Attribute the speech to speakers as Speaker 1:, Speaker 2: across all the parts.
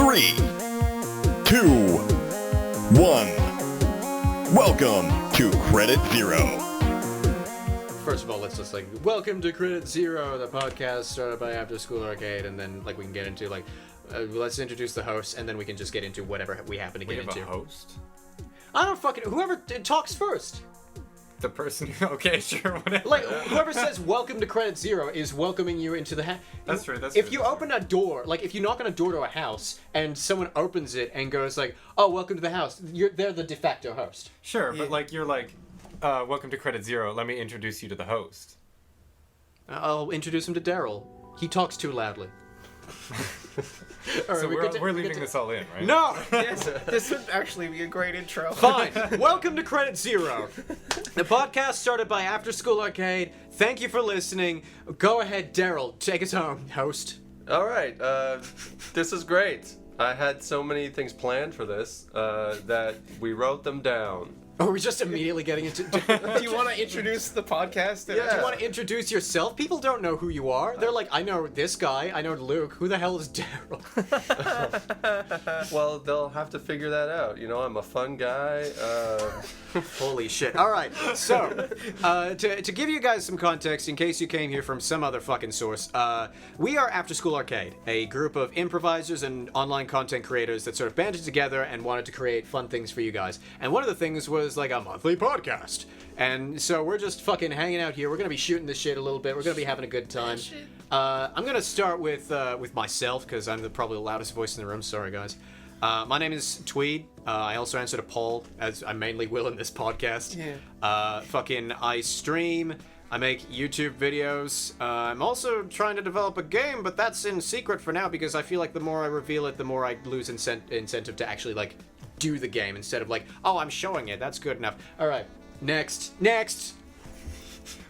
Speaker 1: 3, 2, 1. Welcome to Credit Zero.
Speaker 2: First of all, let's just welcome to Credit Zero, the podcast started by Afterschool Arcade, and then we can get into let's introduce the host, and then we can just get into whatever we happen to get into.
Speaker 3: We have a host?
Speaker 2: I don't fucking whoever talks first.
Speaker 3: The person. Okay, sure, whatever.
Speaker 2: Whoever says welcome to Credit Zero is welcoming you into the
Speaker 3: That's true.
Speaker 2: If you open a door, if you knock on a door to a house and someone opens it and goes "Oh, welcome to the house," they're the de facto host.
Speaker 3: Sure, but you're welcome to Credit Zero. Let me introduce you to the host.
Speaker 2: I'll introduce him to Daryl. He talks too loudly.
Speaker 3: All right, so we're leaving this all in, right?
Speaker 2: No!
Speaker 4: Yes, this would actually be a great intro.
Speaker 2: Fine. Welcome to Credit Zero, the podcast started by Afterschool Arcade. Thank you for listening. Go ahead, Daryl. Take us home, host.
Speaker 5: All right. This is great. I had so many things planned for this that we wrote them down.
Speaker 2: Are we just immediately getting into...
Speaker 4: Do you want to introduce the podcast?
Speaker 5: Yeah.
Speaker 2: Do you want to introduce yourself? People don't know who you are. They're I know this guy. I know Luke. Who the hell is Daryl?
Speaker 5: Well, they'll have to figure that out. You know, I'm a fun guy.
Speaker 2: Holy shit. All right. So, to give you guys some context, in case you came here from some other fucking source, we are Afterschool Arcade, a group of improvisers and online content creators that sort of banded together and wanted to create fun things for you guys. And one of the things was a monthly podcast. And so we're just fucking hanging out here. We're going to be shooting this shit a little bit. We're going to be having a good time. I'm going to start with myself, because I'm probably the loudest voice in the room. Sorry, guys. My name is Tweed. I also answer to Paul, as I mainly will in this podcast.
Speaker 4: Yeah.
Speaker 2: I stream. I make YouTube videos. I'm also trying to develop a game, but that's in secret for now, because I feel like the more I reveal it, the more I lose incentive to actually, do the game, instead of oh, I'm showing it. That's good enough. All right. Next.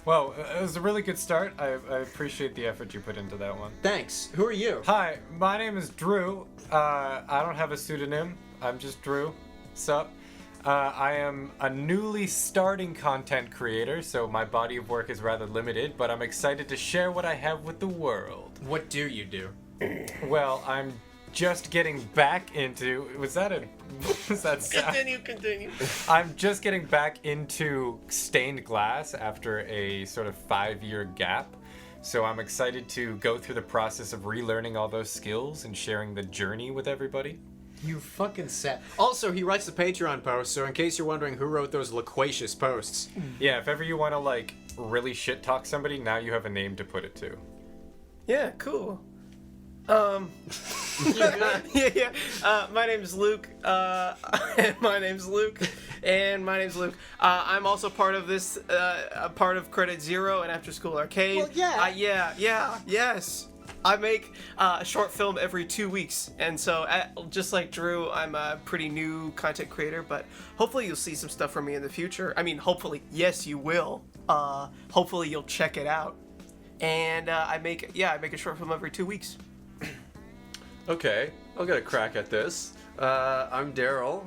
Speaker 3: Well, it was a really good start. I appreciate the effort you put into that one.
Speaker 2: Thanks. Who are you?
Speaker 3: Hi, my name is Drew. I don't have a pseudonym. I'm just Drew. Sup? I am a newly starting content creator, so my body of work is rather limited, but I'm excited to share what I have with the world.
Speaker 2: What do you do?
Speaker 3: Well, I'm just getting back into... Was that sound?
Speaker 4: Continue.
Speaker 3: I'm just getting back into stained glass after a sort of 5-year gap. So I'm excited to go through the process of relearning all those skills and sharing the journey with everybody.
Speaker 2: You fucking sad. Also, he writes the Patreon posts, so in case you're wondering who wrote those loquacious posts.
Speaker 3: Yeah, if ever you want to, really shit talk somebody, now you have a name to put it to.
Speaker 4: Yeah, cool. My name's Luke. My name's Luke. I'm also part of this, part of Credit Zero and Afterschool Arcade.
Speaker 2: Well, yeah.
Speaker 4: Yes. I make a short film every 2 weeks, and so just like Drew, I'm a pretty new content creator, but hopefully you'll see some stuff from me in the future. I mean, hopefully, yes, you will. Hopefully you'll check it out. And I make a short film every 2 weeks.
Speaker 5: Okay, I'll get a crack at this. I'm Daryl.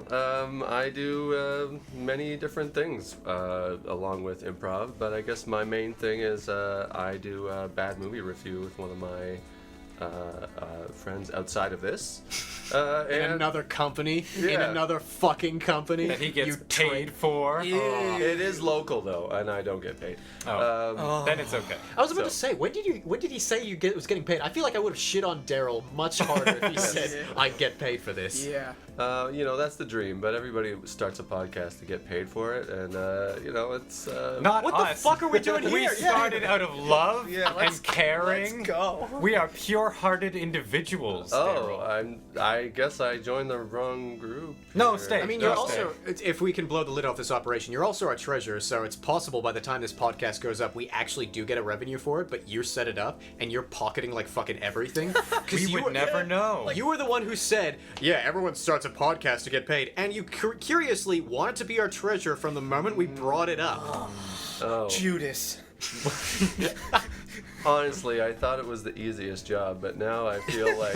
Speaker 5: I do many different things along with improv, but I guess my main thing is I do a bad movie review with one of my friends outside of this.
Speaker 2: In another company?
Speaker 5: Yeah.
Speaker 2: In another fucking company?
Speaker 3: That he gets paid for.
Speaker 5: It is local though, and I don't get paid.
Speaker 3: Then it's okay.
Speaker 2: I was about to say, when did he say was getting paid? I feel like I would have shit on Daryl much harder if he said I'd get paid for this.
Speaker 4: Yeah.
Speaker 5: That's the dream, but everybody starts a podcast to get paid for it, and it's
Speaker 3: Not
Speaker 2: What
Speaker 3: us.
Speaker 2: the fuck are we doing here?
Speaker 3: We started out of love and caring.
Speaker 4: Let's go.
Speaker 3: We are pure-hearted individuals.
Speaker 5: Oh,
Speaker 3: Daryl.
Speaker 5: I guess I joined the wrong group.
Speaker 3: No,
Speaker 5: here.
Speaker 3: stay.
Speaker 2: I mean,
Speaker 3: No,
Speaker 2: you're
Speaker 3: stay.
Speaker 2: also, if we can blow the lid off this operation, you're also our treasurer, so it's possible by the time this podcast goes up, we actually do get a revenue for it, but you set it up, and you're pocketing, fucking everything.
Speaker 3: We would never know.
Speaker 2: You were the one who said, yeah, everyone starts a podcast to get paid, and you curiously wanted to be our treasurer from the moment we brought it up.
Speaker 5: Oh.
Speaker 4: Judas.
Speaker 5: Honestly, I thought it was the easiest job, but now I feel like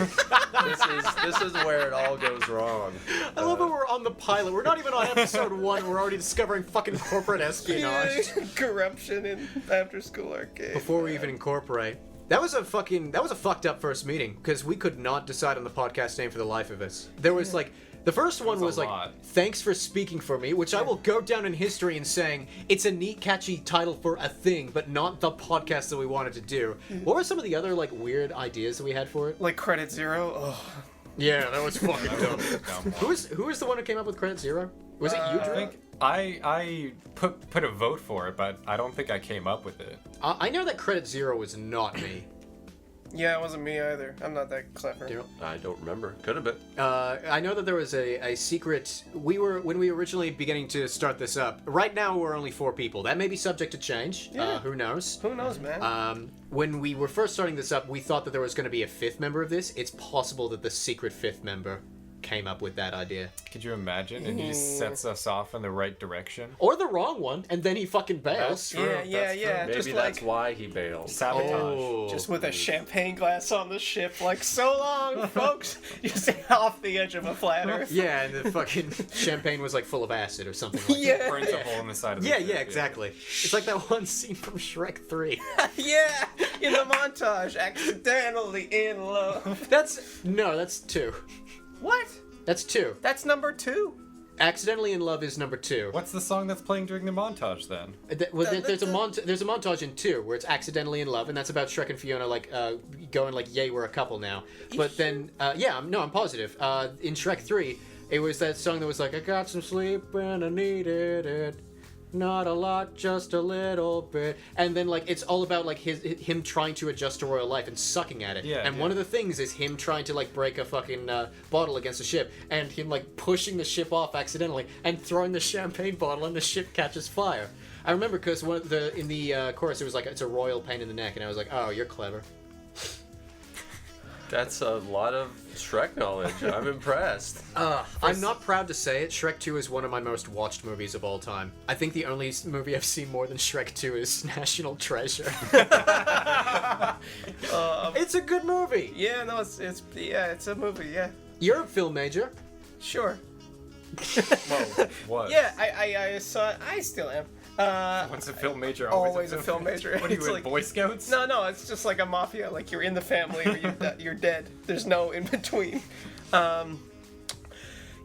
Speaker 5: this is where it all goes wrong.
Speaker 2: I love that we're on the pilot. We're not even on episode 1. We're already discovering fucking corporate espionage.
Speaker 4: Corruption in Afterschool Arcade.
Speaker 2: Before we even incorporate. That was a fucked up first meeting because we could not decide on the podcast name for the life of us. There was like the first one was
Speaker 3: a
Speaker 2: like
Speaker 3: lot.
Speaker 2: "Thanks for speaking for me," which I will go down in history in saying it's a neat, catchy title for a thing, but not the podcast that we wanted to do. What were some of the other like weird ideas that we had for it?
Speaker 4: Like Credit Zero. Oh.
Speaker 2: Yeah, that was fucking dumb.
Speaker 3: Dumb.
Speaker 2: Who was the one who came up with Credit Zero? Was it you, Drew?
Speaker 3: I think I put a vote for it, but I don't think I came up with it.
Speaker 2: I know that Credit Zero was not me.
Speaker 4: Yeah, it wasn't me either. I'm not that clever.
Speaker 2: Daryl?
Speaker 5: I don't remember. Could have been.
Speaker 2: I know that there was a secret. When we originally beginning to start this up. Right now we're only 4 people. That may be subject to change.
Speaker 4: Yeah.
Speaker 2: Who knows?
Speaker 4: Who knows, man?
Speaker 2: When we were first starting this up, we thought that there was going to be a 5th member of this. It's possible that the secret 5th member came up with that idea.
Speaker 3: Could you imagine? And he just sets us off in the right direction.
Speaker 2: Or the wrong one, and then he fucking bails.
Speaker 3: That's true.
Speaker 4: Yeah.
Speaker 5: Maybe
Speaker 4: Just
Speaker 5: that's
Speaker 4: like
Speaker 5: why he bailed.
Speaker 3: Sabotage.
Speaker 2: Oh.
Speaker 4: just with a champagne glass on the ship, like so long, folks. Just off the edge of a flat Earth.
Speaker 2: Yeah, and the fucking champagne was like full of acid or something like that.
Speaker 4: Yeah.
Speaker 3: Burns a hole in the side of the
Speaker 2: Yeah,
Speaker 3: ship,
Speaker 2: yeah, exactly. It's like that one scene from Shrek 3.
Speaker 4: Yeah. In the montage, accidentally in love.
Speaker 2: That's 2.
Speaker 4: What?
Speaker 2: That's 2.
Speaker 4: That's number 2.
Speaker 2: Accidentally in Love is number 2.
Speaker 3: What's the song that's playing during the montage then?
Speaker 2: There's a montage in 2 where it's Accidentally in Love, and that's about Shrek and Fiona like going like, "Yay, we're a couple now." But then, I'm positive. In Shrek 3, it was that song that was like, "I got some sleep and I needed it." Not a lot, just a little bit. And then, like, it's all about, like, him trying to adjust to royal life and sucking at it.
Speaker 3: Yeah,
Speaker 2: and one of the things is him trying to, like, break a fucking bottle against a ship, and him, like, pushing the ship off accidentally and throwing the champagne bottle, and the ship catches fire. I remember because in the chorus, it was like, "It's a royal pain in the neck," and I was like, "Oh, you're clever."
Speaker 5: That's a lot of Shrek knowledge. I'm impressed.
Speaker 2: I'm not proud to say it. Shrek 2 is one of my most watched movies of all time. I think the only movie I've seen more than Shrek 2 is National Treasure. It's a good movie.
Speaker 4: Yeah, no, it's a movie. Yeah,
Speaker 2: You're a film major.
Speaker 4: sure.
Speaker 3: Whoa, what?
Speaker 4: Yeah, I saw. I still am.
Speaker 3: Once a film major,
Speaker 4: Always a film major.
Speaker 3: What are
Speaker 4: It's
Speaker 3: you in,
Speaker 4: like-
Speaker 3: Boy Scouts?
Speaker 4: No, it's just like a mafia. Like you're in the family or you're dead. There's no in between.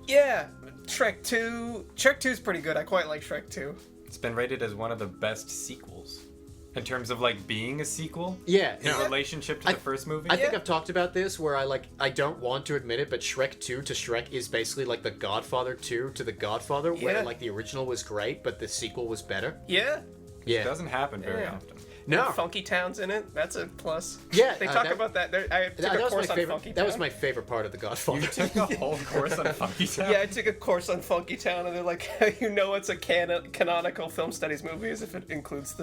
Speaker 4: Yeah, Shrek 2. Shrek 2 is pretty good. I quite like Shrek 2.
Speaker 3: It's been rated as one of the best sequels. In terms of, like, being a sequel?
Speaker 2: Yeah.
Speaker 3: In relationship to the first movie?
Speaker 2: I think I've talked about this where I don't want to admit it, but Shrek 2 to Shrek is basically like the Godfather 2 to the Godfather, where
Speaker 4: Yeah.
Speaker 2: like the original was great, but the sequel was better.
Speaker 4: Yeah.
Speaker 3: It
Speaker 2: Yeah.
Speaker 3: doesn't happen very
Speaker 4: Yeah.
Speaker 3: often.
Speaker 2: No.
Speaker 4: Funky Town's in it. That's a plus.
Speaker 2: Yeah,
Speaker 4: They talk
Speaker 2: that-
Speaker 4: about that. I took
Speaker 2: That
Speaker 4: a
Speaker 2: was my
Speaker 4: course on
Speaker 2: favorite.
Speaker 4: Funky
Speaker 2: That was
Speaker 4: Town.
Speaker 2: my favorite part of the Godfather.
Speaker 3: You took a whole course on Funky Town?
Speaker 4: Yeah, I took a course on Funky Town, and they're like, you know, it's a canonical film studies movie as if it includes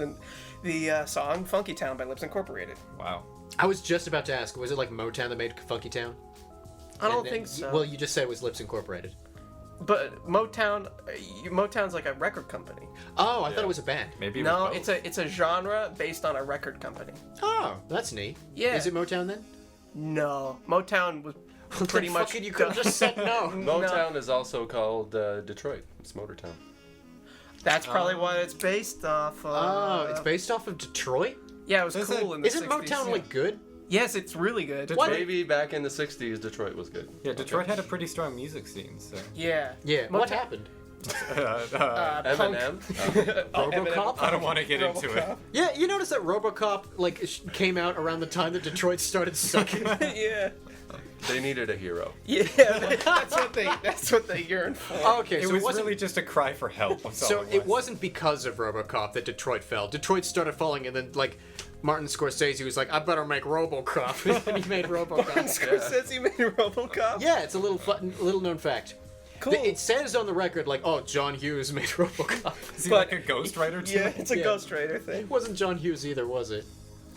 Speaker 4: the song Funky Town by Lips Incorporated.
Speaker 3: Wow.
Speaker 2: I was just about to ask, was it like Motown that made Funky Town?
Speaker 4: I don't
Speaker 2: And-
Speaker 4: think so.
Speaker 2: Well, you just said it was Lips Incorporated.
Speaker 4: But Motown's like a record company.
Speaker 2: Oh, I thought it was a band.
Speaker 3: Maybe it
Speaker 4: No,
Speaker 3: was both.
Speaker 4: it's a genre based on a record company.
Speaker 2: Oh, that's neat.
Speaker 4: Yeah.
Speaker 2: Is it Motown then?
Speaker 4: No, Motown was pretty
Speaker 2: Then
Speaker 4: much.
Speaker 2: fucking you could have just said no.
Speaker 5: Motown is also called Detroit. It's Motortown.
Speaker 4: That's probably what it's based off of.
Speaker 2: Oh, it's based off of Detroit?
Speaker 4: Yeah, it was
Speaker 3: Is
Speaker 4: cool
Speaker 3: it-
Speaker 4: in the
Speaker 2: Isn't
Speaker 4: 60s.
Speaker 2: Motown like good?
Speaker 4: Yes, it's really good.
Speaker 2: What?
Speaker 5: Maybe back in the 60s, Detroit was good.
Speaker 3: Yeah, Detroit had a pretty strong music scene, so...
Speaker 4: Yeah.
Speaker 2: Yeah.
Speaker 4: Motown-
Speaker 2: What happened?
Speaker 4: Punk.
Speaker 5: Eminem.
Speaker 2: RoboCop?
Speaker 3: I don't want to get into it.
Speaker 4: RoboCop.
Speaker 2: Yeah, you notice that RoboCop like came out around the time that Detroit started sucking.
Speaker 4: Yeah.
Speaker 5: They needed a hero.
Speaker 4: Yeah, that's what they yearn for.
Speaker 2: Okay,
Speaker 3: It
Speaker 2: so
Speaker 3: was
Speaker 2: it wasn't.
Speaker 3: really just a cry for help. That's
Speaker 2: So
Speaker 3: all
Speaker 2: it wasn't because of RoboCop that Detroit fell. Detroit started falling, and then like Martin Scorsese was like, "I better make RoboCop," and he made RoboCop.
Speaker 4: Scorsese made RoboCop.
Speaker 2: Yeah, it's a little known fact.
Speaker 4: Cool.
Speaker 2: It says on the record like, "Oh, John Hughes made RoboCop."
Speaker 3: Is he
Speaker 4: but-
Speaker 3: like a ghostwriter too?
Speaker 4: Yeah, it's a
Speaker 2: Yeah.
Speaker 4: Ghost Rider thing.
Speaker 2: It wasn't John Hughes either, was it?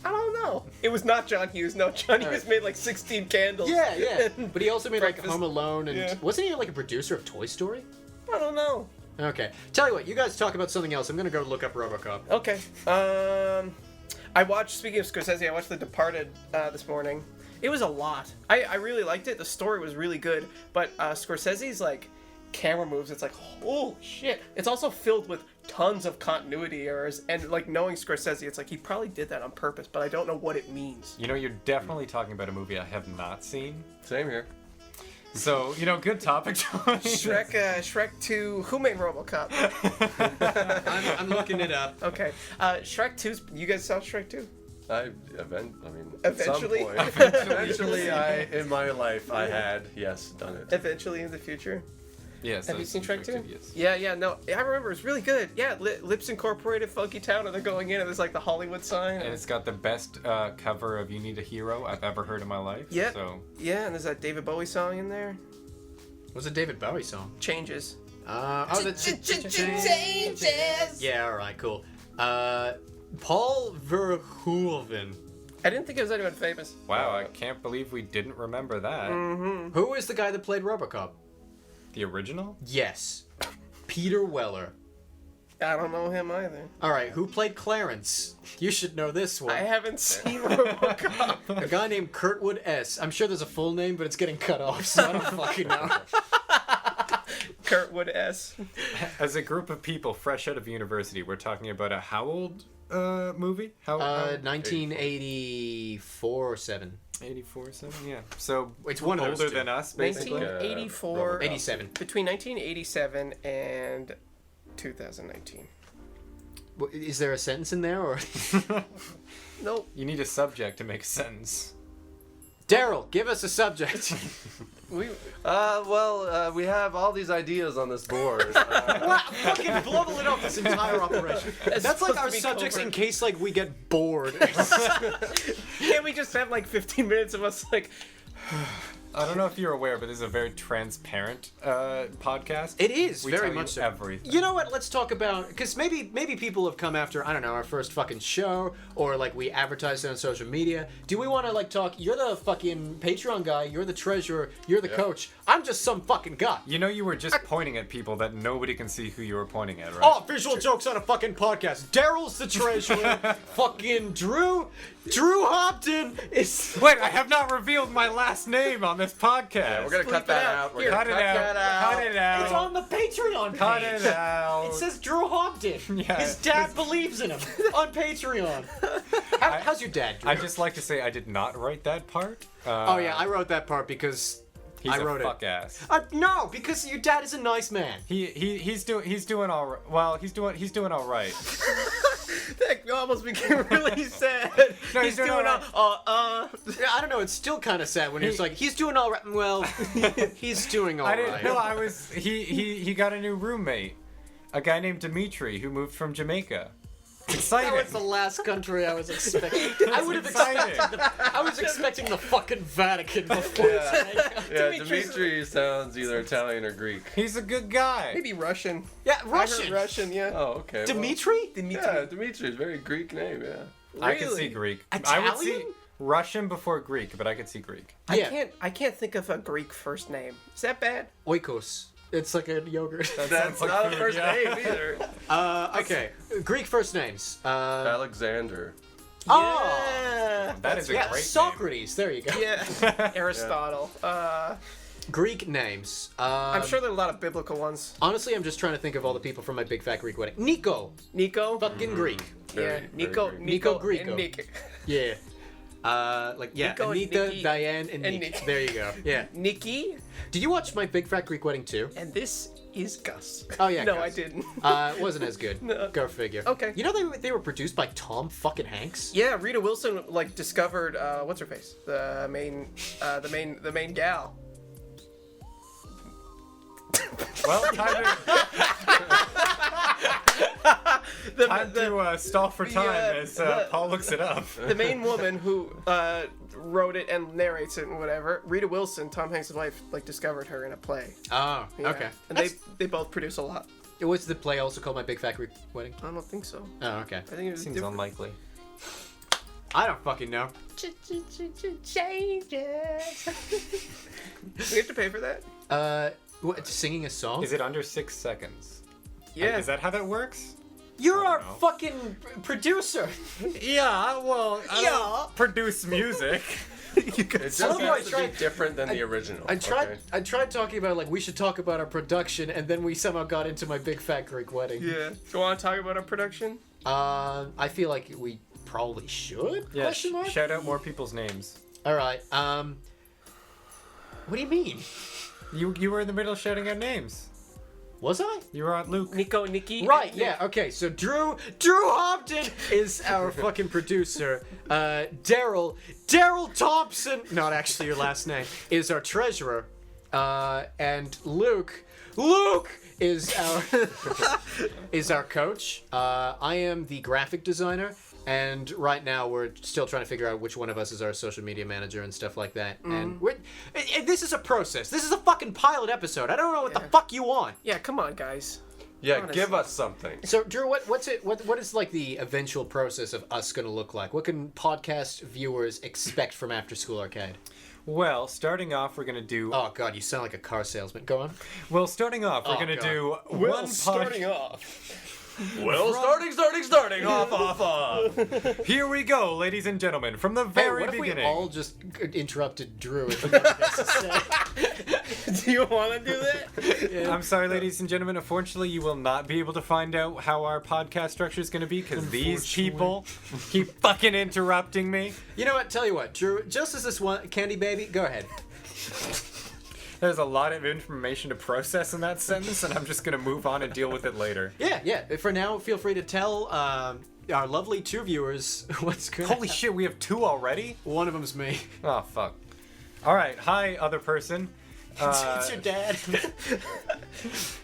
Speaker 4: I don't know. It was not John Hughes. No, John Hughes made like 16 candles.
Speaker 2: Yeah, yeah. But he also made like
Speaker 4: Breakfast.
Speaker 2: Home Alone, and
Speaker 4: Yeah.
Speaker 2: wasn't he like a producer of Toy Story?
Speaker 4: I don't know.
Speaker 2: Okay. Tell you what, you guys talk about something else. I'm gonna go look up RoboCop.
Speaker 4: Okay. I watched, speaking of Scorsese, I watched The Departed this morning. It was a lot. I really liked it. The story was really good. But Scorsese's, like, camera moves, it's like, holy shit. It's also filled with tons of continuity errors, and like knowing Scorsese, it's like he probably did that on purpose, but I don't know what it means.
Speaker 3: You know, you're definitely talking about a movie I have not seen.
Speaker 5: Same here.
Speaker 3: So, you know, good topic choice.
Speaker 4: Shrek 2. Who made RoboCop?
Speaker 2: I'm looking it up.
Speaker 4: Okay. Shrek 2's. You guys saw Shrek 2?
Speaker 5: Eventually, at some point, eventually, in my life, I had done it.
Speaker 4: Eventually in the future.
Speaker 3: Yes.
Speaker 4: Have you seen Shrek 2?
Speaker 3: Yes.
Speaker 4: Yeah, no. I remember it's really good. Yeah, Lips Incorporated, Funky Town, and they're going in, and there's like the Hollywood sign.
Speaker 3: And it's got the best cover of You Need a Hero I've ever heard in my life.
Speaker 4: Yeah.
Speaker 3: So.
Speaker 4: Yeah, and there's that David Bowie song in there.
Speaker 2: What's a David Bowie song?
Speaker 4: Changes.
Speaker 2: Changes. Yeah, all right, cool. Paul Verhoeven.
Speaker 4: I didn't think it was anyone famous.
Speaker 3: Wow, I can't believe we didn't remember that.
Speaker 4: Mm-hmm.
Speaker 2: Who is the guy that played RoboCop?
Speaker 3: The original?
Speaker 2: Yes, Peter Weller.
Speaker 4: I don't know him either.
Speaker 2: All right, who played Clarence? You should know this one.
Speaker 4: I haven't seen RoboCop.
Speaker 2: A guy named Kurtwood S. I'm sure there's a full name, but it's getting cut off, so I don't fucking know.
Speaker 4: Kurtwood S.
Speaker 3: As a group of people fresh out of university, we're talking about a how old movie? How
Speaker 2: 1984 or 7.
Speaker 3: 84 or 7? Yeah. So
Speaker 2: It's one of those
Speaker 3: older
Speaker 2: two.
Speaker 3: than us, basically.
Speaker 4: 1984.
Speaker 2: 87.
Speaker 4: Between 1987 and 2019.
Speaker 2: Is there a sentence in there, or?
Speaker 4: Nope.
Speaker 3: You need a subject to make a sentence.
Speaker 2: Daryl, give us a subject.
Speaker 5: We have all these ideas on this board.
Speaker 2: Fucking blow it up this entire operation. That's like our subjects in case like we get bored.
Speaker 4: Can't we just have like 15 minutes of us like...
Speaker 3: I don't know if you're aware, but this is a very transparent podcast.
Speaker 2: It is,
Speaker 3: We
Speaker 2: very
Speaker 3: tell
Speaker 2: much
Speaker 3: you
Speaker 2: so.
Speaker 3: everything.
Speaker 2: You know what? Let's talk about, because maybe people have come after, I don't know, our first fucking show, or like we advertised it on social media. Do we want to like talk? You're the fucking Patreon guy. You're the treasurer. You're the coach. I'm just some fucking guy.
Speaker 3: You know, you were just pointing at people that nobody can see who you were pointing at, right?
Speaker 2: Oh, visual jokes on a fucking podcast. Daryl's the treasurer. Fucking Drew Hopton is.
Speaker 3: Wait, I have not revealed my last name on this podcast.
Speaker 5: Yeah, we're gonna cut that out. We're
Speaker 3: Cut
Speaker 5: gonna
Speaker 3: it out. Cut it out.
Speaker 2: It's on the Patreon page.
Speaker 3: Cut it out.
Speaker 2: It says Drew Hopton.
Speaker 3: Yeah.
Speaker 2: His dad believes in him on Patreon. How's your dad, Drew?
Speaker 3: I'd just like to say I did not write that part.
Speaker 2: Oh yeah, I wrote that part because
Speaker 3: He's
Speaker 2: I
Speaker 3: a
Speaker 2: wrote
Speaker 3: fuck
Speaker 2: it.
Speaker 3: ass.
Speaker 2: No, because your dad is a nice man.
Speaker 3: He's doing all right. Well, he's doing all right.
Speaker 4: That almost became really sad.
Speaker 3: No,
Speaker 4: he's doing
Speaker 3: all right.
Speaker 2: Yeah, I don't know. It's still kind of sad when it's like he's doing all right. Well, he's doing all
Speaker 3: I
Speaker 2: right.
Speaker 3: didn't know. I was. He got a new roommate, a guy named Dimitri who moved from Jamaica. Exciting.
Speaker 2: That was the last country I was expecting. I would have
Speaker 3: exciting.
Speaker 2: expected. I was expecting the fucking Vatican before.
Speaker 5: Yeah, Dimitri sounds either Italian or Greek.
Speaker 3: He's a good guy.
Speaker 4: Maybe Russian.
Speaker 2: Yeah,
Speaker 4: I
Speaker 2: Russian.
Speaker 4: heard Russian, yeah.
Speaker 5: Oh, okay.
Speaker 2: Dimitri?
Speaker 5: Yeah, Dimitri is a very Greek name. Yeah.
Speaker 3: I can see
Speaker 4: Really?
Speaker 3: Greek. I would see
Speaker 2: Italian?
Speaker 3: Russian before Greek, but I could see Greek.
Speaker 2: Yeah.
Speaker 4: I can't think of a Greek first name. Is that bad?
Speaker 2: Oikos. It's like a yogurt.
Speaker 5: That's
Speaker 3: like
Speaker 5: not a
Speaker 3: food,
Speaker 5: first
Speaker 3: yeah.
Speaker 5: name either.
Speaker 2: Okay. Greek first names.
Speaker 5: Alexander.
Speaker 2: Oh!
Speaker 3: That is a
Speaker 2: Yeah,
Speaker 3: great name.
Speaker 2: Socrates. There you go.
Speaker 4: Yeah. Aristotle.
Speaker 2: Greek names.
Speaker 4: I'm sure there are a lot of biblical ones.
Speaker 2: Honestly, I'm just trying to think of all the people from my big fat Greek wedding. Nico.
Speaker 4: Nico.
Speaker 2: Fucking Greek.
Speaker 5: Very,
Speaker 4: Nico.
Speaker 5: very
Speaker 2: Nico
Speaker 4: And
Speaker 2: Greco.
Speaker 4: Nick.
Speaker 2: Yeah.
Speaker 4: Nico,
Speaker 2: Anita,
Speaker 4: Nikki,
Speaker 2: Diane, and
Speaker 4: and
Speaker 2: Nick.
Speaker 4: Nick.
Speaker 2: There you go. Yeah.
Speaker 4: Nikki.
Speaker 2: Did you watch my big fat Greek wedding too?
Speaker 4: And this is Gus.
Speaker 2: Oh yeah.
Speaker 4: No,
Speaker 2: Gus.
Speaker 4: I didn't.
Speaker 2: It wasn't as good.
Speaker 4: No.
Speaker 2: Go figure.
Speaker 4: Okay.
Speaker 2: You know they were produced by Tom fucking Hanks.
Speaker 4: Yeah, Rita Wilson like discovered what's her face? The main gal.
Speaker 3: Well, time to stall for time as Paul looks it up.
Speaker 4: The main woman who wrote it and narrates it and whatever, Rita Wilson, Tom Hanks' wife, like discovered her in a play.
Speaker 2: Oh.
Speaker 4: Yeah.
Speaker 2: Okay.
Speaker 4: And they both produce a lot.
Speaker 2: Was the play also called My Big Fat Greek Wedding?
Speaker 4: I don't think so.
Speaker 2: Oh, okay.
Speaker 4: I think it was
Speaker 3: Seems
Speaker 4: different.
Speaker 3: unlikely.
Speaker 2: I don't fucking know.
Speaker 4: Changes. We have to pay for that?
Speaker 2: What, singing a song?
Speaker 3: Is it under 6 seconds?
Speaker 4: Yeah.
Speaker 3: Is that how that works?
Speaker 2: You're
Speaker 3: I
Speaker 2: our
Speaker 3: don't know.
Speaker 2: fucking producer.
Speaker 3: Yeah, well, I don't produce music.
Speaker 4: You guys.
Speaker 5: It
Speaker 2: I
Speaker 5: just
Speaker 2: love how I
Speaker 5: has to
Speaker 2: tried-
Speaker 5: be different than the original.
Speaker 2: I tried.
Speaker 5: okay?
Speaker 2: I tried talking about like we should talk about our production, and then we somehow got into my big fat Greek wedding.
Speaker 4: Yeah. Do you want to talk about our production?
Speaker 2: I feel like we probably should.
Speaker 3: Yeah,
Speaker 2: Question mark.
Speaker 3: shout out more people's names.
Speaker 2: All right. What do you mean?
Speaker 3: You were in the middle of shouting out names.
Speaker 2: Was I?
Speaker 3: You were on Luke.
Speaker 4: Nico, Nikki.
Speaker 2: Right, yeah, okay, so Drew Hopton is our fucking producer. Daryl Thompson, not actually your last name, is our treasurer. And Luke is our is our coach. I am the graphic designer, and right now we're still trying to figure out which one of us is our social media manager and stuff like that. And this is a process. This is a fucking pilot episode. I don't know what the fuck you want.
Speaker 4: Yeah, come on, guys.
Speaker 5: Yeah,
Speaker 4: Honestly.
Speaker 5: give us something.
Speaker 2: So, Drew, what is like the eventual process of us going to look like? What can podcast viewers expect from After School Arcade?
Speaker 3: Well, starting off, we're gonna do.
Speaker 2: Oh God, you sound like a car salesman. Go on.
Speaker 3: Well, starting off, we're
Speaker 2: Oh,
Speaker 3: gonna
Speaker 2: God.
Speaker 3: do
Speaker 5: Well,
Speaker 3: one
Speaker 5: starting off. Well, starting. Off.
Speaker 3: Here we go, ladies and gentlemen, from the
Speaker 2: Hey,
Speaker 3: very
Speaker 2: what if
Speaker 3: beginning.
Speaker 2: we all just interrupted Drew? If he has to say?
Speaker 4: Do you want to do that?
Speaker 3: I'm sorry, ladies and gentlemen. Unfortunately, you will not be able to find out how our podcast structure is going to be because these people keep fucking interrupting me.
Speaker 2: You know what? Tell you what, Drew. Just as this one candy baby, go ahead.
Speaker 3: There's a lot of information to process in that sentence, and I'm just going to move on and deal with it later.
Speaker 2: Yeah. For now, feel free to tell our lovely 2 viewers what's going.
Speaker 3: Holy shit, we have 2 already?
Speaker 2: One of them's me.
Speaker 3: Oh, fuck. All right, hi, other person.
Speaker 2: It's your dad.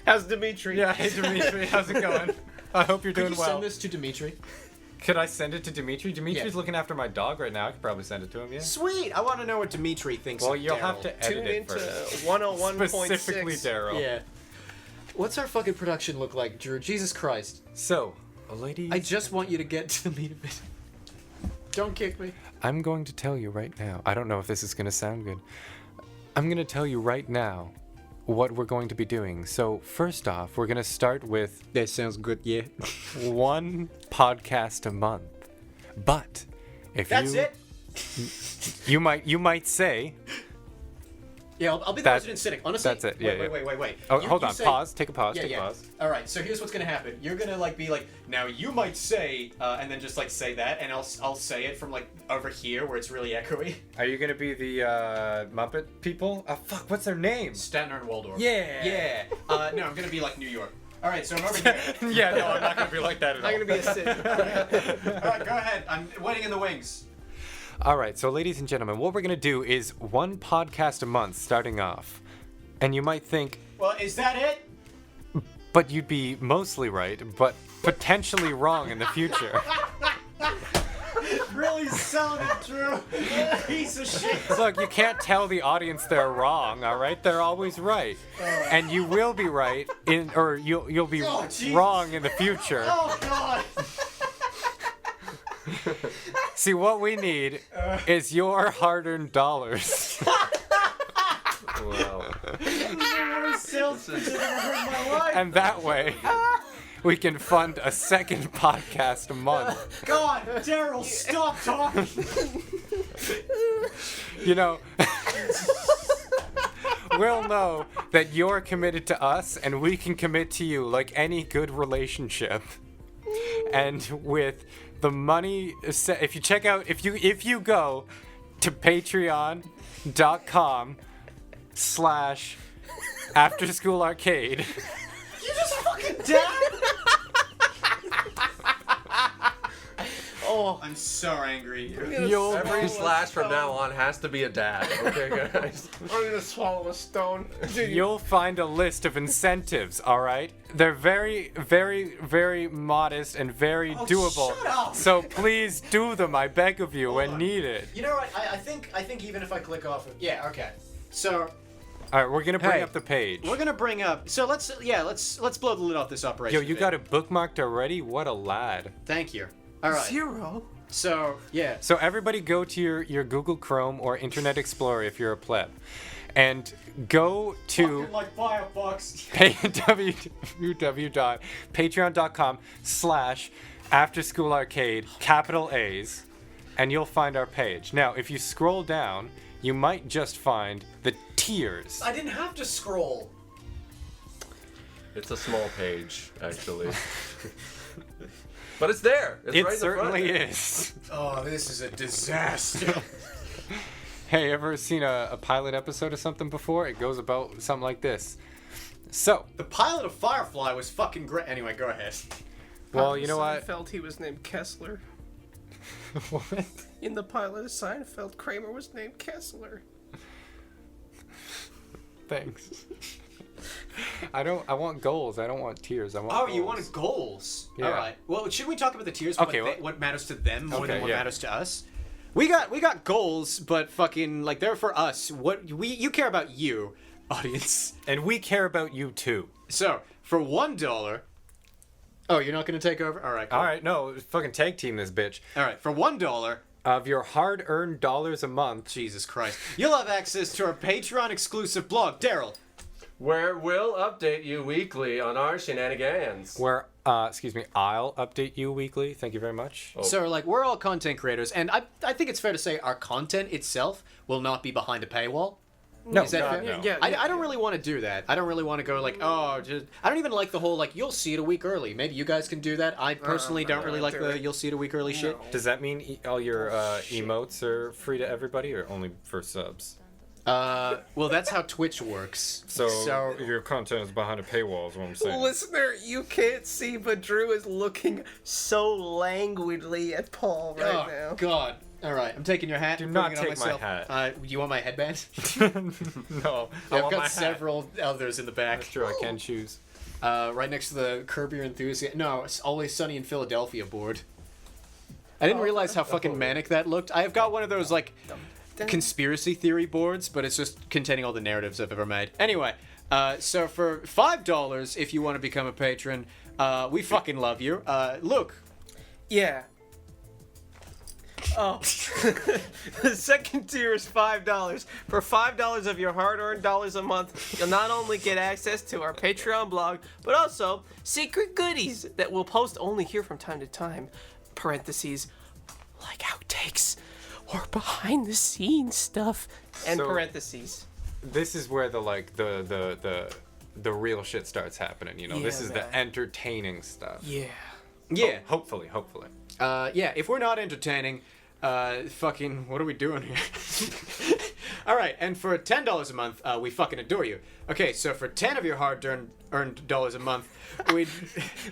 Speaker 4: How's Dimitri?
Speaker 3: Yeah, hey, Dimitri, how's it going? I hope you're
Speaker 2: Could
Speaker 3: doing
Speaker 2: you
Speaker 3: well.
Speaker 2: send this to Dimitri?
Speaker 3: Could I send it to Dimitri? Dimitri's
Speaker 2: Yeah.
Speaker 3: looking after my dog right now. I could probably send it to him, yeah?
Speaker 2: Sweet. I want to know what Dimitri thinks.
Speaker 3: Well,
Speaker 2: of
Speaker 3: you'll
Speaker 2: Daryl.
Speaker 3: have to edit
Speaker 4: Tune
Speaker 3: it
Speaker 4: into
Speaker 3: first.
Speaker 4: 101.6.
Speaker 3: Specifically Daryl.
Speaker 2: Yeah. What's our fucking production look like, Drew? Jesus Christ.
Speaker 3: So, ladies...
Speaker 2: I just want you to get to the meat of it. Don't kick me.
Speaker 3: I'm going to tell you right now. I don't know if this is going to sound good. I'm going to tell you right now what we're going to be doing. So, first off, we're going to start with
Speaker 2: That sounds good, yeah.
Speaker 3: 1 podcast a month. But if
Speaker 2: That's
Speaker 3: you...
Speaker 2: it?
Speaker 3: You might say...
Speaker 2: Yeah, I'll be the
Speaker 3: That-
Speaker 2: resident cynic. Honestly,
Speaker 3: that's it, yeah, yeah.
Speaker 2: Wait.
Speaker 3: Oh,
Speaker 2: You-
Speaker 3: hold
Speaker 2: you
Speaker 3: on.
Speaker 2: say-
Speaker 3: Pause. Take a pause.
Speaker 2: Yeah,
Speaker 3: Take
Speaker 2: yeah.
Speaker 3: a pause.
Speaker 2: All right, so here's what's gonna happen. You're gonna like be like, now you might say, and then just like say that, and I'll say it from like over here where it's really echoey.
Speaker 3: Are you going to be the Muppet people? Fuck, what's their names?
Speaker 2: Statner and Waldorf.
Speaker 3: Yeah.
Speaker 2: Yeah. No, I'm gonna be like New York. All right, so I'm over here.
Speaker 3: Yeah, no, I'm not going to be like that at all.
Speaker 4: I'm gonna be a Sid.
Speaker 2: All right, go ahead. I'm waiting in the wings.
Speaker 3: All right, so ladies and gentlemen, what we're going to do is 1 podcast a month starting off. And you might think,
Speaker 2: Well, is that it?
Speaker 3: but you'd be mostly right, but potentially wrong in the future.
Speaker 2: Really selling it, Drew. Piece of shit.
Speaker 3: Look, you can't tell the audience they're wrong, all right? They're always right. And you will be right or you'll be
Speaker 2: Oh, Jesus.
Speaker 3: wrong in the future.
Speaker 2: Oh God.
Speaker 3: See, what we need is your hard-earned dollars.
Speaker 5: Wow.
Speaker 2: Sales pitch I've ever heard in my life.
Speaker 3: And that way, we can fund a 2nd podcast a month.
Speaker 2: God, Daryl, stop talking.
Speaker 3: You know, we'll know that you're committed to us and we can commit to you like any good relationship. And with the money, if you check out, if you go to patreon.com/Afterschool Arcade.
Speaker 2: You just fucking dad. Oh, I'm so angry.
Speaker 3: You'll
Speaker 5: Every slash from now on has to be a dad. Okay, guys.
Speaker 4: I'm gonna swallow a stone. Dude,
Speaker 3: You'll find a list of incentives, all right? They're very, very, very modest and very doable.
Speaker 2: shut up.
Speaker 3: So please do them, I beg of you, when needed.
Speaker 2: You know what? I think even if I click off of okay. So
Speaker 3: All right, we're gonna bring
Speaker 2: Hey,
Speaker 3: up the page.
Speaker 2: we're gonna bring up. So let's blow the lid off this operation.
Speaker 3: Yo, you
Speaker 2: a bit.
Speaker 3: got it bookmarked already? What a lad.
Speaker 2: Thank you. All right.
Speaker 4: 0.
Speaker 2: So yeah.
Speaker 3: So everybody go to your Google Chrome or Internet Explorer if you're a pleb, and go to
Speaker 2: Fucking like Firefox.
Speaker 3: www.patreon.com/Afterschool Arcade, capital A's, and you'll find our page. Now, if you scroll down, you might just find the tiers.
Speaker 2: I didn't have to scroll.
Speaker 5: It's a small page, actually. But it's there. It's
Speaker 3: It
Speaker 5: right in the front.
Speaker 3: certainly is.
Speaker 2: Oh, this is a disaster.
Speaker 3: Hey, ever seen a pilot episode of something before? It goes about something like this. So,
Speaker 2: The pilot of Firefly was fucking great. Anyway, go ahead.
Speaker 3: well, you know
Speaker 4: I
Speaker 3: what?
Speaker 4: felt he was named Kessler.
Speaker 3: What?
Speaker 4: In the pilot of Seinfeld, Kramer was named Kessler.
Speaker 3: Thanks. I want goals. I don't want tiers. I want
Speaker 2: Oh,
Speaker 3: goals.
Speaker 2: you wanted goals.
Speaker 3: Yeah.
Speaker 2: All right. Well, should we talk about the tiers?
Speaker 3: Okay,
Speaker 2: What matters to them more than
Speaker 3: Okay,
Speaker 2: what
Speaker 3: yeah.
Speaker 2: matters to us? We got goals, but fucking like they're for us. You care about you, audience.
Speaker 3: And we care about you too.
Speaker 2: So for $1. Oh, you're not gonna take over? All right. Cool.
Speaker 3: All right, no, fucking tag team this bitch.
Speaker 2: All right. For $1.
Speaker 3: Of your hard-earned dollars a month,
Speaker 2: Jesus Christ. You'll have access to our Patreon exclusive blog, Daryl.
Speaker 5: Where we'll update you weekly on our shenanigans.
Speaker 3: where, I'll update you weekly. Thank you very much.
Speaker 5: Oh.
Speaker 2: So, like, we're all content creators, and I think it's fair to say our content itself will not be behind a paywall.
Speaker 3: No,
Speaker 2: Is that
Speaker 3: God,
Speaker 2: fair?
Speaker 3: no.
Speaker 4: Yeah,
Speaker 2: I don't really want to do that. I don't really want to go like, oh, just, I don't even like the whole, like, you'll see it a week early. Maybe you guys can do that. I personally don't really like the you'll see it a week early shit.
Speaker 3: Does that mean all your emotes are free to everybody or only for subs?
Speaker 2: Well, that's how Twitch works.
Speaker 3: So your content is behind a paywall is what I'm saying.
Speaker 4: Listener, you can't see, but Drew is looking so languidly at Paul right
Speaker 2: oh,
Speaker 4: now.
Speaker 2: God. All right, I'm taking your hat.
Speaker 3: Do
Speaker 2: and
Speaker 3: not
Speaker 2: putting it on
Speaker 3: take my
Speaker 2: myself.
Speaker 3: hat.
Speaker 2: You want my headband?
Speaker 3: No,
Speaker 2: I've got several others in the back.
Speaker 3: That's true, I can choose.
Speaker 2: Right next to the Curb Your Enthusiasm. No, it's Always Sunny in Philadelphia board. I didn't realize how fucking manic that looked. I've got one of those, like, conspiracy theory boards, but it's just containing all the narratives I've ever made. Anyway, so for $5, if you want to become a patron, we fucking love you. Look.
Speaker 4: Yeah. Oh. The second tier is $5. For $5 of your hard-earned dollars a month, you'll not only get access to our Patreon blog, but also secret goodies that we'll post only here from time to time. Parentheses, like outtakes or behind-the-scenes stuff. And
Speaker 3: So-
Speaker 4: parentheses.
Speaker 3: This is where the real shit starts happening, you know. This
Speaker 4: Yeah,
Speaker 3: is
Speaker 4: man.
Speaker 3: the entertaining stuff.
Speaker 4: Yeah.
Speaker 2: Yeah.
Speaker 3: Hopefully.
Speaker 2: Yeah, if we're not entertaining, fucking, what are we doing here? All right, and for $10 a month, we fucking adore you. Okay, so for 10 of your hard-earned dollars a month, we'd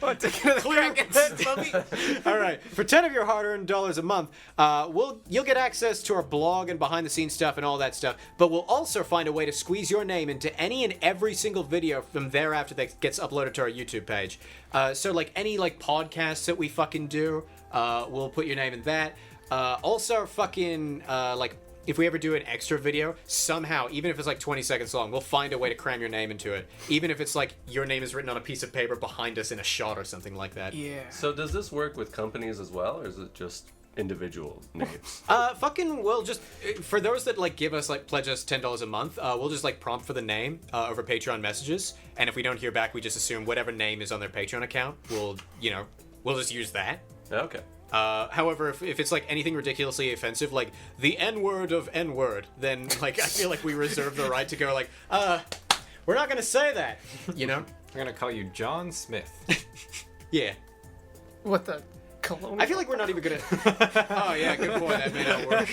Speaker 4: Want to get a crack at that, puppy?
Speaker 2: All right, for 10 of your hard-earned dollars a month, you'll get access to our blog and behind-the-scenes stuff and all that stuff. But we'll also find a way to squeeze your name into any and every single video from thereafter that gets uploaded to our YouTube page. So like any like podcasts that we fucking do, we'll put your name in that. Also, fucking like. If we ever do an extra video, somehow, even if it's like 20 seconds long, we'll find a way to cram your name into it. Even if it's like your name is written on a piece of paper behind us in a shot or something like that.
Speaker 4: Yeah.
Speaker 5: So does this work with companies as well, or is it just individual names?
Speaker 2: Fucking, we'll just, for those that like give us, like pledge us $10 a month, we'll just like prompt for the name over Patreon messages. And if we don't hear back, we just assume whatever name is on their Patreon account, we'll just use that.
Speaker 5: Okay.
Speaker 2: However, if it's like anything ridiculously offensive, like the N-word of N-word, then like I feel like we reserve the right to go like, we're not gonna say that, you know?
Speaker 3: I'm gonna call you John Smith.
Speaker 2: Yeah.
Speaker 4: What the colonial?
Speaker 2: I feel like we're not even gonna. Oh yeah, good point. That may not work.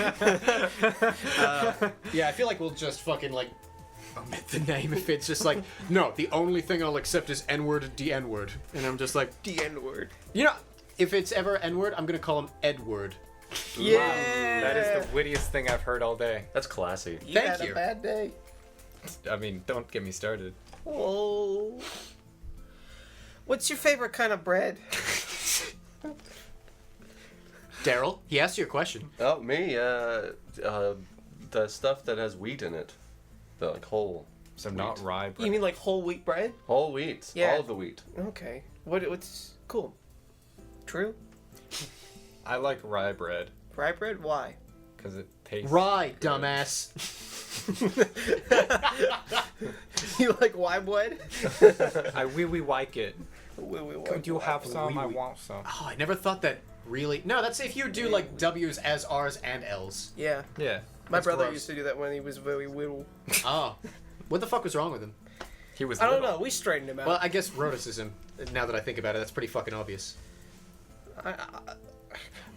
Speaker 2: Yeah, I feel like we'll just fucking like omit the name if it's just like, no, the only thing I'll accept is N-word, D-N-word, and I'm just like,
Speaker 4: the N-word.
Speaker 2: you know, if it's ever N-word, I'm gonna call him Edward.
Speaker 4: Yeah.
Speaker 3: That is the wittiest thing I've heard all day.
Speaker 5: That's classy.
Speaker 4: You
Speaker 2: Thank
Speaker 4: had
Speaker 2: you.
Speaker 4: a bad day.
Speaker 3: I mean, don't get me started.
Speaker 4: Oh. What's your favorite kind of bread?
Speaker 2: Daryl, he asked you a question.
Speaker 5: Oh, me, the stuff that has wheat in it. The like whole
Speaker 3: So not rye bread.
Speaker 4: You mean like whole wheat bread?
Speaker 5: whole wheat.
Speaker 4: Yeah.
Speaker 5: All of the wheat.
Speaker 4: Okay. What's cool? True?
Speaker 3: I like rye bread
Speaker 4: Rye bread? Why?
Speaker 3: because it tastes.
Speaker 2: Rye,
Speaker 3: good.
Speaker 2: dumbass.
Speaker 4: You like why bread?
Speaker 3: I really like it.
Speaker 4: Wait,
Speaker 3: Could you have some? I want some.
Speaker 2: Oh, I never thought that really. No, that's if you do like W's as R's and L's.
Speaker 4: Yeah.
Speaker 3: Yeah.
Speaker 4: My
Speaker 2: That's
Speaker 4: brother
Speaker 2: gross.
Speaker 4: used to do that when he was very little.
Speaker 2: Oh, what the fuck was wrong with him?
Speaker 3: He was.
Speaker 4: I don't
Speaker 3: little.
Speaker 4: know. We straightened him out.
Speaker 2: Well, I guess rhoticism. Now that I think about it, that's pretty fucking obvious.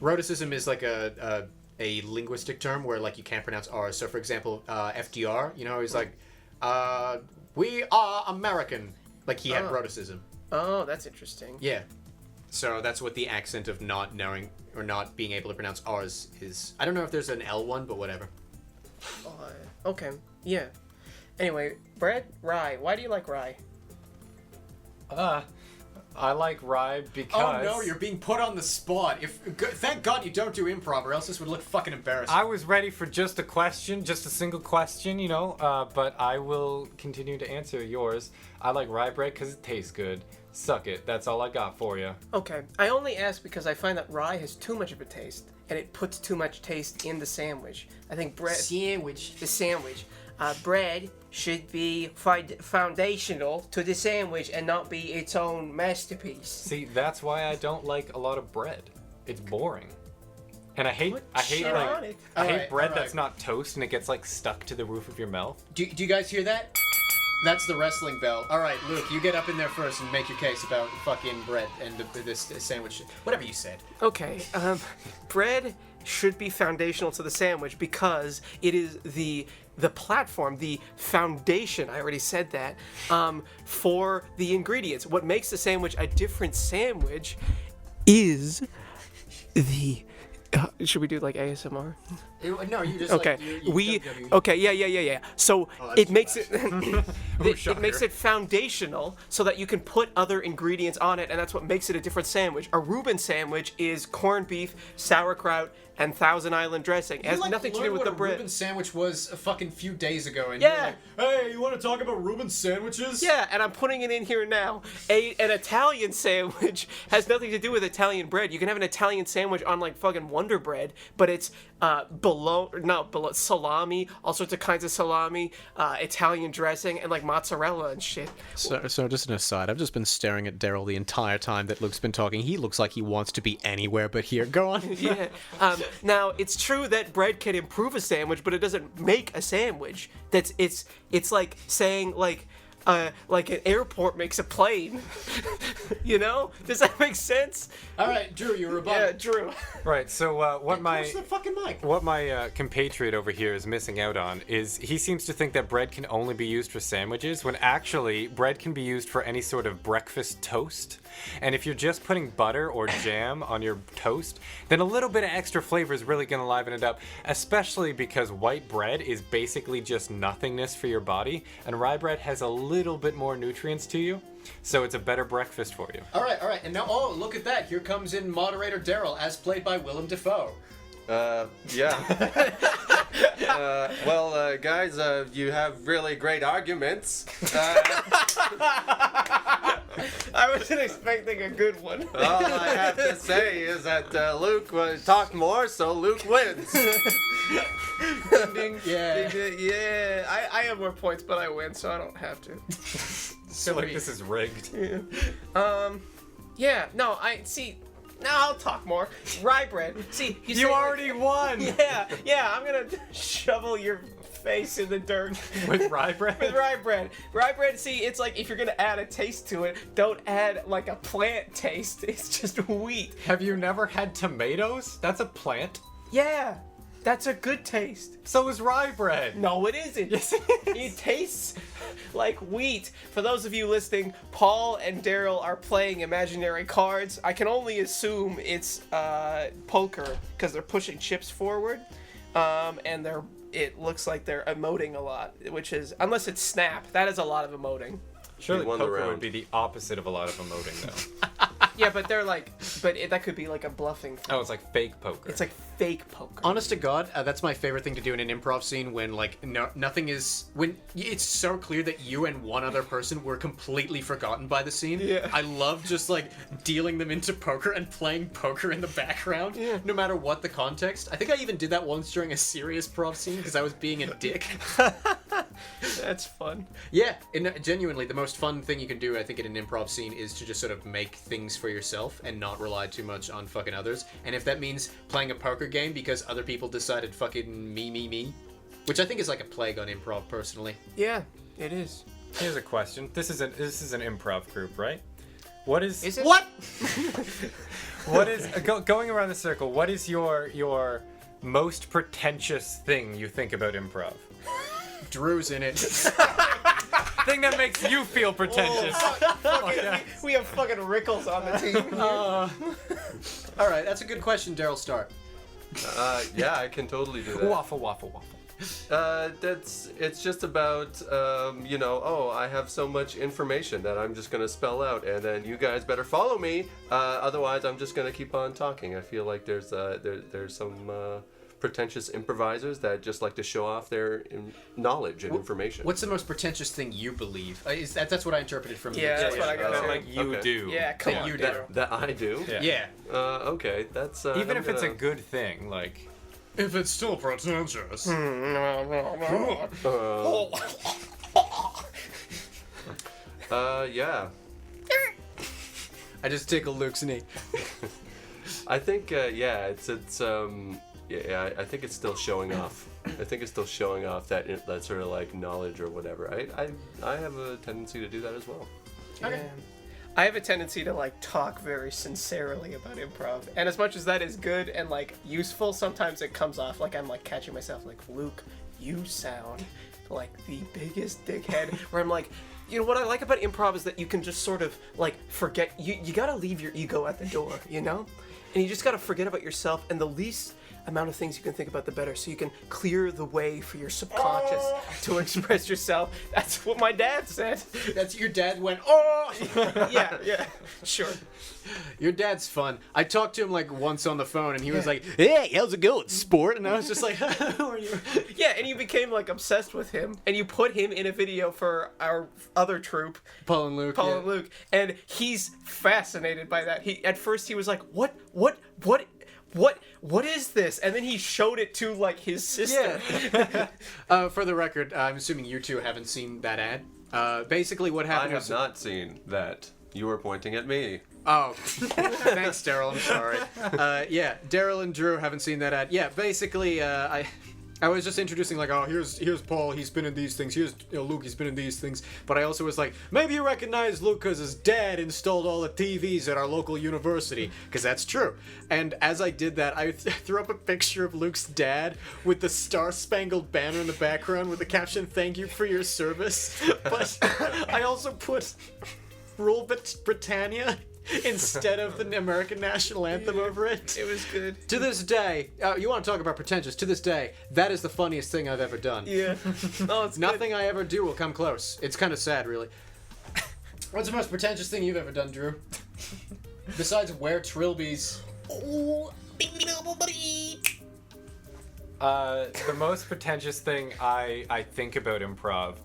Speaker 2: Rhoticism is like a linguistic term where like you can't pronounce R's. So for example, FDR, you know, he's like, we are American. Like he had rhoticism.
Speaker 4: Oh, that's interesting.
Speaker 2: Yeah. So that's what the accent of not knowing or not being able to pronounce R's is. I don't know if there's an L one, but whatever.
Speaker 4: Okay. Yeah. Anyway, Bread, Rye. Why do you like Rye?
Speaker 3: I like Rye because.
Speaker 2: Oh no, you're being put on the spot. Thank God you don't do improv, or else this would look fucking embarrassing.
Speaker 3: I was ready for just a question, just a single question, you know, but I will continue to answer yours. I like Rye Bread because it tastes good. Suck it. That's all I got for you.
Speaker 4: Okay. I only ask because I find that Rye has too much of a taste, and it puts too much taste in the sandwich. I think bread. The sandwich. Bread should be foundational to the sandwich and not be its own masterpiece.
Speaker 3: See, that's why I don't like a lot of bread. It's boring. And I hate
Speaker 4: shit on it.
Speaker 2: Alright,
Speaker 3: bread
Speaker 2: alright.
Speaker 3: that's not toast and it gets like stuck to the roof of your mouth.
Speaker 2: Do you guys hear that? That's the wrestling bell. All right, Luke, you get up in there first and make your case about fucking bread and this sandwich. Whatever you said.
Speaker 4: Okay, bread should be foundational to the sandwich because it is the platform, the foundation, I already said that, for the ingredients. What makes the sandwich a different sandwich is the... should we do like ASMR?
Speaker 2: No, you just
Speaker 4: Okay, yeah. So it makes it it makes it foundational so that you can put other ingredients on it, and that's what makes it a different sandwich. A Reuben sandwich is corned beef, sauerkraut, and Thousand Island dressing. It has nothing to do with the bread.
Speaker 2: Reuben sandwich was a fucking few days ago, and
Speaker 4: Yeah.
Speaker 2: you're like, hey, you want to talk about Reuben sandwiches?
Speaker 4: Yeah, and I'm putting it in here now. An Italian sandwich has nothing to do with Italian bread. You can have an Italian sandwich on like fucking Wonder Bread, but it's below salami, all sorts of kinds of salami, Italian dressing, and like mozzarella and shit.
Speaker 2: So just an aside, I've just been staring at Daryl the entire time that Luke's been talking. He looks like he wants to be anywhere but here. Go on.
Speaker 4: Yeah. Now it's true that bread can improve a sandwich, but it doesn't make a sandwich. It's like saying like an airport makes a plane. You know? Does that make sense?
Speaker 2: All right, Drew, you're about.
Speaker 4: Yeah, Drew.
Speaker 3: Right, so what
Speaker 2: Where's the fucking mic?
Speaker 3: my compatriot over here is missing out on is he seems to think that bread can only be used for sandwiches when actually bread can be used for any sort of breakfast toast. And if you're just putting butter or jam on your toast, then a little bit of extra flavor is really going to liven it up, especially because white bread is basically just nothingness for your body, and rye bread has a little bit more nutrients to you, so it's a better breakfast for you.
Speaker 2: All right, and now, oh, look at that. Here comes in moderator Daryl, as played by Willem Dafoe.
Speaker 5: Yeah. Guys, you have really great arguments.
Speaker 4: I wasn't expecting a good one.
Speaker 5: All I have to say is that Luke talked more, so Luke wins.
Speaker 2: Yeah.
Speaker 4: Yeah, I have more points, but I win, so I don't have to.
Speaker 3: I feel like this is rigged.
Speaker 4: Yeah, no, I see. Now I'll talk more. Rye bread. See,
Speaker 3: You
Speaker 4: say,
Speaker 3: already won!
Speaker 4: Yeah, I'm gonna shovel your face in the dirt.
Speaker 3: With rye bread?
Speaker 4: With rye bread. Rye bread, see, it's like if you're gonna add a taste to it, don't add like a plant taste. It's just wheat.
Speaker 3: Have you never had tomatoes? That's a plant.
Speaker 4: Yeah, that's a good taste.
Speaker 3: So is rye bread.
Speaker 4: No, it isn't.
Speaker 3: Yes, it is.
Speaker 4: It tastes like wheat. For those of you listening, Paul and Daryl are playing imaginary cards. I can only assume it's poker because they're pushing chips forward, and it looks like they're emoting a lot, which is, unless it's Snap, that is a lot of emoting.
Speaker 3: Surely
Speaker 5: You won the
Speaker 3: poker
Speaker 5: round.
Speaker 3: would be the opposite of a lot of emoting, though.
Speaker 4: Yeah, but they're like, that could be like a bluffing thing.
Speaker 3: Oh, it's like fake poker.
Speaker 4: It's like fake poker.
Speaker 2: Honest to God, that's my favorite thing to do in an improv scene when, like, nothing is... When it's so clear that you and one other person were completely forgotten by the scene.
Speaker 4: Yeah.
Speaker 2: I love just, like, dealing them into poker and playing poker in the background, no matter what the context. I think I even did that once during a serious prov scene because I was being a dick.
Speaker 4: That's fun.
Speaker 2: Yeah, and genuinely, the most fun thing you can do, I think, in an improv scene is to just sort of make things for yourself and not rely too much on fucking others. And if that means playing a poker game because other people decided fucking me, which I think is like a plague on improv, personally.
Speaker 4: Yeah, it is.
Speaker 3: Here's a question. This is an improv group, right? What is
Speaker 4: Is it?
Speaker 2: What?
Speaker 3: what is going around the circle? What is your most pretentious thing you think about improv?
Speaker 2: Drew's in it.
Speaker 3: Thing that makes you feel pretentious.
Speaker 4: We have fucking Rickles on the team.
Speaker 2: All right, that's a good question, Daryl. Start.
Speaker 5: Yeah, I can totally do that.
Speaker 3: Waffle.
Speaker 5: It's just about I have so much information that I'm just gonna spell out, and then you guys better follow me. Otherwise, I'm just gonna keep on talking. I feel like there's some pretentious improvisers that just like to show off their knowledge and information.
Speaker 2: What's the most pretentious thing you believe? That's what I interpreted from you.
Speaker 4: Yeah, that's what I got.
Speaker 3: That like you
Speaker 5: Okay.
Speaker 3: do.
Speaker 4: Yeah, come
Speaker 2: That
Speaker 4: on.
Speaker 2: you
Speaker 4: Daryl.
Speaker 2: do.
Speaker 5: that I do.
Speaker 3: Yeah.
Speaker 2: Yeah.
Speaker 5: Okay, that's
Speaker 3: Even
Speaker 5: I'm
Speaker 3: if it's a
Speaker 5: gonna-
Speaker 3: good thing, like
Speaker 1: If it's still pretentious.
Speaker 5: Yeah.
Speaker 2: I just tickled Luke's knee.
Speaker 5: I think I think it's still showing off. I think it's still showing off that sort of like knowledge or whatever. I have a tendency to do that as well.
Speaker 4: Yeah. I have a tendency to like talk very sincerely about improv, and as much as that is good and like useful, sometimes it comes off like I'm like catching myself like, Luke, you sound like the biggest dickhead. Where I'm like, you know what I like about improv is that you can just sort of like forget. You gotta leave your ego at the door, you know, and you just gotta forget about yourself, and the least amount of things you can think about, the better, so you can clear the way for your subconscious to express yourself. That's what my dad said.
Speaker 2: That's your dad went, oh!
Speaker 4: Yeah, sure.
Speaker 2: Your dad's fun. I talked to him like once on the phone, and he was like, "Hey, how's it going, sport?" And I was just like, "How are you?"
Speaker 4: Yeah, and you became like obsessed with him, and you put him in a video for our other troupe,
Speaker 2: Paul and Luke.
Speaker 4: Paul
Speaker 2: yeah.
Speaker 4: and Luke, and he's fascinated by that. At first he was like, "What is this?" And then he showed it to like his sister.
Speaker 2: Yeah. For the record, I'm assuming you two haven't seen that ad. Basically, what
Speaker 5: I
Speaker 2: happened
Speaker 5: have
Speaker 2: was
Speaker 5: not seen that. You were pointing at me.
Speaker 2: Oh, thanks, Daryl. I'm sorry. Yeah, Daryl and Drew haven't seen that ad. Yeah, basically, I was just introducing like, oh, here's Paul. He's been in these things. Here's Luke. He's been in these things. But I also was like, maybe you recognize Luke because his dad installed all the TVs at our local university, because that's true. And as I did that, I threw up a picture of Luke's dad with the Star-Spangled Banner in the background with the caption, "Thank you for your service." But I also put Rule Britannia instead of the American national anthem over it.
Speaker 4: It was good.
Speaker 2: To this day, you want to talk about pretentious? To this day, that is the funniest thing I've ever done.
Speaker 4: Yeah. Oh, it's
Speaker 2: Nothing I ever do will come close. It's kind of sad, really. What's the most pretentious thing you've ever done, Drew? Besides wear trilbies.
Speaker 3: the most pretentious thing I think about improv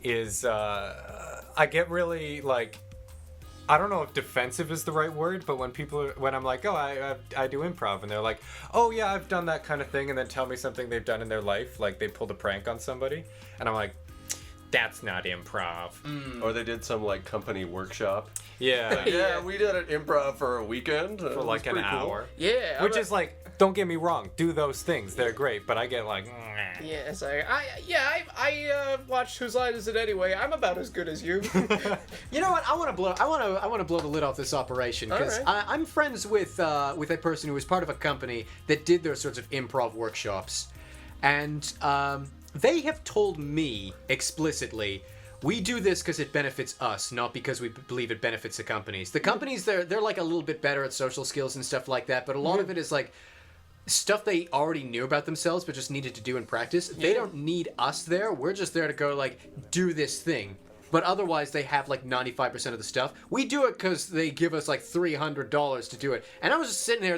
Speaker 3: is I get really like, I don't know if defensive is the right word, but when I'm like, oh, I do improv, and they're like, oh yeah, I've done that kind of thing, and then tell me something they've done in their life, like they pulled a prank on somebody, and I'm like, that's not improv.
Speaker 5: Or they did some like company workshop.
Speaker 3: Yeah.
Speaker 5: Yeah, we did an improv for a weekend.
Speaker 3: For like an hour.
Speaker 4: Yeah.
Speaker 3: Which is like, don't get me wrong, do those things, they're great, but I get like,
Speaker 4: Yeah, it's like, I watched Whose Line Is It Anyway? I'm about as good as you.
Speaker 2: You know what? I want to blow the lid off this operation because
Speaker 4: Alright.
Speaker 2: I'm friends with a person who was part of a company that did those sorts of improv workshops, and they have told me explicitly, we do this because it benefits us, not because we believe it benefits the companies. The companies, they're like a little bit better at social skills and stuff like that, but a lot of it is like stuff they already knew about themselves but just needed to do in practice. They don't need us there. We're just there to go like, do this thing. But otherwise, they have like 95% of the stuff. We do it because they give us like $300 to do it. And I was just sitting there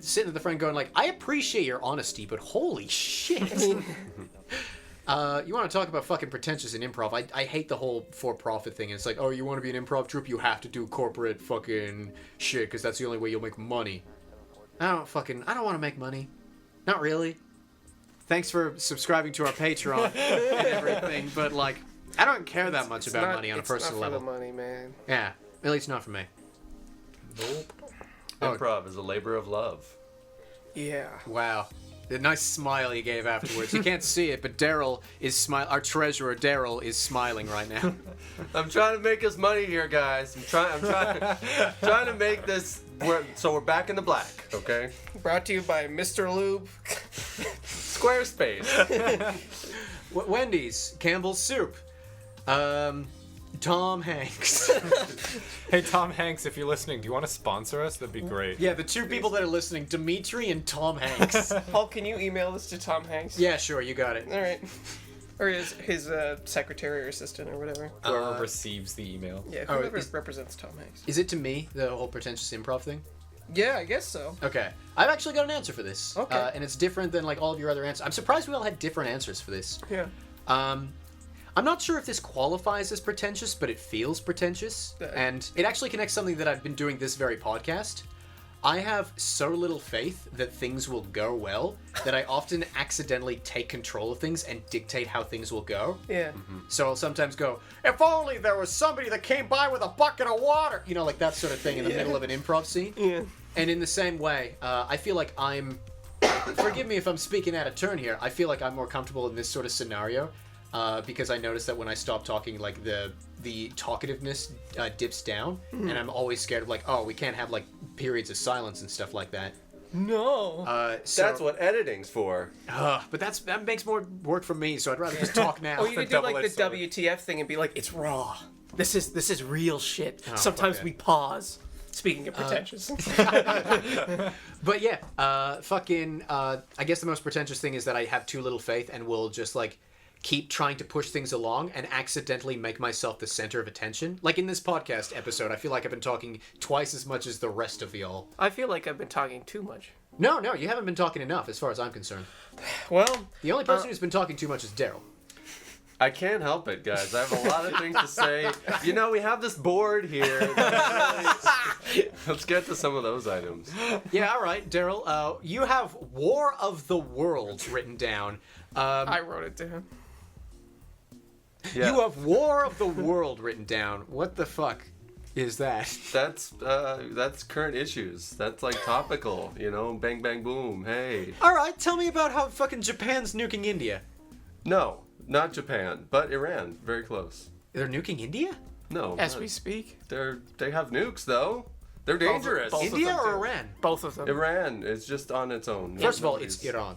Speaker 2: sitting at the front going like, I appreciate your honesty, but holy shit. You want to talk about fucking pretentious in improv? I hate the whole for-profit thing. It's like, oh, you want to be an improv troupe? You have to do corporate fucking shit because that's the only way you'll make money. I don't want to make money. Not really. thanks for subscribing to our Patreon and everything, but like, I don't care that much about money on a personal level.
Speaker 4: It's not for the money, man.
Speaker 2: Yeah, at least not for me.
Speaker 3: Nope.
Speaker 5: Improv is a labor of love.
Speaker 4: Yeah.
Speaker 2: Wow. The nice smile he gave afterwards. You can't see it, but Daryl is our treasurer Daryl is smiling right now.
Speaker 5: I'm trying to make us money here, guys. I'm trying to make this. We're back in the black, okay?
Speaker 4: Brought to you by Mr. Lube.
Speaker 5: Squarespace.
Speaker 2: Wendy's, Campbell's Soup, Tom Hanks.
Speaker 3: Hey, Tom Hanks, if you're listening, do you want to sponsor us? That'd be great.
Speaker 2: Yeah, the two people that are listening, Dimitri and Tom Hanks.
Speaker 4: Paul, can you email this to Tom Hanks?
Speaker 2: Yeah, sure, you got it.
Speaker 4: All right. Or his secretary or assistant or whatever.
Speaker 3: Whoever receives the email.
Speaker 4: Yeah, whoever represents Tom Hanks.
Speaker 2: Is it to me, the whole pretentious improv thing?
Speaker 4: Yeah, I guess so.
Speaker 2: Okay. I've actually got an answer for this.
Speaker 4: Okay.
Speaker 2: And it's different than like all of your other answers. I'm surprised we all had different answers for this.
Speaker 4: Yeah.
Speaker 2: I'm not sure if this qualifies as pretentious, but it feels pretentious. And it actually connects something that I've been doing this very podcast. I have so little faith that things will go well that I often accidentally take control of things and dictate how things will go.
Speaker 4: Yeah.
Speaker 2: So I'll sometimes go, if only there was somebody that came by with a bucket of water. You know, like that sort of thing in the middle of an improv scene.
Speaker 4: Yeah.
Speaker 2: And in the same way, I feel like forgive me if I'm speaking out of turn here, I feel like I'm more comfortable in this sort of scenario because I notice that when I stop talking, like the talkativeness dips down, and I'm always scared of like, oh, we can't have like periods of silence and stuff like that.
Speaker 4: No.
Speaker 2: So,
Speaker 5: That's what editing's for.
Speaker 2: but that makes more work for me, so I'd rather just talk now.
Speaker 4: Or you could do like the
Speaker 3: double-edged sword.
Speaker 4: WTF thing and be like, it's raw. This is real shit. Sometimes
Speaker 2: okay.
Speaker 4: we pause. Speaking of pretentious.
Speaker 2: But yeah, I guess the most pretentious thing is that I have too little faith and will just like keep trying to push things along and accidentally make myself the center of attention. Like in this podcast episode, I feel like I've been talking twice as much as the rest of y'all.
Speaker 4: I feel like I've been talking too much.
Speaker 2: No, you haven't been talking enough as far as I'm concerned.
Speaker 4: Well,
Speaker 2: The only person who's been talking too much is Daryl.
Speaker 5: I can't help it, guys. I have a lot of things to say. You know, we have this board here. Let's get to some of those items.
Speaker 2: Yeah, all right, Daryl. You have War of the Worlds written down.
Speaker 4: I wrote it down.
Speaker 5: Yeah.
Speaker 2: You have War of the World written down. What the fuck is that?
Speaker 5: That's current issues. That's like topical, you know, bang bang boom. Hey.
Speaker 2: All right, tell me about how fucking Japan's nuking India.
Speaker 5: No, not Japan, but Iran. Very close.
Speaker 2: They're nuking India?
Speaker 5: No.
Speaker 4: As
Speaker 5: not-
Speaker 4: we speak.
Speaker 5: They have nukes though. They're dangerous.
Speaker 4: both of
Speaker 2: India
Speaker 4: them
Speaker 2: or
Speaker 4: do.
Speaker 2: Iran?
Speaker 4: Both of them.
Speaker 5: Iran is just on its own.
Speaker 2: First of all,
Speaker 5: Nobody's-
Speaker 2: it's Iran.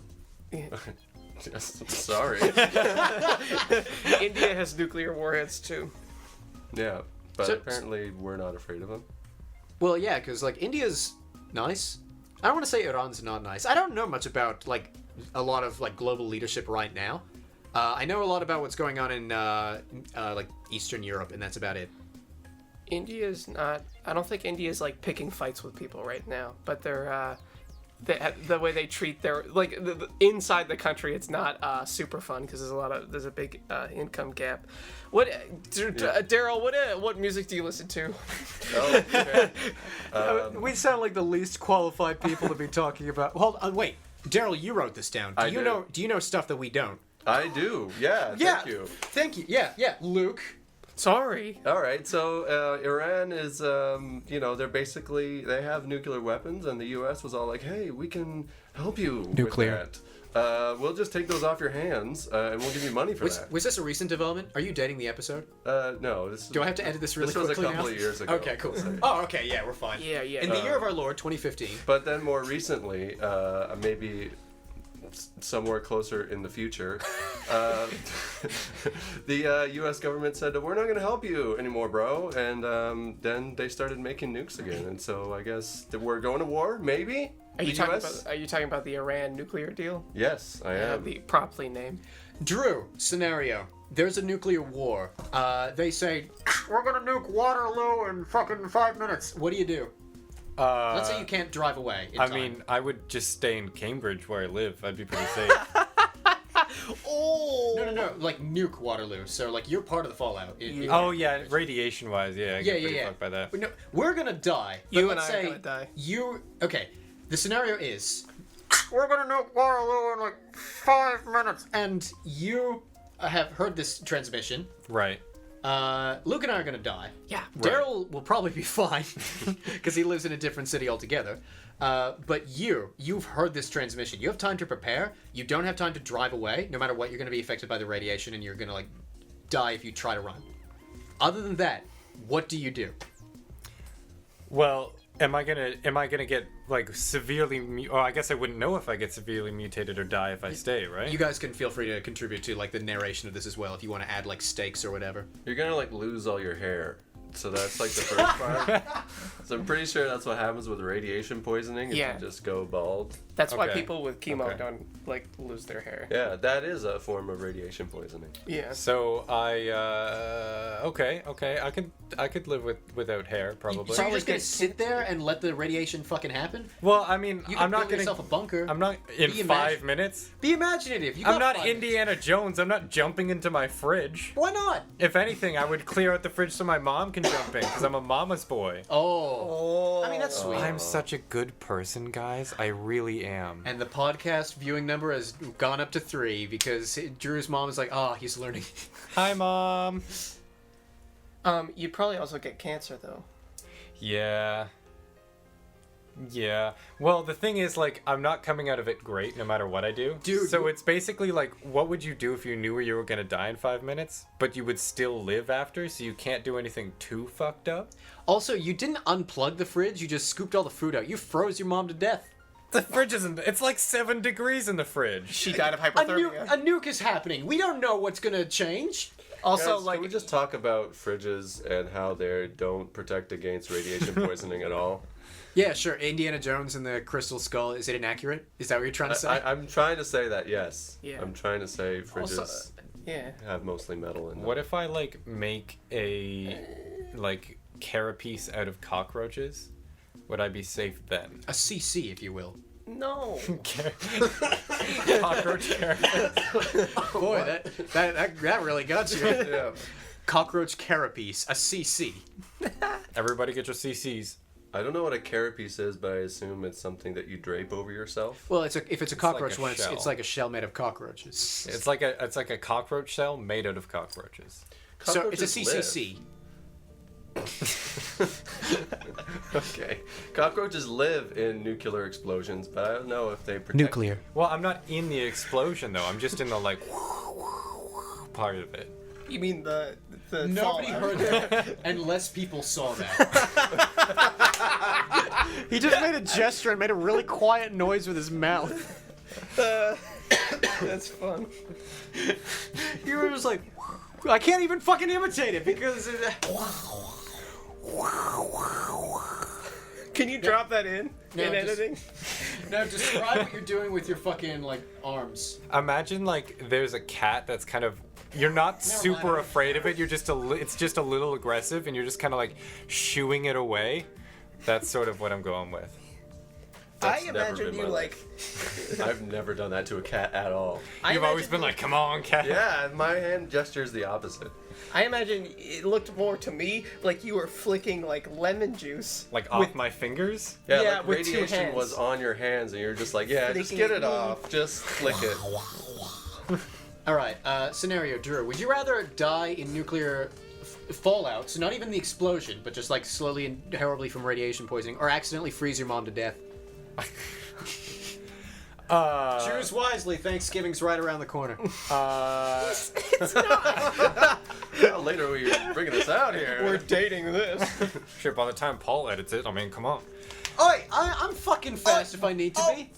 Speaker 5: Sorry.
Speaker 4: India has nuclear warheads too.
Speaker 5: Yeah, but
Speaker 2: So-
Speaker 5: apparently we're not afraid of them.
Speaker 2: Well, yeah, because like India's nice. I don't want to say Iran's not nice. I don't know much about like a lot of like global leadership right now. I know a lot about what's going on in like Eastern Europe, and that's about it.
Speaker 4: India's not. I don't think India's like picking fights with people right now, but they're. The way they treat their inside the country, it's not super fun because there's a big income gap. What, Daryl? What music do you listen to?
Speaker 5: Oh, okay.
Speaker 2: We sound like the least qualified people to be talking about. Hold on, wait, Daryl, you wrote this down.
Speaker 5: I do.
Speaker 2: Do you know stuff that we don't?
Speaker 5: I do. Yeah. Thank you.
Speaker 2: Thank you. Yeah. Luke.
Speaker 4: Sorry.
Speaker 5: All right. So Iran is, they're they have nuclear weapons, and the U.S. was all like, "Hey, we can help you
Speaker 3: Nuclear.
Speaker 5: with that. We'll just take those off your hands, and we'll give you money for that."
Speaker 2: Was this a recent development? Are you dating the episode?
Speaker 5: No. This.
Speaker 2: Do I have to edit this really
Speaker 5: This was
Speaker 2: quickly
Speaker 5: a couple
Speaker 2: now?
Speaker 5: of years ago.
Speaker 2: Okay, cool.
Speaker 5: we'll say.
Speaker 2: Oh, okay, yeah, we're fine.
Speaker 4: Yeah.
Speaker 2: In the year of our Lord, 2015.
Speaker 5: But then more recently, maybe somewhere closer in the future, the U.S. government said, "We're not going to help you anymore, bro." And then they started making nukes again. And so I guess that we're going to war, maybe?
Speaker 4: Are you
Speaker 5: The
Speaker 4: talking
Speaker 5: US?
Speaker 4: about? Are you talking about the Iran nuclear deal?
Speaker 5: Yes, I am.
Speaker 4: The properly named.
Speaker 2: Drew, scenario. There's a nuclear war. They say, we're gonna nuke Waterloo in fucking 5 minutes. What do you do? Let's say you can't drive away in time.
Speaker 3: mean, I would just stay in Cambridge where I live. I'd be pretty safe.
Speaker 4: Oh.
Speaker 2: No, like nuke Waterloo. So like you're part of the fallout.
Speaker 3: Oh yeah, radiation-wise, yeah. I get pretty fucked by that.
Speaker 2: No, we're gonna die. But
Speaker 4: You and
Speaker 2: let's
Speaker 4: I are
Speaker 2: say
Speaker 4: gonna die.
Speaker 2: Okay, the scenario is we're gonna nuke Waterloo in like 5 minutes. And you have heard this transmission.
Speaker 3: Right.
Speaker 2: Luke and I are gonna die.
Speaker 4: Yeah.
Speaker 2: Daryl will probably be fine because he lives in a different city altogether. But you've heard this transmission. You have time to prepare. You don't have time to drive away. No matter what, you're gonna be affected by the radiation, and you're gonna like die if you try to run. Other than that, what do you do?
Speaker 3: Well, am I gonna get like severely? Oh, I guess I wouldn't know if I get severely mutated or die if I stay, right?
Speaker 2: You guys can feel free to contribute to like the narration of this as well if you want to add like stakes or whatever.
Speaker 5: You're gonna like lose all your hair. So that's like the first part. So I'm pretty sure that's what happens with radiation poisoning. Is
Speaker 4: Yeah.
Speaker 5: You just go bald.
Speaker 4: That's why
Speaker 3: Okay.
Speaker 4: people with chemo
Speaker 3: Okay.
Speaker 4: don't like lose their hair.
Speaker 5: Yeah, that is a form of radiation poisoning.
Speaker 4: Yeah.
Speaker 3: So okay, I could live without hair probably.
Speaker 2: So you're just gonna sit there and let the radiation fucking happen?
Speaker 3: Well, I mean,
Speaker 2: You can
Speaker 3: I'm not
Speaker 2: build
Speaker 3: gonna.
Speaker 2: yourself a bunker.
Speaker 3: I'm not in
Speaker 2: Be
Speaker 3: 5 minutes.
Speaker 2: Be imaginative. You
Speaker 3: I'm
Speaker 2: got
Speaker 3: not
Speaker 2: 5 minutes.
Speaker 3: Indiana Jones. I'm not jumping into my fridge.
Speaker 2: Why not?
Speaker 3: If anything, I would clear out the fridge so my mom can jump in because I'm a mama's boy.
Speaker 2: Oh. I mean, that's sweet.
Speaker 3: I'm such a good person, guys. I really am.
Speaker 2: And the podcast viewing number has gone up to 3 because Drew's mom is like, oh, he's learning.
Speaker 3: Hi, Mom.
Speaker 4: You'd probably also get cancer though.
Speaker 3: Yeah. Yeah. Well, the thing is, like, I'm not coming out of it great no matter what I do.
Speaker 2: Dude,
Speaker 3: So it's basically like, what would you do if you knew you were gonna die in 5 minutes, but you would still live after, so you can't do anything too fucked up?
Speaker 2: Also, you didn't unplug the fridge, you just scooped all the food out. You froze your mom to death.
Speaker 3: The fridge isn't. It's like 7 degrees in the fridge.
Speaker 4: She died of
Speaker 2: A
Speaker 4: hypothermia.
Speaker 2: nuke is happening. We don't know what's gonna change.
Speaker 4: Also,
Speaker 5: Guys,
Speaker 4: like,
Speaker 5: can we just talk about fridges and how they don't protect against radiation poisoning at all?
Speaker 2: Yeah, sure. Indiana Jones and the Crystal Skull, is it inaccurate? Is that what you're trying to say?
Speaker 5: I'm trying to say that, yes.
Speaker 4: Yeah.
Speaker 5: I'm trying to say fridges
Speaker 4: Also, yeah.
Speaker 5: have mostly metal in them.
Speaker 3: What if I like make a like carapace out of cockroaches? Would I be safe then?
Speaker 2: A CC, if you will.
Speaker 4: No.
Speaker 3: Cockroach carapace.
Speaker 2: Boy, that really got you.
Speaker 5: Yeah.
Speaker 2: Cockroach carapace, a CC.
Speaker 3: Everybody get your CCs.
Speaker 5: I don't know what a carapace is, but I assume it's something that you drape over yourself.
Speaker 2: Well, if it's a cockroach
Speaker 3: like a
Speaker 2: one, it's
Speaker 3: shell.
Speaker 2: like a shell made of cockroaches.
Speaker 3: It's like a cockroach shell made out of cockroaches.
Speaker 2: So it's a
Speaker 5: Cockroaches
Speaker 2: CCC.
Speaker 5: Okay. Cockroaches live in nuclear explosions, but I don't know if they protect...
Speaker 3: Well, I'm not in the explosion though. I'm just in the like part of it.
Speaker 4: You mean the
Speaker 2: Nobody
Speaker 4: fallout?
Speaker 2: heard that unless people saw that. He just made a gesture and made a really quiet noise with his mouth.
Speaker 4: That's fun.
Speaker 2: You were just like, I can't even fucking imitate it because.
Speaker 4: Can you drop that in
Speaker 2: No, just-
Speaker 4: editing?
Speaker 2: Now describe what you're doing with your fucking like arms.
Speaker 3: Imagine like there's a cat that's kind of you're not super
Speaker 2: mind.
Speaker 3: afraid of it. You're just it's just a little aggressive, and you're just kind of like shooing it away. That's sort of what I'm going with.
Speaker 5: That's
Speaker 4: I
Speaker 5: never
Speaker 4: imagine
Speaker 5: been
Speaker 4: you
Speaker 5: my
Speaker 4: like.
Speaker 5: I've never done that to a cat at all.
Speaker 4: I
Speaker 3: You've always
Speaker 4: imagine
Speaker 3: been
Speaker 4: you-
Speaker 3: like, "Come on, cat."
Speaker 5: Yeah, my hand gesture is the opposite.
Speaker 4: I imagine it looked more to me like you were flicking like lemon juice.
Speaker 3: Like off my fingers.
Speaker 5: Yeah,
Speaker 4: Yeah,
Speaker 5: like
Speaker 4: with two
Speaker 5: radiation
Speaker 4: hands.
Speaker 5: was on your hands, and you're just like, yeah, just
Speaker 4: Flicking
Speaker 5: get
Speaker 4: it.
Speaker 5: it off, just flick it.
Speaker 2: All right, scenario, Drew. Would you rather die in nuclear fallout, so not even the explosion, but just like slowly and horribly from radiation poisoning, or accidentally freeze your mom to death? Choose wisely. Thanksgiving's right around the corner.
Speaker 5: How later are we bringing this out here?
Speaker 4: We're dating this.
Speaker 3: Shit, by the time Paul edits it, I mean, come on.
Speaker 2: Oi, I'm fucking fast if I need to be.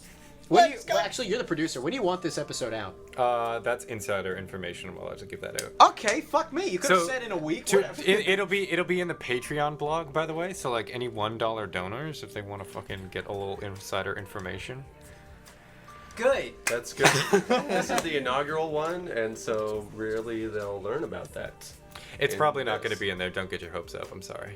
Speaker 2: When do you,
Speaker 4: let's go.
Speaker 2: well, actually, you're the producer. When do you want this episode out?
Speaker 3: That's insider information. I'm allowed to give that out.
Speaker 2: Okay, fuck me. You could have
Speaker 3: So,
Speaker 2: said in a week.
Speaker 3: To,
Speaker 2: Whatever.
Speaker 3: it'll be in the Patreon blog, by the way. So like any $1 donors, if they want to fucking get a little insider information.
Speaker 2: Good.
Speaker 5: That's good. This is the inaugural one, and so really they'll learn about that.
Speaker 3: It's
Speaker 5: in
Speaker 3: probably not
Speaker 5: this.
Speaker 3: going to be in there. Don't get your hopes up. I'm sorry.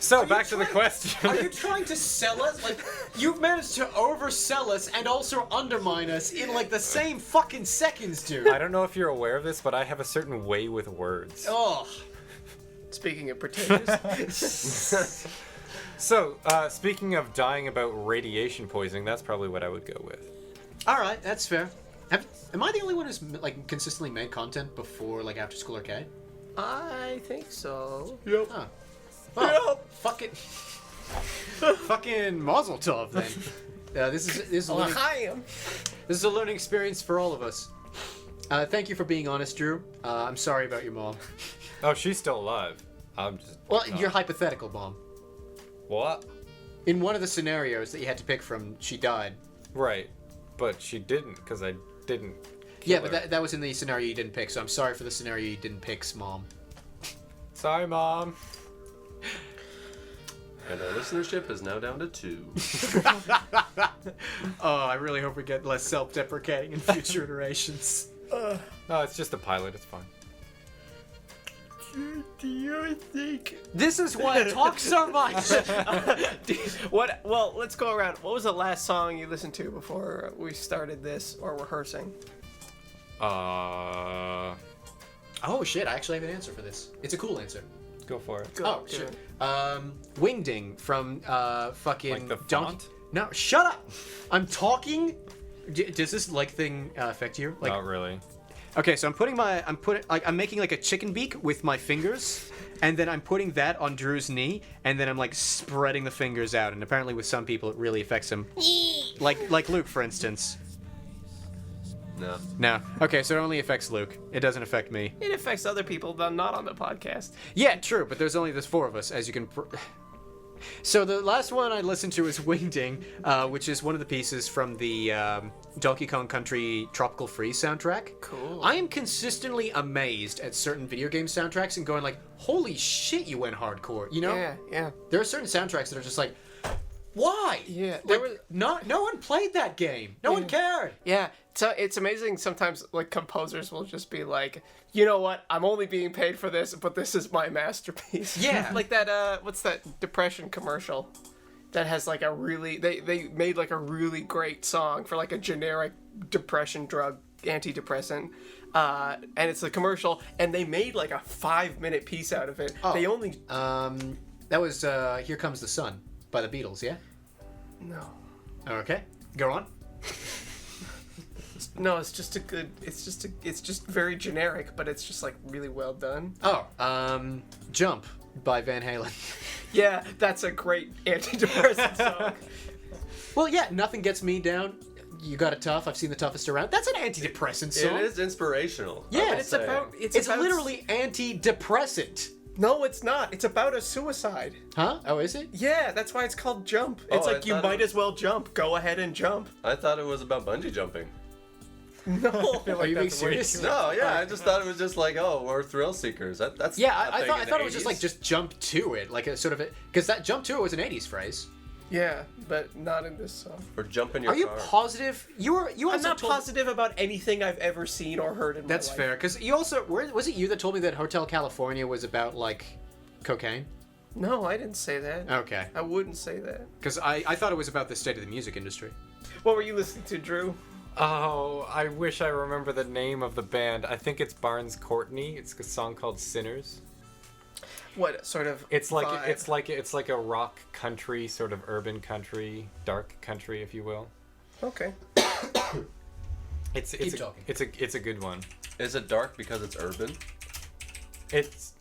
Speaker 3: So back to the question.
Speaker 2: Are you trying to sell us? Like, you've managed to oversell us and also undermine us in like the same fucking seconds, dude.
Speaker 3: I don't know if you're aware of this, but I have a certain way with words.
Speaker 2: Oh,
Speaker 4: Speaking of pretentious.
Speaker 3: So, speaking of dying about radiation poisoning, that's probably what I would go with.
Speaker 2: All right, that's fair. Am I the only one who's like consistently made content before like After School Arcade?
Speaker 4: I think so.
Speaker 5: Yep.
Speaker 2: Huh. Well, fucking Mazel Tov then. This is a learning,
Speaker 4: L'chaim.
Speaker 2: this is a learning experience for all of us. Thank you for being honest, Drew. I'm sorry about your mom.
Speaker 3: Oh, she's still alive. I'm just.
Speaker 2: Well, your hypothetical mom.
Speaker 3: What?
Speaker 2: In one of the scenarios that you had to pick from, she died.
Speaker 3: Right, but she didn't because I didn't.
Speaker 2: Yeah,
Speaker 3: kill
Speaker 2: but
Speaker 3: her.
Speaker 2: that was in the scenario you didn't pick, so I'm sorry for the scenario you didn't pick, Mom.
Speaker 3: Sorry, Mom.
Speaker 5: And our listenership is now down to 2.
Speaker 2: Oh, I really hope we get less self-deprecating in future iterations.
Speaker 3: No, it's just a pilot. It's fine.
Speaker 4: Do you think?
Speaker 2: This is why I talk so much.
Speaker 4: What? Well, let's go around. What was the last song you listened to before we started this or rehearsing?
Speaker 2: Oh shit! I actually have an answer for this. It's a cool answer.
Speaker 3: Go for it.
Speaker 4: Go,
Speaker 2: Oh
Speaker 4: do
Speaker 2: shit!
Speaker 4: it.
Speaker 2: Wingding from fucking
Speaker 3: Like the
Speaker 2: Donkey.
Speaker 3: font?
Speaker 2: No, shut up! I'm talking. Does this like thing affect you? Like,
Speaker 3: Not really.
Speaker 2: okay, so I'm making like a chicken beak with my fingers, and then I'm putting that on Drew's knee, and then I'm like spreading the fingers out, and apparently with some people it really affects him. like Luke, for instance.
Speaker 5: No.
Speaker 2: No. Okay, so it only affects Luke. It doesn't affect me.
Speaker 4: It affects other people, but not on the podcast.
Speaker 2: Yeah, true, but there's only 4 of us, as you can. So the last one I listened to is Wingding, which is one of the pieces from the Donkey Kong Country Tropical Freeze soundtrack.
Speaker 4: Cool.
Speaker 2: I am consistently amazed at certain video game soundtracks and going like, "Holy shit, you went hardcore!" You know?
Speaker 4: Yeah.
Speaker 2: There are certain soundtracks that are just like, "Why?"
Speaker 4: Yeah,
Speaker 2: There
Speaker 4: there was-
Speaker 2: no one played that game. No one cared.
Speaker 4: Yeah, so it's amazing sometimes like composers will just be like, you know what, I'm only being paid for this, but this is my masterpiece.
Speaker 2: Yeah.
Speaker 4: Like that what's that Depression commercial that has like a really they made like a really great song for like a generic depression drug antidepressant. And it's a commercial and they made like a 5-minute piece out of it.
Speaker 2: Oh.
Speaker 4: They only
Speaker 2: That was "Here Comes the Sun" by the Beatles. Yeah.
Speaker 4: No.
Speaker 2: Okay. Go on.
Speaker 4: No, it's just a good it's just very generic, but it's just like really well done.
Speaker 2: Oh, "Jump" by Van Halen.
Speaker 4: Yeah, that's a great antidepressant song.
Speaker 2: Well, yeah, Nothing Gets Me Down. You Got It Tough. I've seen the toughest around. That's an antidepressant song.
Speaker 5: It is inspirational.
Speaker 2: Yeah,
Speaker 5: I will
Speaker 4: It's
Speaker 5: say.
Speaker 4: about
Speaker 2: It's
Speaker 4: about
Speaker 2: literally antidepressant.
Speaker 4: No, it's not. It's about a suicide.
Speaker 2: Huh? Oh, is it?
Speaker 4: Yeah, that's why it's called Jump. It's
Speaker 5: Oh, I
Speaker 4: like you
Speaker 5: thought
Speaker 4: might
Speaker 5: it-
Speaker 4: as well jump. Go ahead and jump.
Speaker 5: I thought it was about bungee jumping.
Speaker 4: No.
Speaker 2: Are you being serious?
Speaker 5: No, yeah, I just thought it was just like, oh, we're thrill seekers. That's
Speaker 2: Yeah,
Speaker 5: a
Speaker 2: I
Speaker 5: thing
Speaker 2: thought
Speaker 5: in
Speaker 2: it
Speaker 5: the
Speaker 2: was just
Speaker 5: 80s.
Speaker 2: like just jump to it, like a sort of because that jump to it was an '80s phrase.
Speaker 4: Yeah, but not in this song.
Speaker 5: or jump in your
Speaker 2: Are you
Speaker 5: car.
Speaker 2: positive? You
Speaker 4: I'm
Speaker 2: also
Speaker 4: not
Speaker 2: told.
Speaker 4: positive about anything I've ever seen or heard in my
Speaker 2: That's
Speaker 4: life.
Speaker 2: fair, because you also was it you that told me that Hotel California was about like cocaine?
Speaker 4: No, I didn't say that.
Speaker 2: Okay,
Speaker 4: I wouldn't say that.
Speaker 2: because I thought it was about the state of the music industry.
Speaker 4: What were you listening to, Drew?
Speaker 3: Oh, I wish I remember the name of the band. I think it's Barnes Courtney. It's a song called "Sinners."
Speaker 4: What sort of
Speaker 3: It's like
Speaker 4: vibe?
Speaker 3: it's like a rock country, sort of urban country, dark country, if you will.
Speaker 4: Okay.
Speaker 3: It's
Speaker 2: Keep
Speaker 3: a,
Speaker 2: talking.
Speaker 3: it's a good one.
Speaker 5: Is it dark because it's urban?
Speaker 3: It's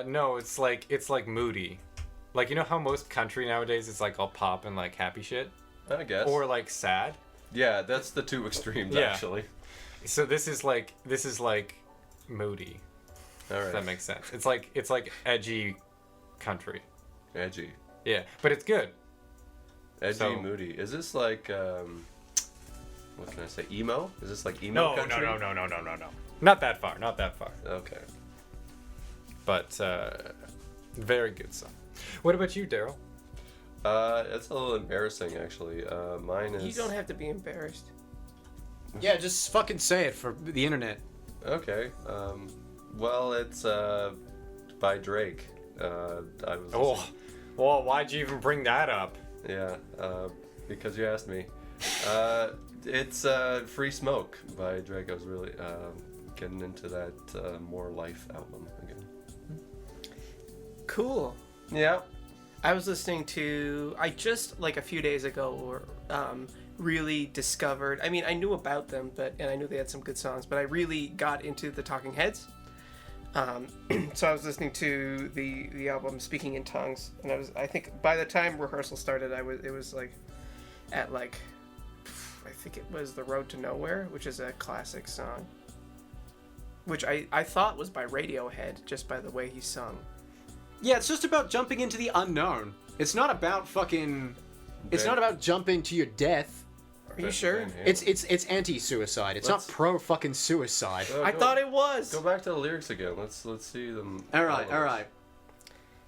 Speaker 3: no, it's like moody. Like, you know how most country nowadays is like all pop and like happy shit,
Speaker 5: I guess.
Speaker 3: or like sad.
Speaker 5: yeah, that's the two extremes
Speaker 3: Yeah.
Speaker 5: actually.
Speaker 3: So this is like moody.
Speaker 5: All
Speaker 3: If that
Speaker 5: right.
Speaker 3: makes sense. It's like edgy country.
Speaker 5: Edgy.
Speaker 3: Yeah, but it's good.
Speaker 5: Edgy,
Speaker 3: So-
Speaker 5: moody. Is this like what can I say? Emo? Is this like emo country?
Speaker 3: No. Not that far.
Speaker 5: Okay.
Speaker 3: But very good song. What about you, Daryl?
Speaker 5: It's a little embarrassing actually. Mine is
Speaker 4: You don't have to be embarrassed.
Speaker 2: Yeah, just fucking say it for the internet.
Speaker 5: Okay. Well, it's by Drake. I was
Speaker 3: Oh, well, why'd you even bring that up?
Speaker 5: yeah, because you asked me. It's Free Smoke by Drake. I was really getting into that More Life album again.
Speaker 4: Cool.
Speaker 5: Yeah.
Speaker 4: I was listening to. I just like a few days ago, really discovered. I mean, I knew about them, and I knew they had some good songs, but I really got into the Talking Heads. So I was listening to the album Speaking in Tongues, and I think by the time rehearsal started, it was like at like I think it was The Road to Nowhere, which is a classic song, which I thought was by Radiohead just by the way he sung.
Speaker 2: Yeah, it's just about jumping into the unknown. It's not about fucking. It's not about jumping to your death.
Speaker 4: Are you sure?
Speaker 2: It's anti-suicide. It's not pro fucking suicide.
Speaker 4: I thought it was.
Speaker 5: Go back to the lyrics again. Let's see them.
Speaker 2: All right.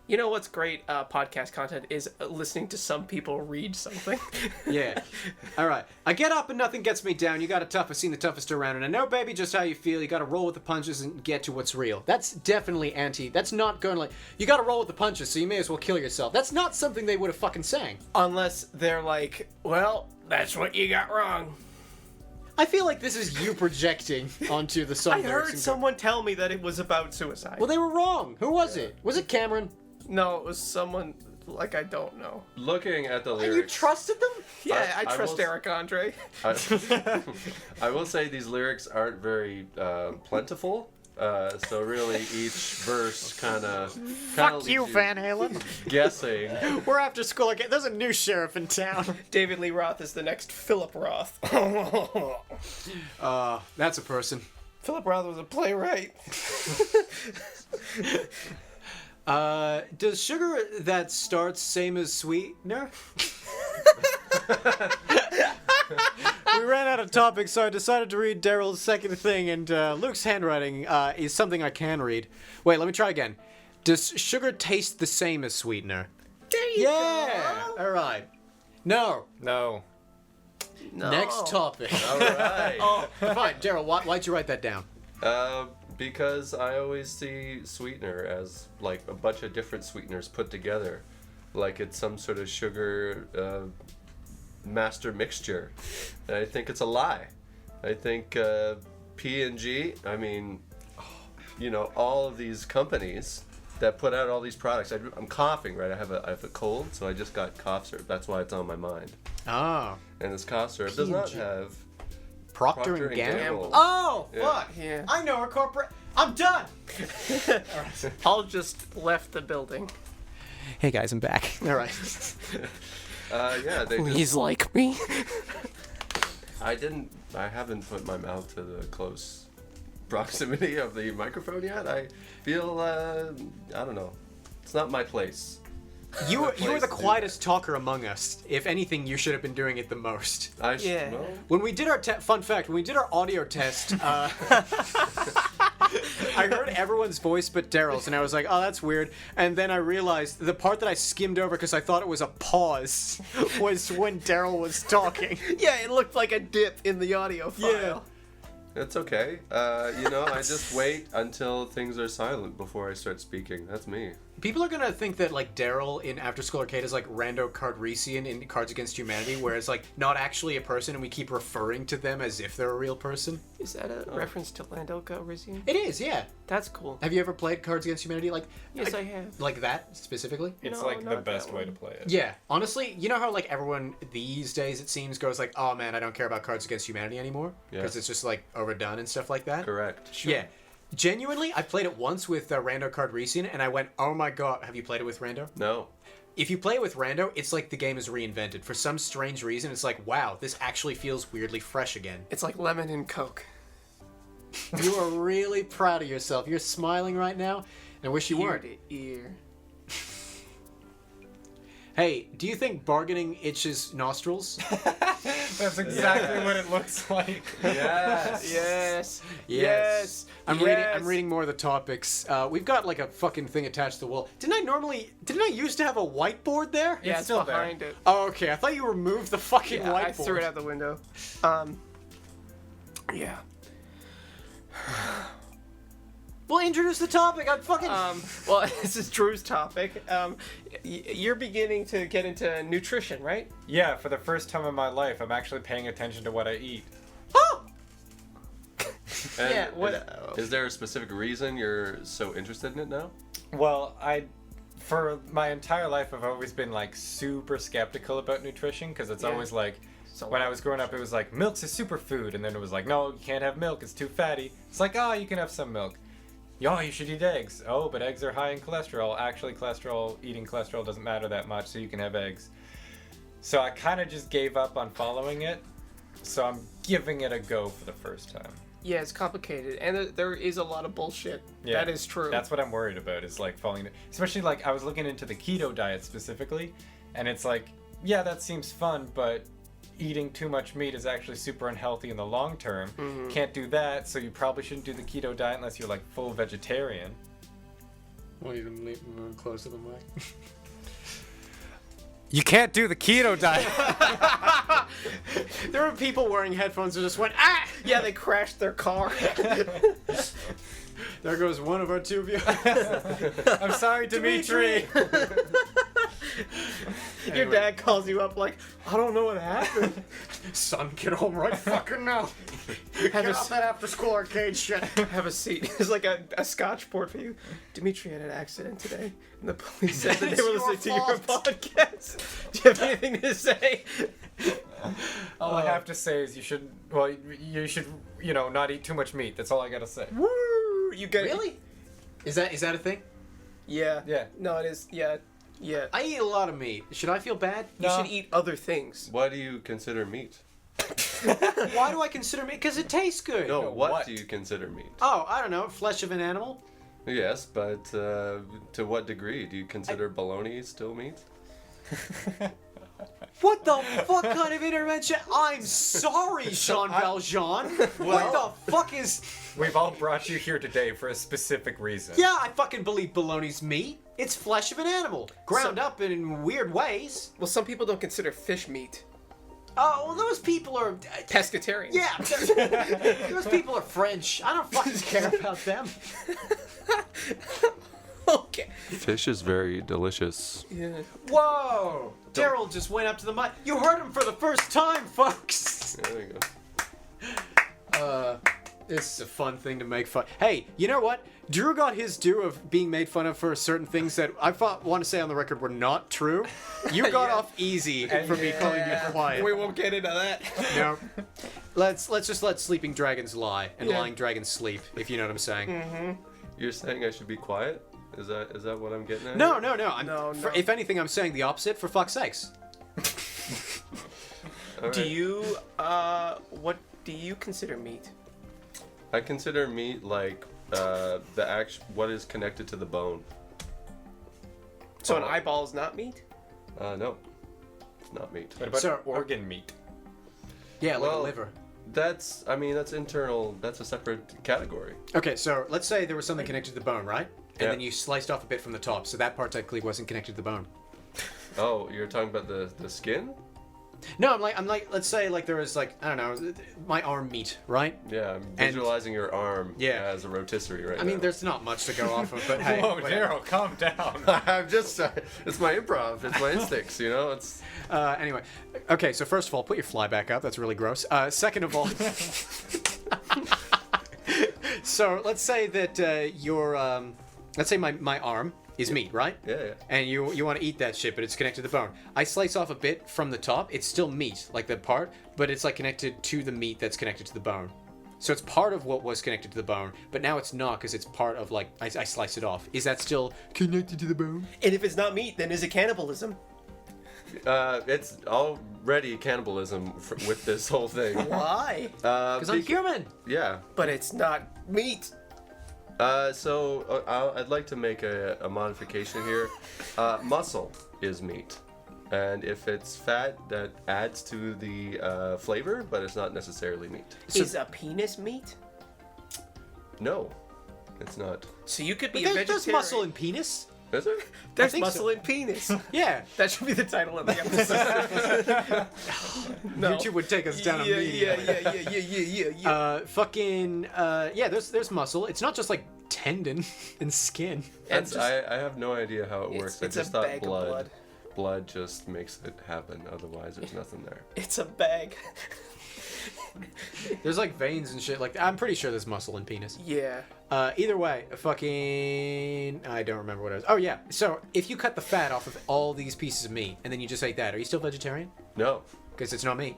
Speaker 4: You know what's great podcast content is listening to some people read something.
Speaker 2: Yeah. All right. I get up and nothing gets me down. You got it tough. I've seen the toughest around. And I know, baby, just how you feel. You got to roll with the punches and get to what's real. That's definitely anti. That's not going like, you got to roll with the punches, so you may as well kill yourself. That's not something they would have fucking sang.
Speaker 4: Unless they're like, well, that's what you got wrong.
Speaker 2: I feel like this is you projecting onto the song.
Speaker 4: I heard someone tell me that it was about suicide.
Speaker 2: Well, they were wrong. Who was it? Was it Cameron?
Speaker 4: No, it was someone like I don't know.
Speaker 5: Looking at the lyrics.
Speaker 2: And you trusted them?
Speaker 4: Yeah, I trust
Speaker 5: will-
Speaker 4: Eric Andre.
Speaker 5: I will say these lyrics aren't very plentiful. So really, each verse kind of
Speaker 2: Fuck you, Van Halen.
Speaker 5: guessing.
Speaker 2: We're after school again. There's a new sheriff in town.
Speaker 4: David Lee Roth is the next Philip Roth.
Speaker 2: That's a person.
Speaker 4: Philip Roth was a playwright.
Speaker 2: Does sugar that starts same as sweetener? We ran out of topics, so I decided to read Daryl's second thing, and Luke's handwriting is something I can read. Wait, let me try again. Does sugar taste the same as sweetener?
Speaker 4: There you
Speaker 2: Yeah! Alright. No.
Speaker 3: No.
Speaker 4: No.
Speaker 2: Next topic.
Speaker 5: All right.
Speaker 2: Fine, Daryl, why'd you write that down?
Speaker 5: Because I always see sweetener as like a bunch of different sweeteners put together, like it's some sort of sugar master mixture, and I think it's a lie. I think P&G, I mean, you know, all of these companies that put out all these products. I'm coughing, right? I have a cold, so I just got cough syrup. That's why it's on my mind.
Speaker 2: Oh.
Speaker 5: And this cough syrup does not
Speaker 2: P&G.
Speaker 5: have
Speaker 2: Procter
Speaker 5: Procter
Speaker 2: and
Speaker 5: and
Speaker 2: Gamble.
Speaker 5: Gamble.
Speaker 2: Oh,
Speaker 5: Yeah.
Speaker 2: fuck.
Speaker 4: Yeah.
Speaker 2: I know a corporate. I'm done.
Speaker 4: Paul just left the building.
Speaker 2: Hey guys, I'm back. All right.
Speaker 5: Yeah, they just,
Speaker 4: Please like me.
Speaker 5: I haven't put my mouth to the close proximity of the microphone yet. I feel, I don't know. It's not my place.
Speaker 2: You were
Speaker 5: place
Speaker 2: the
Speaker 5: to do
Speaker 2: quietest talker among us. If anything, you should have been doing it the most.
Speaker 4: Yeah.
Speaker 5: Well,
Speaker 2: When we did our fun fact, when we did our audio test, I heard everyone's voice but Daryl's, and I was like, oh, that's weird. And then I realized the part that I skimmed over because I thought it was a pause was when Daryl was talking.
Speaker 4: Yeah, it looked like a dip in the audio file.
Speaker 2: Yeah.
Speaker 5: it's okay. You know, I just wait until things are silent before I start speaking. That's me.
Speaker 2: People are gonna think that like Daryl in Afterschool Arcade is like Rando Cardresian in Cards Against Humanity, where it's like not actually a person, and we keep referring to them as if they're a real person.
Speaker 4: Is that a reference to Lando Calrissian?
Speaker 2: It is, yeah.
Speaker 4: That's cool.
Speaker 2: Have you ever played Cards Against Humanity? Like,
Speaker 4: Yes, I have.
Speaker 2: Like that specifically?
Speaker 3: It's
Speaker 4: No,
Speaker 3: like the
Speaker 4: not
Speaker 3: best
Speaker 4: that
Speaker 3: way
Speaker 4: one.
Speaker 3: to play it.
Speaker 2: Yeah, honestly, you know how like everyone these days it seems goes like, oh man, I don't care about Cards Against Humanity anymore because
Speaker 5: Yeah.
Speaker 2: it's just like overdone and stuff like that.
Speaker 5: Correct.
Speaker 2: Yeah, genuinely, I played it once with Rando Cardresian, and I went, oh my god, have you played it with Rando?
Speaker 5: No.
Speaker 2: If you play it with Rando, it's like the game is reinvented for some strange reason. It's like, wow, this actually feels weirdly fresh again.
Speaker 4: It's like lemon and Coke.
Speaker 2: You are really proud of yourself. You're smiling right now, and I wish you
Speaker 4: Ear
Speaker 2: weren't.
Speaker 4: to ear.
Speaker 2: Hey, do you think bargaining itches nostrils?
Speaker 3: That's exactly what it looks like.
Speaker 5: Yes.
Speaker 4: Yes.
Speaker 2: Yes. I'm
Speaker 4: Yes.
Speaker 2: reading more of the topics. We've got like a fucking thing attached to the wall. Didn't I used to have a whiteboard there?
Speaker 4: Yeah,
Speaker 3: It's
Speaker 4: it's
Speaker 3: still there.
Speaker 4: behind it.
Speaker 2: Oh, okay. I thought you removed the fucking
Speaker 4: Yeah,
Speaker 2: whiteboard.
Speaker 4: I threw it out the window. Yeah.
Speaker 2: Well, introduce the topic. I'm fucking.
Speaker 4: Well, this is Drew's topic. You're beginning to get into nutrition, right?
Speaker 3: Yeah, for the first time in my life, I'm actually paying attention to what I eat.
Speaker 2: Oh!
Speaker 5: And
Speaker 4: Yeah, what-
Speaker 5: Is there a specific reason you're so interested in it now?
Speaker 3: Well, for my entire life, I've always been like super skeptical about nutrition because it's
Speaker 4: Yeah.
Speaker 3: always like, when I was growing up, it was like milk's a superfood, and then it was like, no, you can't have milk, it's too fatty. It's like, oh, you can have some milk. Oh, you should eat eggs. Oh, but eggs are high in cholesterol. Actually, eating cholesterol doesn't matter that much, so you can have eggs. So I kind of just gave up on following it. So I'm giving it a go for the first time.
Speaker 4: Yeah, it's complicated, and there is a lot of bullshit.
Speaker 3: Yeah,
Speaker 4: That is true.
Speaker 3: That's what I'm worried about, is like falling, especially like I was looking into the keto diet specifically, and it's like, yeah, that seems fun, but eating too much meat is actually super unhealthy in the long term. Can't do that, so you probably shouldn't do the keto diet unless you're like full vegetarian.
Speaker 1: Want you to move close to the mic?
Speaker 3: You can't do the keto diet.
Speaker 2: There were people wearing headphones who just went, ah!
Speaker 4: Yeah, they crashed their car.
Speaker 2: There goes one of our two viewers.
Speaker 3: I'm sorry, Dimitri.
Speaker 4: Your dad calls you up like, I don't know what happened.
Speaker 1: Son, get home right fucking now.
Speaker 4: Have a,
Speaker 1: Get off that after-school arcade shit.
Speaker 4: have a seat. It's like a scotch board for you. Dimitri had an accident today, and the police said that they were listening to your podcast. Do you have anything to say?
Speaker 3: All I have to say is you should not eat too much meat. That's all I gotta say.
Speaker 4: Woo! You get
Speaker 2: Really? Is that a thing?
Speaker 4: Yeah.
Speaker 3: Yeah.
Speaker 4: No, it is. Yeah. Yeah.
Speaker 2: I eat a lot of meat. Should I feel bad?
Speaker 4: You
Speaker 3: No.
Speaker 4: should eat other things.
Speaker 5: What do you consider meat?
Speaker 2: Why do I consider meat? Because it tastes good.
Speaker 5: No, what
Speaker 3: what?
Speaker 5: do you consider meat?
Speaker 2: Oh, I don't know. Flesh of an animal?
Speaker 5: Yes, but to what degree? Do you consider bologna still meat?
Speaker 2: What the fuck kind of intervention? I'm sorry, Jean Valjean. What the fuck is...
Speaker 3: We've all brought you here today for a specific reason.
Speaker 2: Yeah, I fucking believe bologna's meat. It's flesh of an animal. Ground up in weird ways.
Speaker 4: Well, some people don't consider fish meat.
Speaker 2: Oh, well, those people are...
Speaker 4: Pescatarians.
Speaker 2: Yeah, those people are French. I don't fucking care about them.
Speaker 4: Okay.
Speaker 5: Fish is very delicious.
Speaker 4: Yeah.
Speaker 2: Whoa! Daryl just went up to the mic. You heard him for the first time, folks.
Speaker 5: There you go.
Speaker 2: This is a fun thing to make fun. Hey, you know what? Drew got his due of being made fun of for certain things that I want to say on the record were not true. You got off easy for me calling you quiet.
Speaker 4: We won't get into that.
Speaker 2: No. Let's just let sleeping dragons lie and
Speaker 4: Yeah.
Speaker 2: lying dragons sleep, if you know what I'm saying.
Speaker 5: You're saying I should be quiet? Is that what I'm getting at?
Speaker 2: No. I'm,
Speaker 4: No, no.
Speaker 2: If anything, I'm saying the opposite. For fuck's sakes.
Speaker 5: All
Speaker 4: Do
Speaker 5: right.
Speaker 4: you, what do you consider meat?
Speaker 5: I consider meat like what is connected to the bone.
Speaker 4: So an eyeball is not meat?
Speaker 5: No, it's not meat.
Speaker 3: What about
Speaker 2: So-
Speaker 3: organ meat?
Speaker 2: Yeah, like a
Speaker 5: Well-
Speaker 2: liver.
Speaker 5: That's internal. That's a separate category.
Speaker 2: Okay, so let's say there was something connected to the bone, right? And
Speaker 5: Yeah.
Speaker 2: then you sliced off a bit from the top, so that part technically wasn't connected to the bone.
Speaker 5: Oh, you're talking about the skin?
Speaker 2: No, I'm like, let's say like there was like, I don't know, my arm meat, right?
Speaker 5: Yeah, I'm
Speaker 2: And-
Speaker 5: visualizing your arm
Speaker 2: Yeah.
Speaker 5: as a rotisserie right
Speaker 2: I
Speaker 5: now.
Speaker 2: mean, there's not much to go off of, but hey.
Speaker 3: Whoa,
Speaker 2: whatever.
Speaker 3: Daryl, calm down.
Speaker 5: I'm just, it's my improv, it's my instincts, you know? It's
Speaker 2: Anyway, okay, so first of all, put your fly back up. That's really gross. Second of all, so let's say that let's say my arm is meat, right?
Speaker 5: yeah.
Speaker 2: And you want to eat that shit, but it's connected to the bone. I slice off a bit from the top. It's still meat, like the part, but it's like connected to the meat that's connected to the bone. So it's part of what was connected to the bone, but now it's not because it's part of like I slice it off. Is that still connected to the bone?
Speaker 4: And if it's not meat, then is it cannibalism?
Speaker 5: It's already cannibalism with this whole thing.
Speaker 4: Why?
Speaker 2: Because I'm human.
Speaker 5: Yeah.
Speaker 4: But it's not meat.
Speaker 5: I'd like to make a modification here. Muscle is meat. And if it's fat, that adds to the flavor, but it's not necessarily meat.
Speaker 4: Is a penis meat?
Speaker 5: No, it's not.
Speaker 4: So you could be
Speaker 2: But
Speaker 4: a
Speaker 2: there's
Speaker 4: vegetarian.
Speaker 2: muscle in penis.
Speaker 5: Is it?
Speaker 4: There's
Speaker 2: think
Speaker 4: muscle
Speaker 2: so.
Speaker 4: in penis.
Speaker 2: Yeah.
Speaker 4: That should be the title of the episode. No.
Speaker 2: YouTube would take us down immediately.
Speaker 4: Yeah.
Speaker 2: Yeah, there's muscle. It's not just like tendon and skin.
Speaker 5: That's, I have no idea how it works.
Speaker 4: It's
Speaker 5: I just
Speaker 4: a
Speaker 5: thought
Speaker 4: bag of blood.
Speaker 5: blood just makes it happen. Otherwise, there's nothing there.
Speaker 4: It's a bag.
Speaker 2: There's like veins and shit. Like I'm pretty sure there's muscle in penis.
Speaker 4: Yeah.
Speaker 2: Either way, I don't remember what it was. Oh yeah. So if you cut the fat off of all these pieces of meat and then you just ate that, are you still vegetarian?
Speaker 5: No.
Speaker 2: Because it's not meat.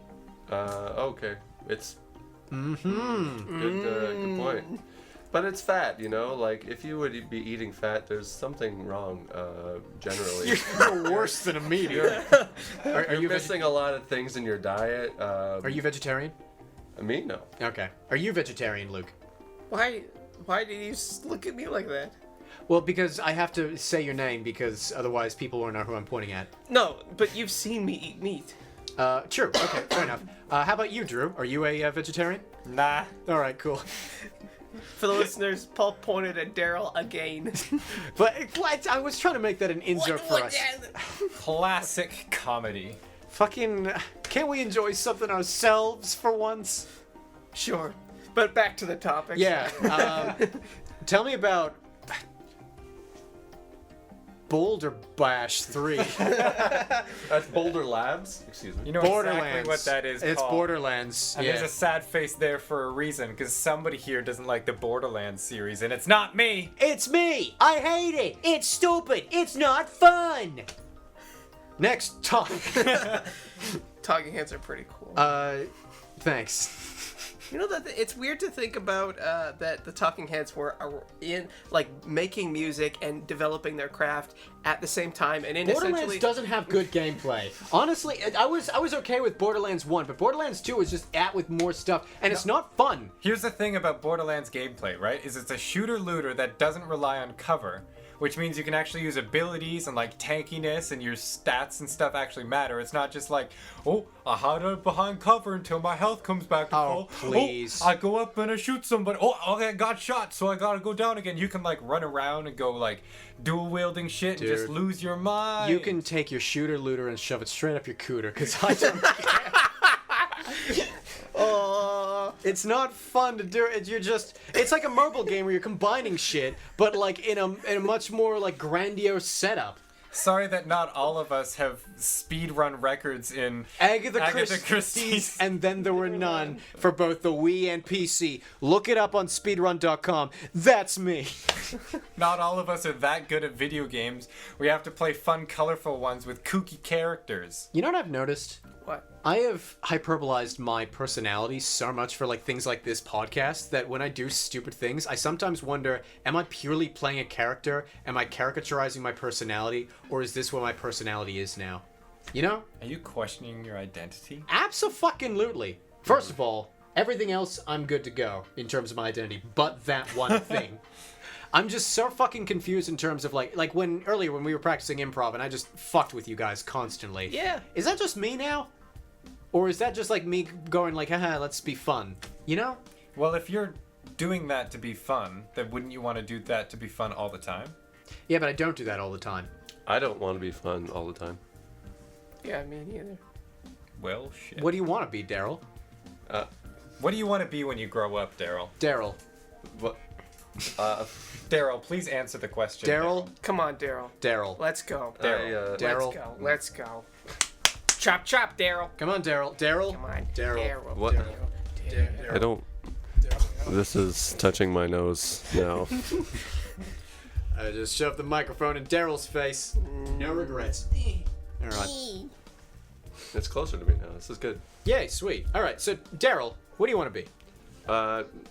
Speaker 5: Okay. It's
Speaker 2: Mm-hmm.
Speaker 5: good point. But it's fat, you know. Like if you would be eating fat, there's something wrong. Generally,
Speaker 2: You're worse than a meat eater. Are
Speaker 5: you're
Speaker 2: you
Speaker 5: missing a lot of things in your diet.
Speaker 2: Are you vegetarian?
Speaker 5: Me? No.
Speaker 2: Okay. Are you vegetarian, Luke?
Speaker 4: Why did you look at me like that?
Speaker 2: Well, because I have to say your name because otherwise people won't know who I'm pointing at.
Speaker 4: No, but you've seen me eat meat.
Speaker 2: True. Okay, fair enough. How about you, Drew? Are you a vegetarian?
Speaker 3: Nah.
Speaker 2: All right, cool.
Speaker 4: For the listeners, Paul pointed at Daryl again.
Speaker 2: But I was trying to make that an insert for us.
Speaker 3: Classic comedy.
Speaker 2: Fucking, can't we enjoy something ourselves for once?
Speaker 4: Sure. But back to the topic.
Speaker 2: Yeah. Tell me about Boulder Bash 3.
Speaker 5: That's Boulder Labs. Excuse me.
Speaker 3: You know
Speaker 2: Borderlands.
Speaker 3: exactly what that is
Speaker 2: It's
Speaker 3: called.
Speaker 2: Borderlands.
Speaker 3: And
Speaker 2: yeah.
Speaker 3: there's a sad face there for a reason, because somebody here doesn't like the Borderlands series, and it's not me!
Speaker 2: It's me! I hate it! It's stupid! It's not fun! Next topic.
Speaker 4: Talking heads are pretty cool.
Speaker 2: Thanks.
Speaker 4: You know that it's weird to think about that the Talking Heads were in like making music and developing their craft at the same time, and in
Speaker 2: Borderlands
Speaker 4: essentially
Speaker 2: doesn't have good gameplay. Honestly, I was okay with Borderlands 1, but Borderlands 2 is just with more stuff, and it's not fun.
Speaker 3: Here's the thing about Borderlands gameplay, right? Is it's a shooter-looter that doesn't rely on cover, which means you can actually use abilities and like tankiness, and your stats and stuff actually matter. It's not just like, oh, I hide out behind cover until my health comes back to
Speaker 2: Oh,
Speaker 3: full.
Speaker 2: please.
Speaker 3: Oh, I go up and I shoot somebody. Oh, okay, I got shot, so I gotta go down again. You can like run around and go like dual wielding shit and just
Speaker 2: Dude.
Speaker 3: lose your mind.
Speaker 2: You can take your shooter looter and shove it straight up your cooter, because I don't It's not fun to do it. It's like a mobile game where you're combining shit, but like in a much more like grandiose setup.
Speaker 3: Sorry that not all of us have speedrun records in
Speaker 2: Agatha
Speaker 3: Christie's.
Speaker 2: Christie's, and then there were none for both the Wii and PC. Look it up on speedrun.com. That's me.
Speaker 3: Not all of us are that good at video games. We have to play fun, colorful ones with kooky characters.
Speaker 2: You know what I've noticed?
Speaker 4: what?
Speaker 2: I have hyperbolized my personality so much for like things like this podcast that when I do stupid things, I sometimes wonder, am I purely playing a character? Am I caricaturizing my personality? Or is this what my personality is now? You know?
Speaker 3: Are you questioning your identity?
Speaker 2: Abso-fucking-lutely. First of all, everything else I'm good to go in terms of my identity, but that one thing. I'm just so fucking confused in terms of like when earlier when we were practicing improv and I just fucked with you guys constantly.
Speaker 4: Yeah.
Speaker 2: Is that just me now? Or is that just like me going like, haha, let's be fun? You know?
Speaker 3: Well, if you're doing that to be fun, then wouldn't you want to do that to be fun all the time?
Speaker 2: Yeah, but I don't do that all the time.
Speaker 5: I don't want to be fun all the time.
Speaker 4: Yeah, me neither.
Speaker 3: Well, shit.
Speaker 2: What do you want to be, Daryl?
Speaker 3: What do you want to be when you grow up, Daryl?
Speaker 2: Daryl.
Speaker 5: What?
Speaker 3: Daryl, please answer the question.
Speaker 2: Daryl?
Speaker 4: Come on, Daryl.
Speaker 2: Daryl.
Speaker 4: Let's go.
Speaker 3: Daryl.
Speaker 2: Daryl.
Speaker 4: Let's go. Let's go. Chop, chop, Daryl.
Speaker 2: Come on, Daryl. Daryl.
Speaker 4: Come on.
Speaker 2: Daryl.
Speaker 5: What?
Speaker 4: Daryl.
Speaker 5: I don't. This is touching my nose now.
Speaker 2: I just shoved the microphone in Daryl's face. No regrets. All right.
Speaker 5: It's closer to me now. This is good.
Speaker 2: Yay, sweet. All right, so Daryl, what do you want to be?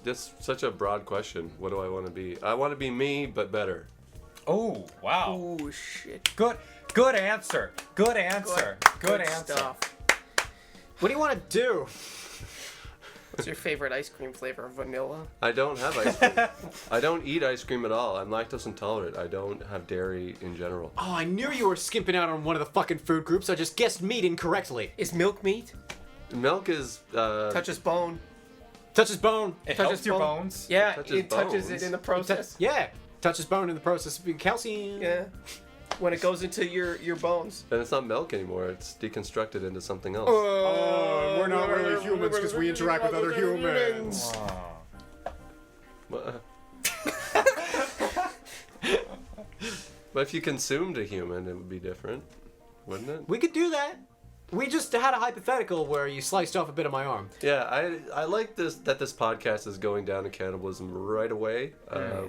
Speaker 5: That's such a broad question. What do I want to be? I want to be me, but better.
Speaker 3: Oh, wow.
Speaker 4: Oh, shit.
Speaker 3: Good answer. Good answer. Good answer.
Speaker 4: Stuff.
Speaker 2: What do you want to do?
Speaker 4: What's your favorite ice cream flavor? Vanilla?
Speaker 5: I don't have ice cream. I don't eat ice cream at all. I'm lactose intolerant. I don't have dairy in general.
Speaker 2: Oh, I knew you were skimping out on one of the fucking food groups. I just guessed meat incorrectly.
Speaker 4: Is milk meat?
Speaker 5: Milk is
Speaker 4: Touches bone.
Speaker 2: Touches bone.
Speaker 3: It
Speaker 4: Touches
Speaker 3: helps your
Speaker 4: bone.
Speaker 3: bones.
Speaker 4: Yeah,
Speaker 5: Touches
Speaker 4: it touches
Speaker 5: bones.
Speaker 4: it in the process.
Speaker 2: Yeah, touches bone in the process of calcium.
Speaker 4: Yeah. When it goes into your bones.
Speaker 5: Then it's not milk anymore. It's deconstructed into something else.
Speaker 2: Oh, we're not really humans because we interact with other humans.
Speaker 5: What? But if you consumed a human, it would be different, wouldn't it?
Speaker 2: We could do that. We just had a hypothetical where you sliced off a bit of my arm.
Speaker 5: Yeah, I like this that this podcast is going down to cannibalism right away.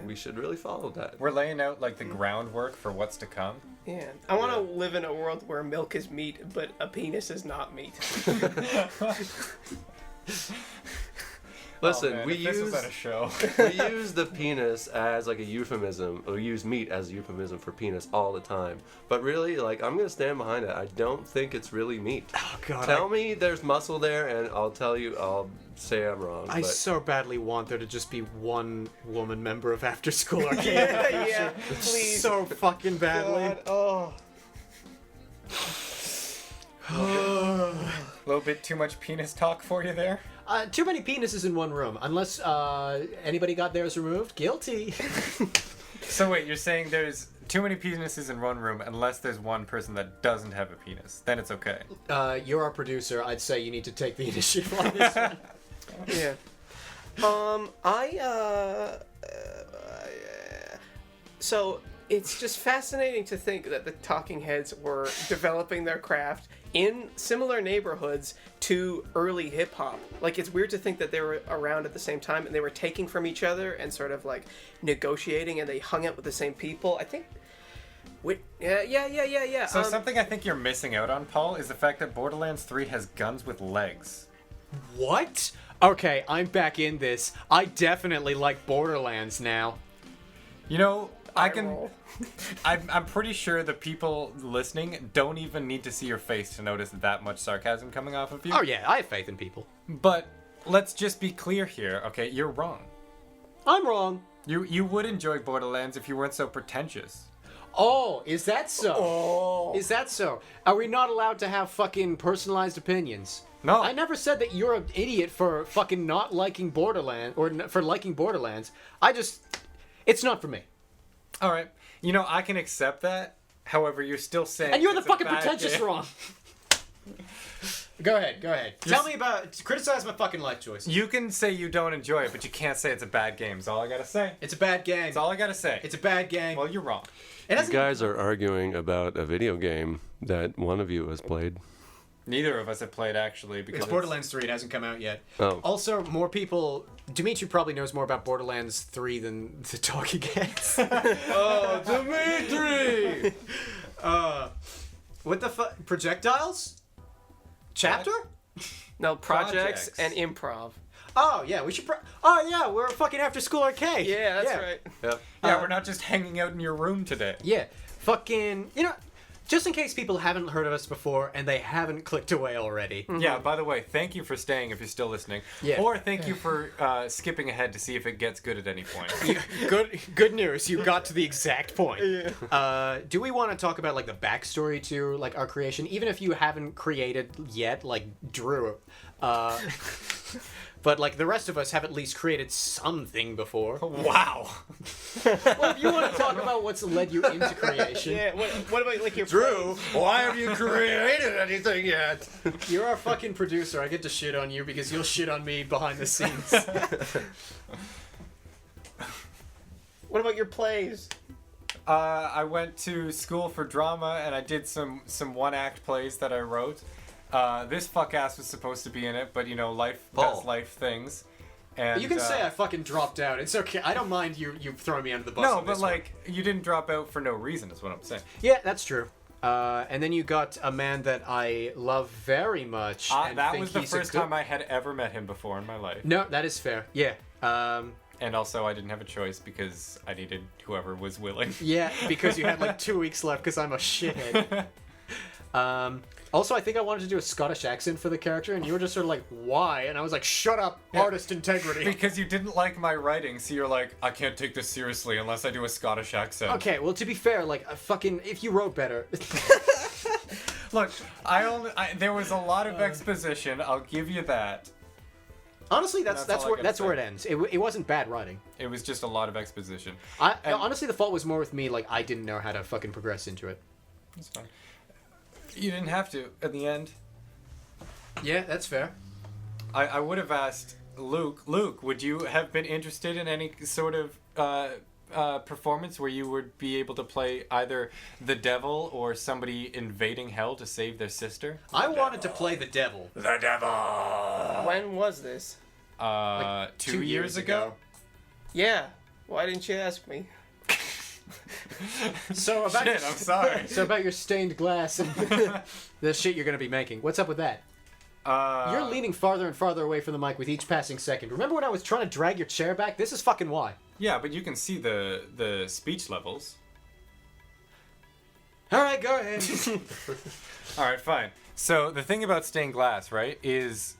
Speaker 5: We should really follow that.
Speaker 3: We're laying out like the groundwork for what's to come.
Speaker 4: Yeah. I want to live in a world where milk is meat, but a penis is not meat.
Speaker 5: Listen,
Speaker 3: Oh, man,
Speaker 5: we
Speaker 3: if this was
Speaker 5: use
Speaker 3: at a show.
Speaker 5: we use the penis as like a euphemism, or use meat as a euphemism for penis all the time. But really, like, I'm gonna stand behind it. I don't think it's really meat.
Speaker 2: Oh god.
Speaker 5: Tell me there's muscle there, and I'll say I'm wrong.
Speaker 2: I
Speaker 5: but
Speaker 2: so badly want there to just be one woman member of Afterschool Arcade.
Speaker 4: Yeah, please.
Speaker 2: So fucking badly.
Speaker 4: God, oh.
Speaker 3: A little bit too much penis talk for you there.
Speaker 2: Too many penises in one room. Unless anybody got theirs removed, guilty.
Speaker 3: So wait, you're saying there's too many penises in one room unless there's one person that doesn't have a penis. Then it's okay.
Speaker 2: You're our producer. I'd say you need to take the initiative on this one.
Speaker 4: Yeah. So it's just fascinating to think that the Talking Heads were developing their craft in similar neighborhoods to early hip hop. Like, it's weird to think that they were around at the same time and they were taking from each other and sort of like negotiating, and they hung out with the same people. I think. Yeah.
Speaker 3: So something I think you're missing out on, Paul, is the fact that Borderlands 3 has guns with legs.
Speaker 2: What? Okay, I'm back in this. I definitely like Borderlands now.
Speaker 3: You know,
Speaker 4: roll.
Speaker 3: I'm pretty sure the people listening don't even need to see your face to notice that much sarcasm coming off of you.
Speaker 2: Oh yeah, I have faith in people.
Speaker 3: But let's just be clear here, okay? You're wrong.
Speaker 2: I'm wrong.
Speaker 3: You would enjoy Borderlands if you weren't so pretentious.
Speaker 2: Oh, is that so?
Speaker 4: Oh.
Speaker 2: Is that so? Are we not allowed to have fucking personalized opinions?
Speaker 3: No.
Speaker 2: I never said that you're an idiot for fucking not liking Borderlands, or for liking Borderlands. It's not for me.
Speaker 3: All right. You know, I can accept that. However, you're still saying
Speaker 2: And you're the
Speaker 3: it's a
Speaker 2: fucking
Speaker 3: bad
Speaker 2: pretentious
Speaker 3: game.
Speaker 2: wrong. Go ahead. Tell me criticize my fucking life choice.
Speaker 3: You can say you don't enjoy it, but you can't say it's a bad game. That's all I gotta say.
Speaker 2: It's a bad game.
Speaker 3: That's all I gotta say.
Speaker 2: It's a bad game.
Speaker 3: Well, you're wrong.
Speaker 2: It
Speaker 5: you
Speaker 2: hasn't-
Speaker 5: guys are arguing about a video game that one of you has played.
Speaker 3: Neither of us have played, actually, because
Speaker 2: It's Borderlands 3. It hasn't come out yet.
Speaker 5: Oh.
Speaker 2: Also, more people... Dimitri probably knows more about Borderlands 3 than the Talking Heads.
Speaker 5: Oh, Dimitri!
Speaker 2: What the fuck? Projectiles? Chapter?
Speaker 4: No, projects
Speaker 3: Projects.
Speaker 4: and improv.
Speaker 2: Oh, yeah, we should oh, yeah, we're fucking Afterschool Arcade.
Speaker 4: Yeah, that's right.
Speaker 5: Yep.
Speaker 3: yeah, we're not just hanging out in your room today.
Speaker 2: Yeah. Fucking... You know, just in case people haven't heard of us before and they haven't clicked away already.
Speaker 3: Yeah, by the way, thank you for staying if you're still listening.
Speaker 2: Yeah.
Speaker 3: Or thank you for skipping ahead to see if it gets good at any point.
Speaker 2: Good news. You got to the exact point. Do we want to talk about like the backstory to like our creation, even if you haven't created yet, like Drew? But like the rest of us have at least created something before.
Speaker 3: Wow.
Speaker 2: Well, if you want to talk about what's led you into creation,
Speaker 4: Yeah. What about like your
Speaker 5: Drew, why have you created anything yet?
Speaker 2: you're our fucking producer. I get to shit on you because you'll shit on me behind the scenes.
Speaker 4: What about your plays?
Speaker 3: I went to school for drama and I did some one-act plays that I wrote. This fuck-ass was supposed to be in it, but you know, life does life things. And
Speaker 2: You can say I fucking dropped out. It's okay. I don't mind you throwing me under the bus.
Speaker 3: no,
Speaker 2: on
Speaker 3: but
Speaker 2: this one.
Speaker 3: like you didn't drop out for no reason, is what I'm saying.
Speaker 2: Yeah, that's true. And then you got a man that I love very much. And
Speaker 3: That
Speaker 2: think
Speaker 3: was the
Speaker 2: he's a
Speaker 3: first
Speaker 2: good-
Speaker 3: time I had ever met him before in my life.
Speaker 2: No, that is fair. Yeah.
Speaker 3: And also, I didn't have a choice because I needed whoever was willing.
Speaker 2: Yeah, because you had like 2 weeks left because I'm a shithead. Also, I think I wanted to do a Scottish accent for the character, and you were just sort of like, why? And I was like, shut up, artist integrity.
Speaker 3: Because you didn't like my writing, so you're like, I can't take this seriously unless I do a Scottish accent.
Speaker 2: Okay, well, to be fair, like, if you wrote better.
Speaker 3: Look, there was a lot of exposition. I'll give you that.
Speaker 2: Honestly,
Speaker 3: That's
Speaker 2: that's
Speaker 3: all I
Speaker 2: where
Speaker 3: gotta
Speaker 2: that's where it
Speaker 3: say.
Speaker 2: ends. It wasn't bad writing.
Speaker 3: It was just a lot of exposition.
Speaker 2: And honestly, the fault was more with me. Like, I didn't know how to fucking progress into it.
Speaker 3: It's fine. You didn't have to at the end.
Speaker 2: Yeah, that's fair.
Speaker 3: I would have asked Luke, would you have been interested in any sort of performance where you would be able to play either the devil or somebody invading hell to save their sister?
Speaker 2: I wanted to play the devil.
Speaker 3: The devil!
Speaker 4: When was this?
Speaker 3: 2 years ago?
Speaker 4: Yeah. Why didn't you ask me?
Speaker 2: So about
Speaker 3: Shit, I'm sorry.
Speaker 2: So about your stained glass and the shit you're gonna be making. What's up with that? You're leaning farther and farther away from the mic with each passing second. Remember when I was trying to drag your chair back? This is fucking why.
Speaker 3: Yeah, but you can see the speech levels.
Speaker 2: All right, go ahead.
Speaker 3: All right, fine. So the thing about stained glass, right, is...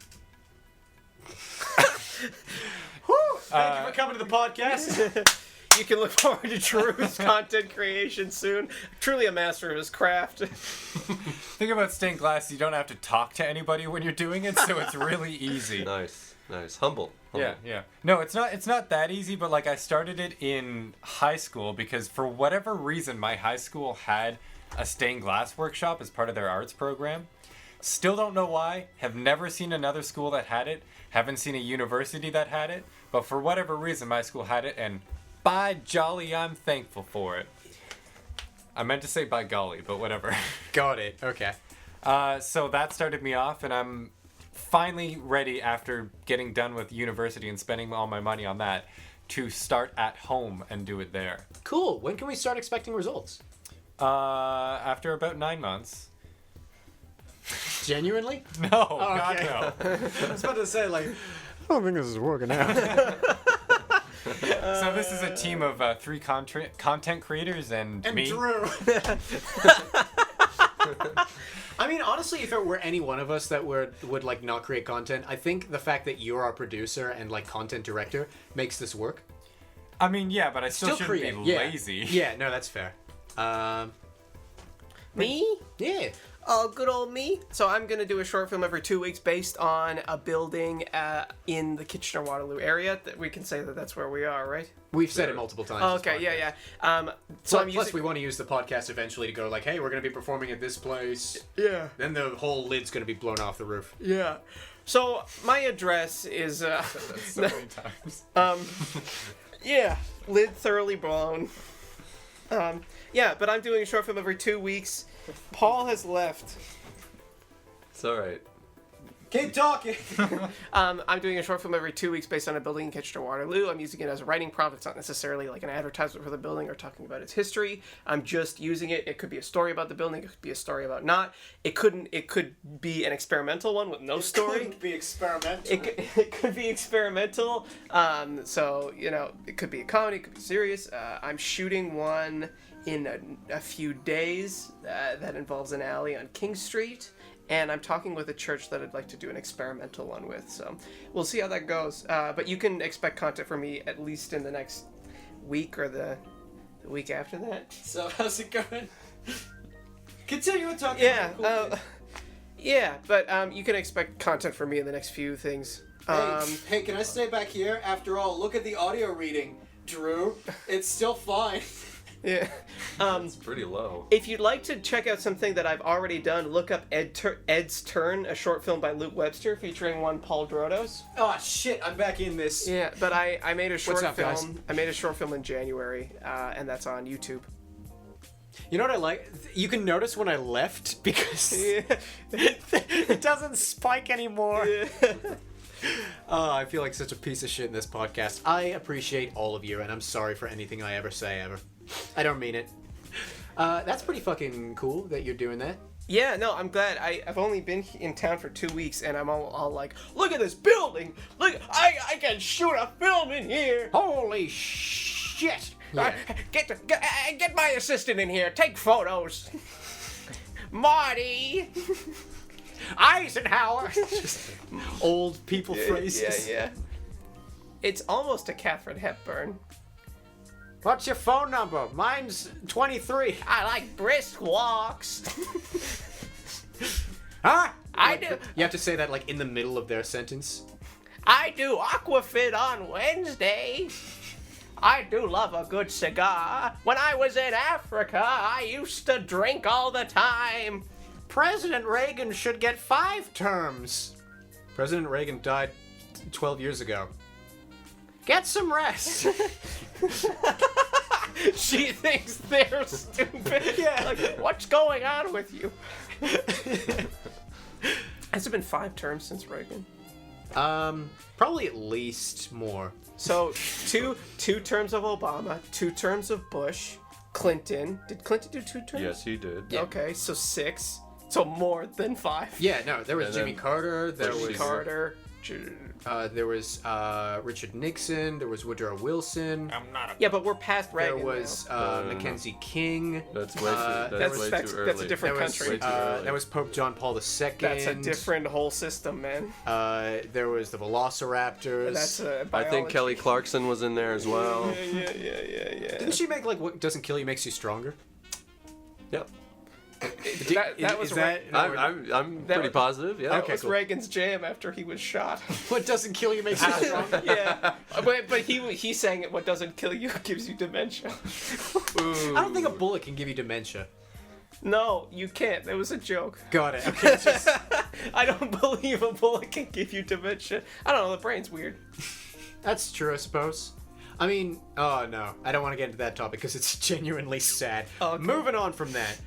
Speaker 2: Thank you for coming to the podcast.
Speaker 4: You can look forward to Drew's content creation soon. Truly a master of his craft.
Speaker 3: Thing about stained glass, you don't have to talk to anybody when you're doing it, so it's really easy.
Speaker 5: Nice. Humble.
Speaker 3: Yeah. No, it's not that easy, but like I started it in high school because for whatever reason my high school had a stained glass workshop as part of their arts program. Still don't know why. Have never seen another school that had it. Haven't seen a university that had it. But for whatever reason my school had it, and by jolly I'm thankful for it. I meant to say by golly, but whatever.
Speaker 2: Got it. Okay.
Speaker 3: So that started me off, and I'm finally ready after getting done with university and spending all my money on that to start at home and do it there.
Speaker 2: Cool. When can we start expecting results?
Speaker 3: After about 9 months.
Speaker 2: Genuinely?
Speaker 3: No, God
Speaker 2: okay.
Speaker 3: no.
Speaker 2: I was about to say, like, I don't think this is working out.
Speaker 3: So this is a team of 3 content creators and me.
Speaker 2: Drew. I mean, honestly, if it were any one of us that would like not create content, I think the fact that you're our producer and like content director makes this work.
Speaker 3: I mean, yeah, but I still shouldn't
Speaker 2: create.
Speaker 3: be
Speaker 2: Yeah.
Speaker 3: lazy.
Speaker 2: Yeah, no, that's fair.
Speaker 4: Me?
Speaker 2: Yeah.
Speaker 4: Oh, good old me. So I'm going to do a short film every 2 weeks based on a building in the Kitchener-Waterloo area. That we can say that that's where we are, right?
Speaker 2: We've said it multiple times.
Speaker 4: Oh,
Speaker 2: this
Speaker 4: okay,
Speaker 2: podcast.
Speaker 4: yeah. So I'm
Speaker 2: Plus,
Speaker 4: using...
Speaker 2: we want to use the podcast eventually to go like, hey, we're going to be performing at this place.
Speaker 4: Yeah.
Speaker 2: Then the whole lid's going to be blown off the roof.
Speaker 4: Yeah. So my address is...
Speaker 3: So many times.
Speaker 4: Yeah, lid thoroughly blown. Yeah, but I'm doing a short film every 2 weeks. Paul has left.
Speaker 5: It's alright.
Speaker 2: Keep talking.
Speaker 4: I'm doing a short film every 2 weeks based on a building in Kitchener-Waterloo. I'm using it as a writing prompt. It's not necessarily like an advertisement for the building or talking about its history. I'm just using it. It could be a story about the building. It could be a story about not. It could be an experimental one with no story.
Speaker 2: It could be experimental.
Speaker 4: It could be experimental. So, you know, it could be a comedy. It could be serious. I'm shooting one in a few days that involves an alley on King Street. And I'm talking with a church that I'd like to do an experimental one with. So we'll see how that goes. But you can expect content from me at least in the next week or the week after that.
Speaker 2: So how's it going? Continue talking.
Speaker 4: Yeah. Yeah, but you can expect content from me in the next few things.
Speaker 2: Hey, can I stay back here? After all, look at the audio reading, Drew. It's still fine.
Speaker 4: Yeah.
Speaker 5: It's pretty low.
Speaker 4: If you'd like to check out something that I've already done, look up Ed's Turn, a short film by Luke Webster featuring one Paul Drodos.
Speaker 2: Oh shit, I'm back in this.
Speaker 4: Yeah, but I made a short
Speaker 2: up,
Speaker 4: film.
Speaker 2: guys?
Speaker 4: I made a short film in January, and that's on YouTube.
Speaker 2: You know what I like? You can notice when I left because it doesn't spike anymore. Oh, I feel like such a piece of shit in this podcast. I appreciate all of you, and I'm sorry for anything I ever say ever. I don't mean it. That's pretty fucking cool that you're doing that.
Speaker 4: Yeah, no, I'm glad. I've only been in town for 2 weeks, and I'm all like, look at this building! Look, I can shoot a film in here!
Speaker 2: Holy shit! Yeah.
Speaker 4: Get my assistant in here. Take photos. Marty.
Speaker 2: Eisenhower. Just old people phrases.
Speaker 4: Yeah. It's almost a Katharine Hepburn.
Speaker 2: What's your phone number? Mine's 23.
Speaker 4: I like brisk walks.
Speaker 2: Huh?
Speaker 4: I do.
Speaker 2: You have to say that like in the middle of their sentence.
Speaker 4: I do Aquafit on Wednesday. I do love a good cigar. When I was in Africa, I used to drink all the time.
Speaker 2: President Reagan should get 5 terms. President Reagan died 12 years ago. Get some rest.
Speaker 4: She thinks they're stupid.
Speaker 2: Yeah.
Speaker 4: Like, what's going on with you? Has it been 5 terms since Reagan?
Speaker 2: Probably at least more.
Speaker 4: So, two terms of Obama, 2 terms of Bush, Clinton. Did Clinton do 2 terms?
Speaker 5: Yes, he did.
Speaker 4: Okay, so 6. So more than 5.
Speaker 2: Yeah, no, there was
Speaker 5: And
Speaker 2: Jimmy
Speaker 5: then
Speaker 2: Carter, there
Speaker 5: Bush
Speaker 2: was
Speaker 5: Senior.
Speaker 4: Carter.
Speaker 2: there was Richard Nixon, there was Woodrow Wilson,
Speaker 3: I'm not a.
Speaker 4: Yeah, but we're past
Speaker 2: there
Speaker 4: Reagan
Speaker 2: was
Speaker 5: No.
Speaker 2: Mackenzie King.
Speaker 5: That's way too.
Speaker 2: Uh,
Speaker 5: That's way
Speaker 4: that's
Speaker 5: too early.
Speaker 4: that's a different
Speaker 2: There was,
Speaker 4: country.
Speaker 5: Way too early.
Speaker 2: That was Pope John Paul II.
Speaker 4: That's a different whole system, man.
Speaker 2: There was the Velociraptors.
Speaker 4: That's a
Speaker 5: I think
Speaker 4: biology.
Speaker 5: Kelly Clarkson was in there as well.
Speaker 4: Yeah.
Speaker 2: Didn't she make like what doesn't kill you makes you stronger?
Speaker 5: Yep.
Speaker 4: That was
Speaker 2: is that
Speaker 5: I'm
Speaker 4: That
Speaker 5: pretty
Speaker 4: was-
Speaker 5: posive. Yeah.
Speaker 4: that
Speaker 2: Okay,
Speaker 4: was
Speaker 2: cool.
Speaker 4: Reagan's jam after he was shot.
Speaker 2: what doesn't kill you makes you stronger?
Speaker 4: Yeah, but he sang it. What doesn't kill you gives you dementia.
Speaker 2: I don't think a bullet can give you dementia.
Speaker 4: No, you can't. That was a joke.
Speaker 2: Got it. Okay, just,
Speaker 4: I don't believe a bullet can give you dementia. I don't know. The brain's weird.
Speaker 2: that's true, I suppose. I mean, oh no, I don't want to get into that topic because it's genuinely sad.
Speaker 4: Okay.
Speaker 2: Moving on from that.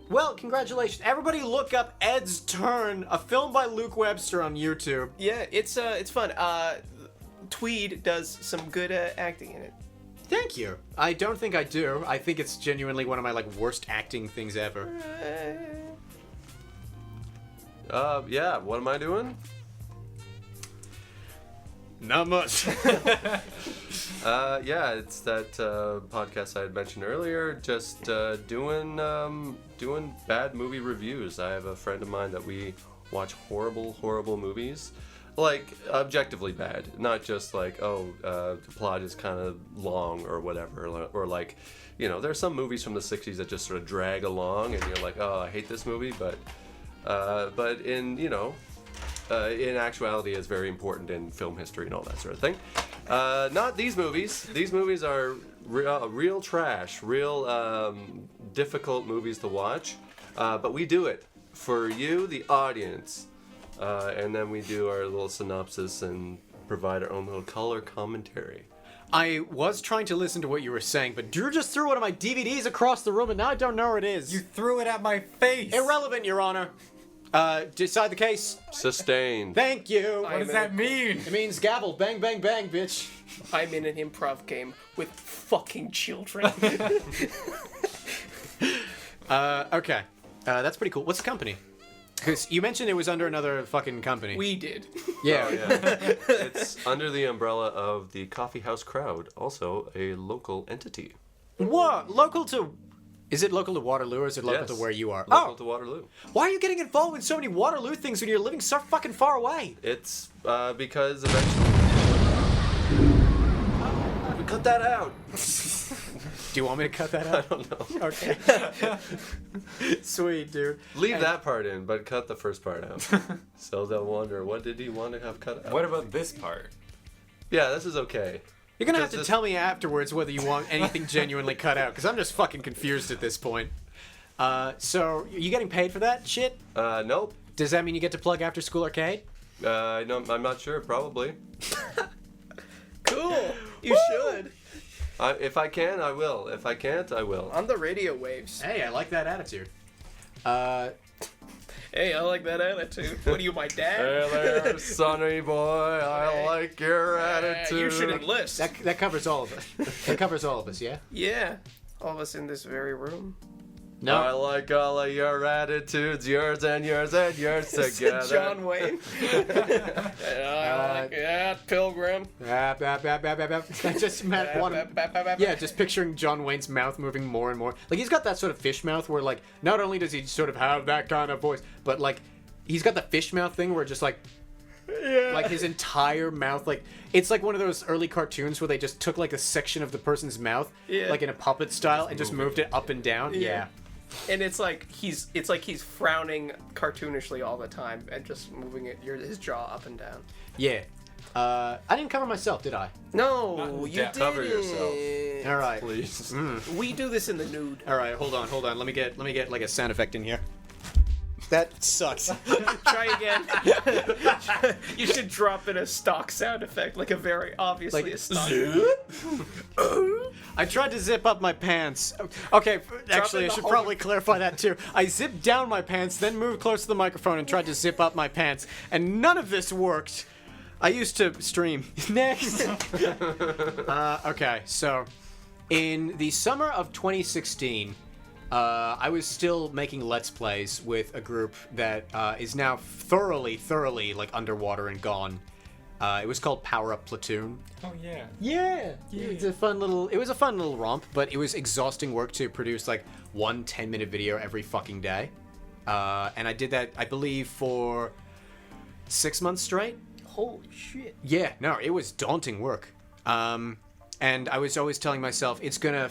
Speaker 2: Well, congratulations. Everybody look up Ed's Turn, a film by Luke Webster on YouTube.
Speaker 4: Yeah, it's fun. Tweed does some good acting in it.
Speaker 2: Thank you. I don't think I do. I think it's genuinely one of my like worst acting things ever.
Speaker 5: Yeah. What am I doing?
Speaker 2: Not much.
Speaker 5: Yeah, it's that podcast I had mentioned earlier. Just doing bad movie reviews. I have a friend of mine that we watch horrible movies, like objectively bad, not just like the plot is kind of long or whatever, or like, you know, there's some movies from the '60s that just sort of drag along, and you're like, oh, I hate this movie, but in in actuality is very important in film history and all that sort of thing. Not these movies. These movies are real trash, real difficult movies to watch. But we do it for you, the audience. And then we do our little synopsis and provide our own little color commentary.
Speaker 2: I was trying to listen to what you were saying, but Drew just threw one of my DVDs across the room and now I don't know where it is.
Speaker 3: You threw it at my face.
Speaker 2: Irrelevant, Your Honor. Decide the case.
Speaker 5: Sustained.
Speaker 2: Thank you.
Speaker 3: What does that mean?
Speaker 2: It means gavel. Bang, bang, bang, bitch.
Speaker 4: I'm in an improv game with fucking children.
Speaker 2: Okay. That's pretty cool. What's the company? Because you mentioned it was under another fucking company.
Speaker 4: We did.
Speaker 2: Yeah.
Speaker 5: Oh, yeah. It's under the umbrella of the Coffee House Crowd, also a local entity.
Speaker 2: What? Local to... Is it local to Waterloo or is it local
Speaker 5: Yes.
Speaker 2: to where you are?
Speaker 5: Local to Waterloo.
Speaker 2: Why are you getting involved with so many Waterloo things when you're living so fucking far away?
Speaker 5: It's because eventually... We cut that out.
Speaker 2: Do you want me to cut that out?
Speaker 5: I don't know.
Speaker 2: Okay. Sweet, dude.
Speaker 5: Leave that part in, but cut the first part out. So they'll wonder, what did he want to have cut out?
Speaker 3: What about this part?
Speaker 5: Yeah, this is okay.
Speaker 2: You're gonna have to
Speaker 5: Because
Speaker 2: tell me afterwards whether you want anything genuinely cut out, because I'm just fucking confused at this point. So, you getting paid for that shit?
Speaker 5: Nope.
Speaker 2: Does that mean you get to plug Afterschool Arcade?
Speaker 5: No, I'm not sure. Probably.
Speaker 4: Cool. You should.
Speaker 5: If I can, I will. If I can't, I will.
Speaker 4: On the radio waves.
Speaker 2: Hey, I like that attitude.
Speaker 4: Hey, I like that attitude. What are you, my dad?
Speaker 5: Hey there, sonny boy. I like your attitude.
Speaker 4: You should enlist.
Speaker 2: That covers all of us. That covers all of us, yeah?
Speaker 4: Yeah. All of us in this very room.
Speaker 2: No.
Speaker 5: I like all of your attitudes, yours and yours and yours together.
Speaker 4: John Wayne. I like that, Pilgrim.
Speaker 2: I just meant one. Yeah, just picturing John Wayne's mouth moving more and more. Like, he's got that sort of fish mouth where, like, not only does he sort of have that kind of voice, but, like, he's got the fish mouth thing where just, like, like his entire mouth, like, it's like one of those early cartoons where they just took, like, a section of the person's mouth,
Speaker 4: Yeah.
Speaker 2: like in a puppet style, and just moved it up and down. Yeah.
Speaker 4: And it's like he's frowning cartoonishly all the time and just moving his jaw up and down.
Speaker 2: Yeah. I didn't cover myself, did I?
Speaker 4: No, you
Speaker 3: depth.
Speaker 4: didn't.
Speaker 5: Cover yourself.
Speaker 2: All right.
Speaker 5: Please.
Speaker 4: We do this in the nude.
Speaker 2: All right, hold on. Let me get like a sound effect in here. That sucks.
Speaker 4: Try again. You should drop in a stock sound effect, like a very obviously
Speaker 2: Like,
Speaker 4: a stock.
Speaker 2: I tried to zip up my pants. Okay, actually,
Speaker 4: in
Speaker 2: I
Speaker 4: the
Speaker 2: should
Speaker 4: hole.
Speaker 2: probably clarify that too. I zipped down my pants, then moved close to the microphone and tried to zip up my pants, and none of this worked. I used to stream. Next. Okay, so in the summer of 2016, I was still making Let's Plays with a group that is now thoroughly like underwater and gone. It was called Power Up Platoon.
Speaker 3: Oh yeah.
Speaker 2: Yeah. It was a fun little romp, but it was exhausting work to produce like one 10-minute video every fucking day. And I did that, I believe, for 6 months straight.
Speaker 4: Holy shit.
Speaker 2: Yeah, no, it was daunting work. And I was always telling myself, it's gonna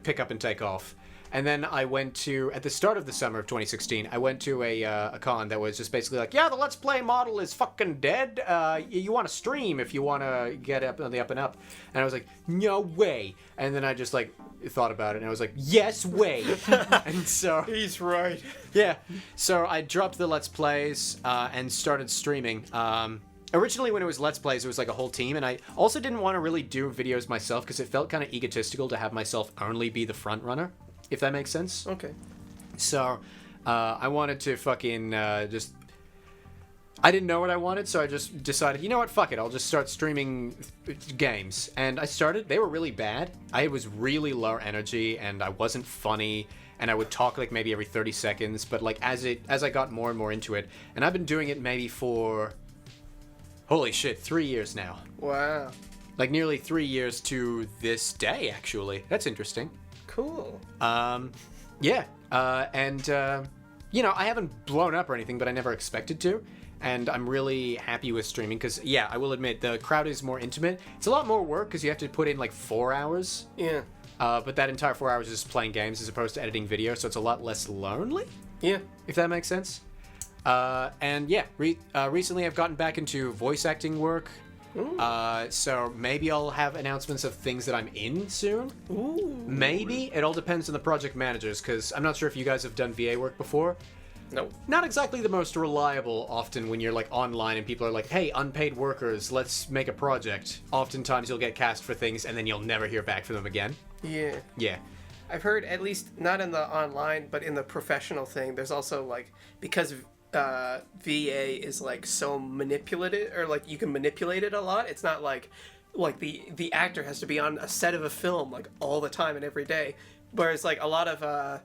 Speaker 2: pick up and take off. And then I went to, at the start of the summer of 2016, I went to a con that was just basically like, yeah, the Let's Play model is fucking dead. You want to stream if you want to get up on the up and up. And I was like, no way. And then I just like thought about it and I was like, yes way. And so
Speaker 4: He's right.
Speaker 2: yeah, so I dropped the Let's Plays and started streaming. Originally, when it was Let's Plays, it was like a whole team, and I also didn't want to really do videos myself because it felt kind of egotistical to have myself only be the front runner, if that makes sense.
Speaker 4: Okay.
Speaker 2: So I wanted to fucking just... I didn't know what I wanted, so I just decided, you know what, fuck it, I'll just start streaming games. And I started, they were really bad. I was really low energy, and I wasn't funny, and I would talk like maybe every 30 seconds, but like as I got more and more into it, and I've been doing it maybe for... Holy shit, 3 years now.
Speaker 4: Wow.
Speaker 2: Like nearly 3 years to this day, actually. That's interesting.
Speaker 4: Cool.
Speaker 2: Yeah. You know, I haven't blown up or anything, but I never expected to. And I'm really happy with streaming because, yeah, I will admit, the crowd is more intimate. It's a lot more work because you have to put in like 4 hours.
Speaker 4: Yeah.
Speaker 2: But that entire 4 hours is playing games as opposed to editing video, so it's a lot less lonely,
Speaker 4: Yeah.
Speaker 2: if that makes sense. And yeah, recently I've gotten back into voice acting work. So maybe I'll have announcements of things that I'm in soon.
Speaker 4: Ooh.
Speaker 2: Maybe. It all depends on the project managers, because I'm not sure if you guys have done VA work before.
Speaker 4: No.
Speaker 2: Not exactly the most reliable often when you're like online and people are like, hey, unpaid workers, let's make a project. Oftentimes you'll get cast for things and then you'll never hear back from them again.
Speaker 4: Yeah.
Speaker 2: Yeah.
Speaker 4: I've heard, at least not in the online, but in the professional thing, there's also like, because VA is like so manipulative, or like you can manipulate it a lot. It's not like the actor has to be on a set of a film like all the time and every day. Whereas like a lot of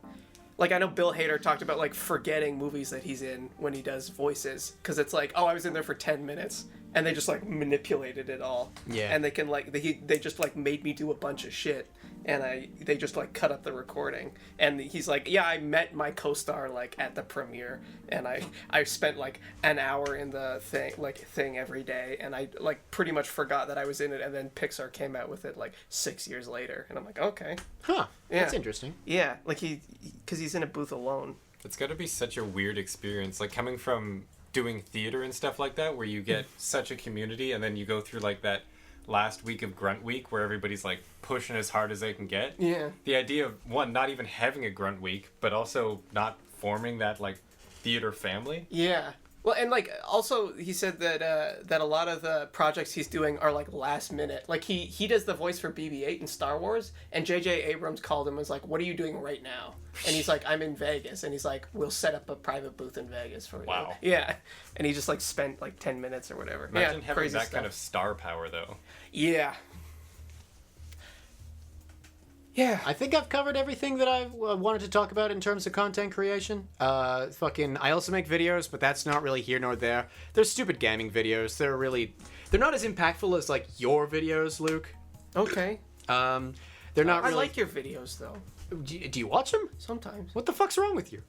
Speaker 4: like I know Bill Hader talked about like forgetting movies that he's in when he does voices, because it's like, oh, I was in there for 10 minutes and they just like manipulated it all.
Speaker 2: Yeah.
Speaker 4: And they can like they just like made me do a bunch of shit. And they just like cut up the recording, and he's like, yeah, I met my co-star like at the premiere, and I spent like an hour in the thing every day, and I like pretty much forgot that I was in it, and then Pixar came out with it like 6 years later, and I'm like, okay,
Speaker 2: Huh.
Speaker 4: Yeah.
Speaker 2: That's interesting.
Speaker 4: yeah, like because he's in a booth alone.
Speaker 3: It's got to be such a weird experience, like coming from doing theater and stuff like that, where you get such a community, and then you go through like that last week of Grunt Week where everybody's like pushing as hard as they can get.
Speaker 4: Yeah.
Speaker 3: The idea of one, not even having a Grunt Week, but also not forming that like theater family.
Speaker 4: Yeah. Well, and like also he said that that a lot of the projects he's doing are like last minute. Like he does the voice for BB-8 in Star Wars, and J.J. Abrams called him and was like, "What are you doing right now?" And he's like, "I'm in Vegas," and he's like, "We'll set up a private booth in Vegas for you."
Speaker 3: Wow.
Speaker 4: Yeah. And he just like spent like 10 minutes or whatever.
Speaker 3: Imagine
Speaker 4: yeah,
Speaker 3: having
Speaker 4: crazy
Speaker 3: that
Speaker 4: stuff.
Speaker 3: kind of star power though.
Speaker 4: Yeah. Yeah.
Speaker 2: I think I've covered everything that I wanted to talk about in terms of content creation. I also make videos, but that's not really here nor there. They're stupid gaming videos. They're not as impactful as like your videos, Luke.
Speaker 4: Okay.
Speaker 2: They're not
Speaker 4: I
Speaker 2: really.
Speaker 4: like your videos though.
Speaker 2: Do you watch them?
Speaker 4: Sometimes.
Speaker 2: What the fuck's wrong with you?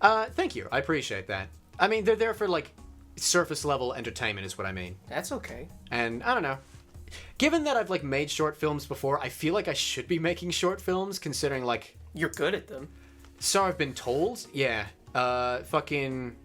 Speaker 2: Thank you. I appreciate that. I mean, they're there for like surface level entertainment is what I mean.
Speaker 4: That's okay.
Speaker 2: And I don't know. Given that I've like made short films before, I feel like I should be making short films considering like
Speaker 4: You're good at them.
Speaker 2: so I've been told. Yeah. Fucking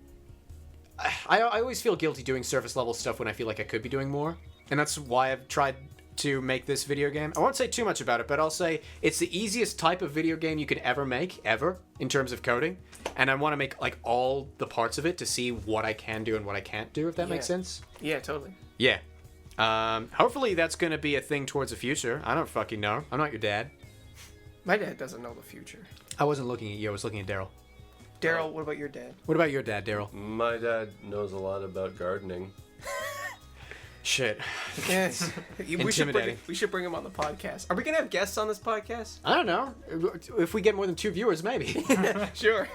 Speaker 2: I always feel guilty doing surface level stuff when I feel like I could be doing more. And that's why I've tried to make this video game. I won't say too much about it, but I'll say it's the easiest type of video game you could ever make, ever, in terms of coding. And I want to make like all the parts of it to see what I can do and what I can't do, if that makes sense.
Speaker 4: Yeah, totally.
Speaker 2: Yeah. Hopefully that's going to be a thing towards the future. I don't fucking know. I'm not your dad.
Speaker 4: My dad doesn't know the future.
Speaker 2: I wasn't looking at you. I was looking at Daryl.
Speaker 4: Daryl, what about your dad?
Speaker 2: What about your dad, Daryl?
Speaker 5: My dad knows a lot about gardening.
Speaker 2: Shit.
Speaker 4: Yes.
Speaker 2: Intimidating.
Speaker 4: We should bring him on the podcast. Are we gonna have guests on this podcast?
Speaker 2: I don't know. If we get more than 2 viewers, maybe.
Speaker 4: Sure.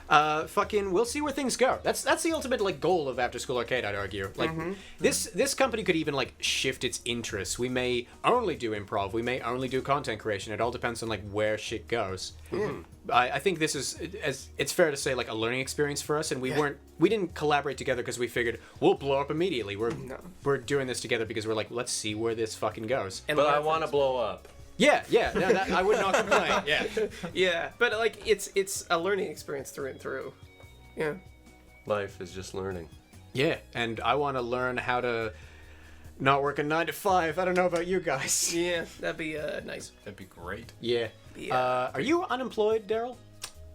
Speaker 2: We'll see where things go. That's the ultimate like goal of Afterschool Arcade, I'd argue. Like this company could even like shift its interests. We may only do improv. We may only do content creation. It all depends on like where shit goes. I think this is, as it's fair to say, like a learning experience for us, and we didn't collaborate together because we figured we'll blow up immediately. We're doing this together because we're like, let's see where this fucking goes.
Speaker 4: And
Speaker 5: But I want to blow up.
Speaker 2: Yeah, no, I would not complain. Yeah.
Speaker 4: Yeah, but like it's a learning experience through and through. Yeah.
Speaker 5: Life is just learning.
Speaker 2: Yeah, and I want to learn how to not work a 9 to 5. I don't know about you guys.
Speaker 4: Yeah, that'd be nice.
Speaker 3: That'd be great.
Speaker 2: Yeah.
Speaker 4: Yeah.
Speaker 2: Are you unemployed, Daryl?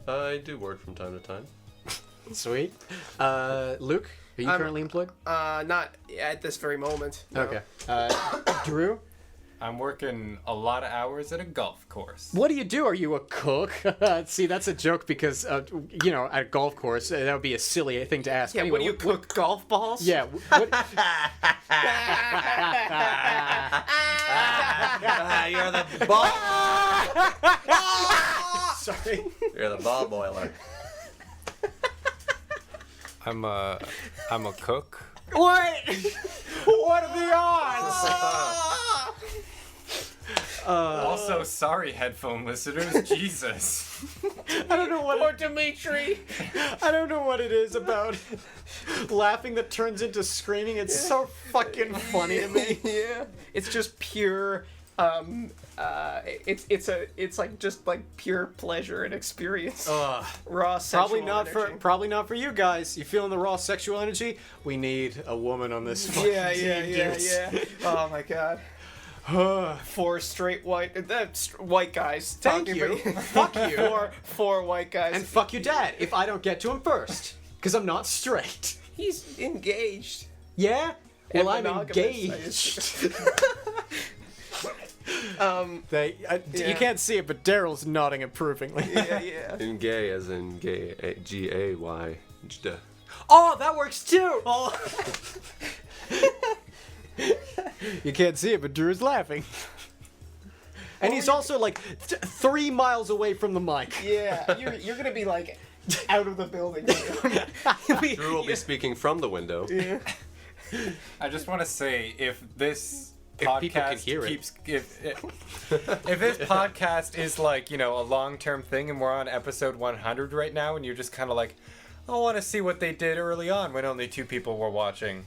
Speaker 5: I do work from time to time.
Speaker 2: Sweet. Luke, are you currently employed?
Speaker 4: Not at this very moment. No.
Speaker 2: Okay. Drew,
Speaker 3: I'm working a lot of hours at a golf course.
Speaker 2: what do you do? Are you a cook? See, that's a joke because, at a golf course, that would be a silly thing to ask.
Speaker 4: Yeah,
Speaker 2: Anyway,
Speaker 4: what do you cook golf balls?
Speaker 2: Yeah. What,
Speaker 5: You're the ball.
Speaker 2: sorry.
Speaker 5: You're the ball boiler.
Speaker 3: I'm a cook.
Speaker 2: What? What are the odds?
Speaker 3: Also, sorry, headphone listeners. Jesus.
Speaker 2: I don't know what.
Speaker 4: Poor Dimitri.
Speaker 2: I don't know what it is about laughing that turns into screaming. It's so fucking funny to me.
Speaker 4: Yeah. It's just pure. It's like just like pure pleasure and experience. Raw sexual energy.
Speaker 2: Probably not for you guys. You feeling the raw sexual energy? We need a woman on this fucking
Speaker 4: Yeah.
Speaker 2: team, dudes.
Speaker 4: Oh my god. 4 straight white guys.
Speaker 2: Thank
Speaker 4: talking
Speaker 2: you.
Speaker 4: about-
Speaker 2: Fuck you.
Speaker 4: Four white guys.
Speaker 2: And fuck your dad if I don't get to him first. Because I'm not straight.
Speaker 4: He's engaged.
Speaker 2: Yeah?
Speaker 4: And
Speaker 2: Well, I'm
Speaker 4: monogamous,
Speaker 2: engaged.
Speaker 4: Yeah.
Speaker 2: You can't see it, but Daryl's nodding approvingly.
Speaker 4: Yeah.
Speaker 5: In gay, as in gay, G-A-Y.
Speaker 2: Oh, that works too! Oh. You can't see it, but Drew's laughing. And he's also like 3 miles away from the mic.
Speaker 4: Yeah. You're gonna be like out of the building.
Speaker 5: Drew will be speaking from the window.
Speaker 4: Yeah.
Speaker 3: I just want to say, if this
Speaker 2: If people can
Speaker 3: podcast
Speaker 2: hear it.
Speaker 3: keeps if this podcast is like, a long-term thing and we're on episode 100 right now and you're just kind of like, I want to see what they did early on when only 2 people were watching,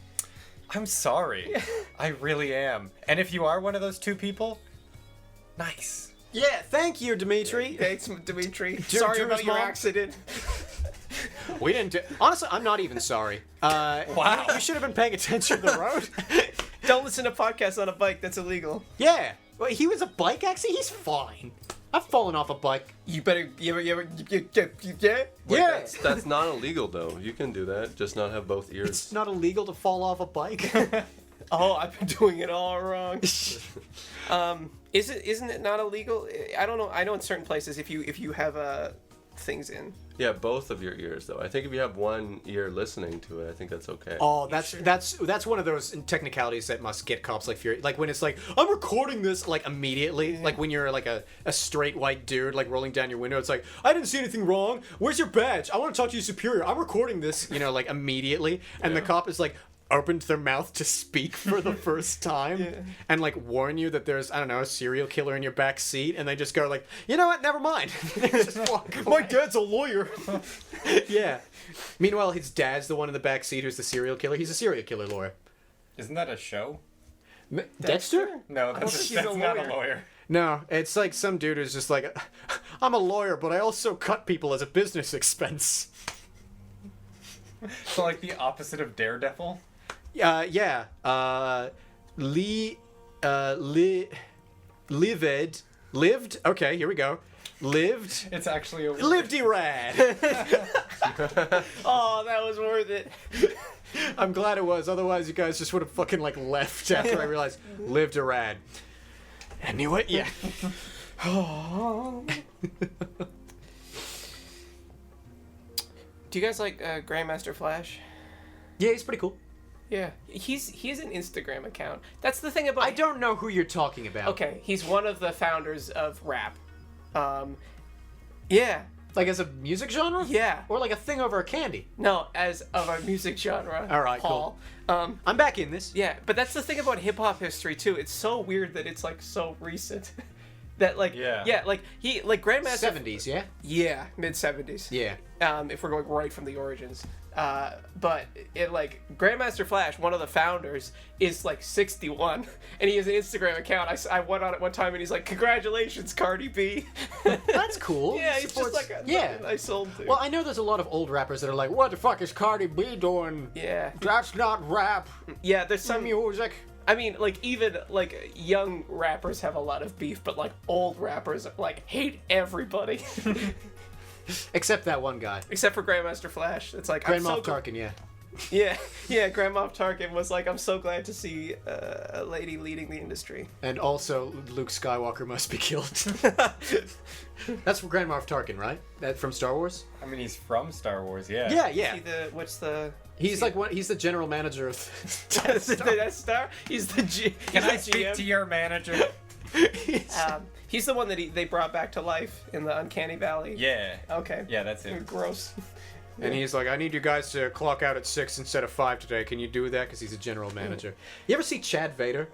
Speaker 3: I'm sorry. I really am. And if you are one of those 2 people, nice.
Speaker 2: Yeah, thank you, Dimitri.
Speaker 4: Thanks, Dimitri. Sorry
Speaker 2: Drew's
Speaker 4: about your
Speaker 2: mom.
Speaker 4: accident.
Speaker 2: We didn't do. Honestly, I'm not even sorry.
Speaker 3: Wow.
Speaker 2: You should have been paying attention to the road.
Speaker 4: Don't listen to podcasts on a bike. That's illegal.
Speaker 2: Yeah. Well, he was a bike accident. He's fine. I've fallen off a bike.
Speaker 4: You better. Yeah.
Speaker 5: Wait,
Speaker 2: Yeah.
Speaker 5: that's not illegal though. You can do that. Just not have both ears.
Speaker 2: It's not illegal to fall off a bike.
Speaker 4: Oh, I've been doing it all wrong. Isn't it not illegal? I don't know. I know in certain places if you have things in.
Speaker 5: Yeah, both of your ears though. I think if you have one ear listening to it, I think that's okay.
Speaker 2: Oh, that's one of those technicalities that must get cops like fury. Like when it's like, I'm recording this like immediately. Like when you're like a straight white dude like rolling down your window. It's like, I didn't see anything wrong. Where's your badge? I want to talk to your superior. I'm recording this. Like immediately. And the cop is like opened their mouth to speak for the first time and like warn you that there's, I don't know, a serial killer in your back seat, and they just go like, you know what, never mind. They just walk away. My dad's a lawyer. Yeah. Meanwhile, his dad's the one in the back seat who's the serial killer. He's a serial killer lawyer.
Speaker 3: Isn't that a show?
Speaker 2: Dexter?
Speaker 3: No,
Speaker 4: think
Speaker 3: that's
Speaker 4: he's a
Speaker 3: not a
Speaker 4: lawyer.
Speaker 3: lawyer.
Speaker 2: No, it's like some dude who's just like, I'm a lawyer, but I also cut people as a business expense.
Speaker 3: So like the opposite of Daredevil?
Speaker 2: Yeah. Lee Lived. Okay, here we go. Lived.
Speaker 3: It's actually a
Speaker 2: Lived-y-rad.
Speaker 4: Oh, that was worth it.
Speaker 2: I'm glad it was. Otherwise, you guys just would have fucking like left after I realized lived-a-rad. Anyway, yeah.
Speaker 4: Do you guys like Grandmaster Flash?
Speaker 2: Yeah, he's pretty cool.
Speaker 4: Yeah, he has an Instagram account. That's the thing about.
Speaker 2: I don't know who you're talking about.
Speaker 4: Okay, he's one of the founders of rap. Yeah,
Speaker 2: Like as a music genre?
Speaker 4: yeah.
Speaker 2: Or like a thing over a candy?
Speaker 4: No, as of a music genre.
Speaker 2: All right,
Speaker 4: Paul.
Speaker 2: I'm back in this.
Speaker 4: Yeah, but that's the thing about hip hop history too. It's so weird that it's like so recent. That like like he like Grandmaster
Speaker 2: 70s, yeah?
Speaker 4: Yeah, mid 70s.
Speaker 2: Yeah.
Speaker 4: If we're going right from the origins. But it like Grandmaster Flash, one of the founders, is like 61, and he has an Instagram account. I went on it one time, and he's like, "Congratulations, Cardi B."
Speaker 2: That's cool.
Speaker 4: Yeah, he's
Speaker 2: Supports-
Speaker 4: just like
Speaker 2: yeah.
Speaker 4: I sold to.
Speaker 2: Well, I know there's a lot of old rappers that are like, what the fuck is Cardi B doing?
Speaker 4: Yeah,
Speaker 2: That's not rap.
Speaker 4: yeah. There's some.
Speaker 2: Music.
Speaker 4: I mean, like even like young rappers have a lot of beef, but like old rappers like hate everybody,
Speaker 2: Except that one guy.
Speaker 4: except for Grandmaster Flash. It's like
Speaker 2: Grand
Speaker 4: I'm so
Speaker 2: Moff Tarkin, yeah.
Speaker 4: Yeah. Grand Moff Tarkin was like, I'm so glad to see a lady leading the industry.
Speaker 2: And also, Luke Skywalker must be killed. That's from Grand Moff Tarkin, right? That from Star Wars?
Speaker 3: I mean, he's from Star Wars, yeah.
Speaker 2: Yeah, yeah.
Speaker 4: See what's the?
Speaker 2: He's like one. He's the general manager of.
Speaker 4: the Death Star. He's the
Speaker 3: Can
Speaker 4: he's
Speaker 3: I
Speaker 4: the
Speaker 3: speak
Speaker 4: GM.
Speaker 3: to your manager?
Speaker 4: He's the one that they brought back to life in the Uncanny Valley.
Speaker 3: Yeah.
Speaker 4: Okay.
Speaker 3: Yeah, that's it.
Speaker 4: Gross.
Speaker 2: And he's like, I need you guys to clock out at 6 instead of 5 today. Can you do that? Because he's a general manager. You ever see Chad Vader?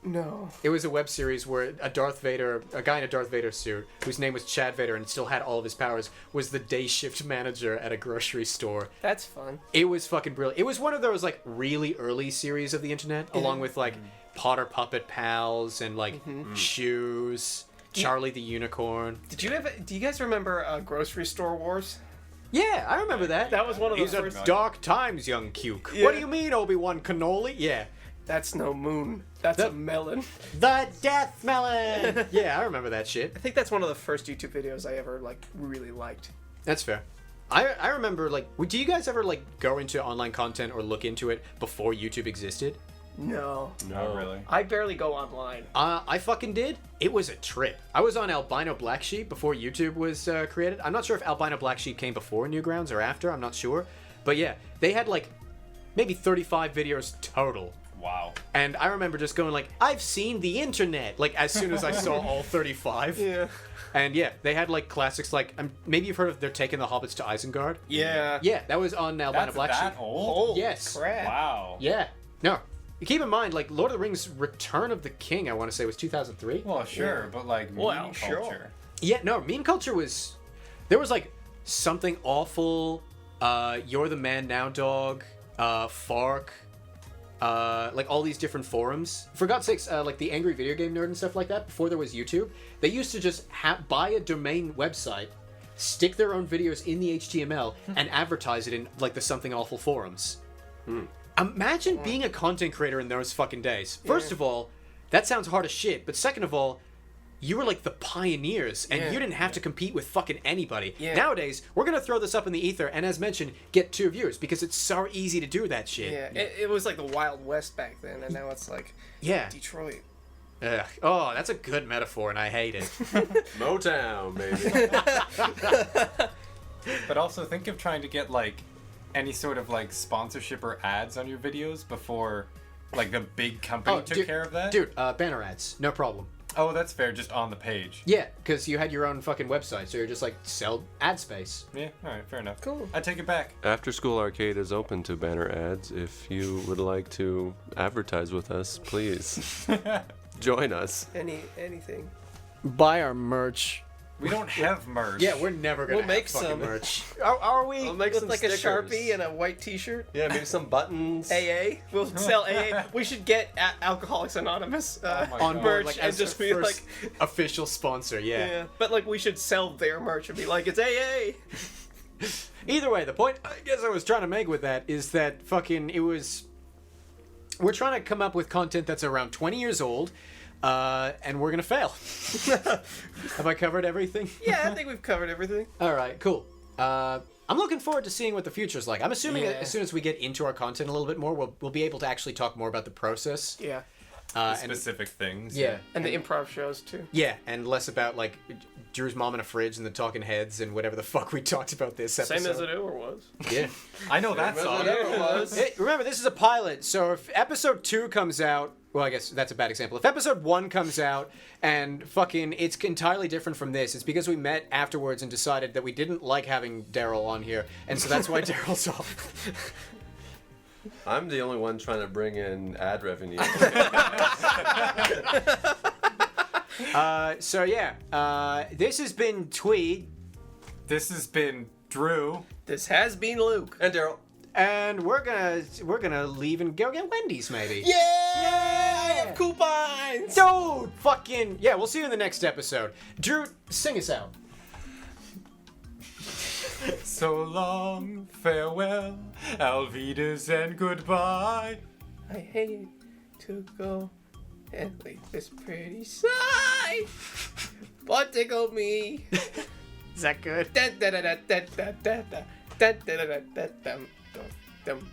Speaker 4: No.
Speaker 2: It was a web series where a guy in a Darth Vader suit, whose name was Chad Vader and still had all of his powers, was the day shift manager at a grocery store.
Speaker 4: That's fun.
Speaker 2: It was fucking brilliant. It was one of those like really early series of the internet, along with like Potter Puppet Pals and like Shoes, Charlie the Unicorn.
Speaker 4: Do you guys remember Grocery Store Wars?
Speaker 2: Yeah, I remember that.
Speaker 4: That was one of the
Speaker 2: These
Speaker 4: first.
Speaker 2: are dark times, young Cuke.
Speaker 4: Yeah.
Speaker 2: What do you mean, Obi-Wan Cannoli? Yeah.
Speaker 4: That's no moon. That's a melon.
Speaker 2: The Death Melon! Yeah, I remember that shit.
Speaker 4: I think that's one of the first YouTube videos I ever like really liked.
Speaker 2: That's fair. I remember, like, do you guys ever, like, go into online content or look into it before YouTube existed?
Speaker 4: No.
Speaker 3: No, really.
Speaker 4: I barely go online.
Speaker 2: I fucking did. It was a trip. I was on Albino Black Sheep before YouTube was created. I'm not sure if Albino Black Sheep came before Newgrounds or after. I'm not sure. But yeah, they had, like, maybe 35 videos total.
Speaker 3: Wow.
Speaker 2: And I remember just going like, I've seen the internet, like as soon as I saw all 35.
Speaker 4: Yeah.
Speaker 2: And yeah, they had like classics like, maybe you've heard of They're Taking the Hobbits to Isengard?
Speaker 4: Yeah.
Speaker 2: Yeah, that was on Albino
Speaker 3: That's
Speaker 2: Black
Speaker 3: that
Speaker 2: Sheep.
Speaker 3: old?
Speaker 4: Holy
Speaker 2: Yes.
Speaker 4: crap.
Speaker 3: Wow.
Speaker 2: Yeah. No. Keep in mind, like, Lord of the Rings Return of the King, I want to say, was 2003.
Speaker 3: Well, sure,
Speaker 4: Yeah.
Speaker 3: but like
Speaker 4: Well,
Speaker 3: meme
Speaker 4: sure.
Speaker 3: culture.
Speaker 2: Yeah, no, meme culture was... There was like, Something Awful, You're the Man Now Dog, Fark... like all these different forums. For God's sakes, like the Angry Video Game Nerd and stuff like that, before there was YouTube, they used to just buy a domain website, stick their own videos in the HTML, and advertise it in like the Something Awful forums. Imagine being a content creator in those fucking days. First of all, that sounds hard as shit, but second of all, you were like the pioneers, and
Speaker 4: Yeah.
Speaker 2: you didn't have to compete with fucking anybody.
Speaker 4: Yeah.
Speaker 2: Nowadays, we're gonna throw this up in the ether, and as mentioned, get 2 views, because it's so easy to do that shit.
Speaker 4: Yeah. It was like the Wild West back then, and now it's like
Speaker 2: Yeah.
Speaker 4: Detroit.
Speaker 2: Ugh. Oh, that's a good metaphor, and I hate it.
Speaker 5: Motown, baby.
Speaker 3: But also think of trying to get like any sort of like sponsorship or ads on your videos before like the big company took care of that.
Speaker 2: Dude, banner ads, no problem.
Speaker 3: Oh, that's fair. Just on the page.
Speaker 2: Yeah, because you had your own fucking website, so you're just like, sell ad space.
Speaker 3: Yeah. All right. Fair enough.
Speaker 4: Cool.
Speaker 3: I take it back.
Speaker 5: Afterschool Arcade is open to banner ads. If you would like to advertise with us, please join us.
Speaker 4: Anything.
Speaker 2: Buy our merch.
Speaker 3: We don't have merch.
Speaker 2: Yeah, we're never gonna
Speaker 4: We'll make
Speaker 2: have fucking
Speaker 4: some.
Speaker 2: merch. Are we?
Speaker 5: We'll make
Speaker 4: With
Speaker 5: some
Speaker 4: like
Speaker 5: stickers.
Speaker 4: a Sharpie and a white T-shirt.
Speaker 5: Yeah, maybe some buttons.
Speaker 4: AA. We'll sell AA. We should get Alcoholics Anonymous
Speaker 3: my
Speaker 2: on
Speaker 3: God.
Speaker 2: board,
Speaker 4: merch
Speaker 2: like,
Speaker 4: and
Speaker 2: as
Speaker 4: just
Speaker 2: the
Speaker 4: be
Speaker 2: first
Speaker 4: like,
Speaker 2: official sponsor.
Speaker 4: yeah. But like we should sell their merch and be like, it's AA.
Speaker 2: Either way, the point I guess I was trying to make with that is that fucking it was we're trying to come up with content that's around 20 years old, and we're gonna fail. Have I covered everything?
Speaker 4: Yeah, I think we've covered everything.
Speaker 2: All right, cool. I'm looking forward to seeing what the future's like. I'm assuming that
Speaker 3: Yeah.
Speaker 2: as soon as we get into our content a little bit more, we'll be able to actually talk more about the process.
Speaker 4: Yeah.
Speaker 2: And
Speaker 3: Specific things.
Speaker 2: yeah,
Speaker 4: And the improv shows too.
Speaker 2: yeah, and less about like Drew's mom in a fridge and the talking heads and whatever the fuck we talked about this episode.
Speaker 4: Same as it ever was.
Speaker 2: Yeah.
Speaker 3: I know that song.
Speaker 4: It was.
Speaker 2: Hey, remember, this is a pilot, so if episode 2 comes out, well, I guess that's a bad example. If episode 1 comes out and fucking it's entirely different from this, it's because we met afterwards and decided that we didn't like having Daryl on here, and so that's why Daryl's off.
Speaker 5: I'm the only one trying to bring in ad revenue.
Speaker 2: So yeah, this has been Tweed,
Speaker 3: This has been Drew.
Speaker 4: This has been Luke.
Speaker 5: And Daryl.
Speaker 2: and we're gonna leave and go get Wendy's maybe.
Speaker 4: Yeah! I have coupons!
Speaker 2: Dude, fucking yeah. We'll see you in the next episode. Drew, sing us out.
Speaker 3: So long, farewell, Alvidas, and goodbye.
Speaker 4: I hate to go and leave this pretty sight, but tickle me.
Speaker 2: Is that good?
Speaker 4: Dum, dum, dum, dum,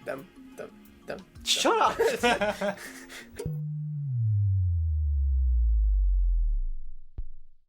Speaker 4: dum, dum, dum.
Speaker 2: Shut up.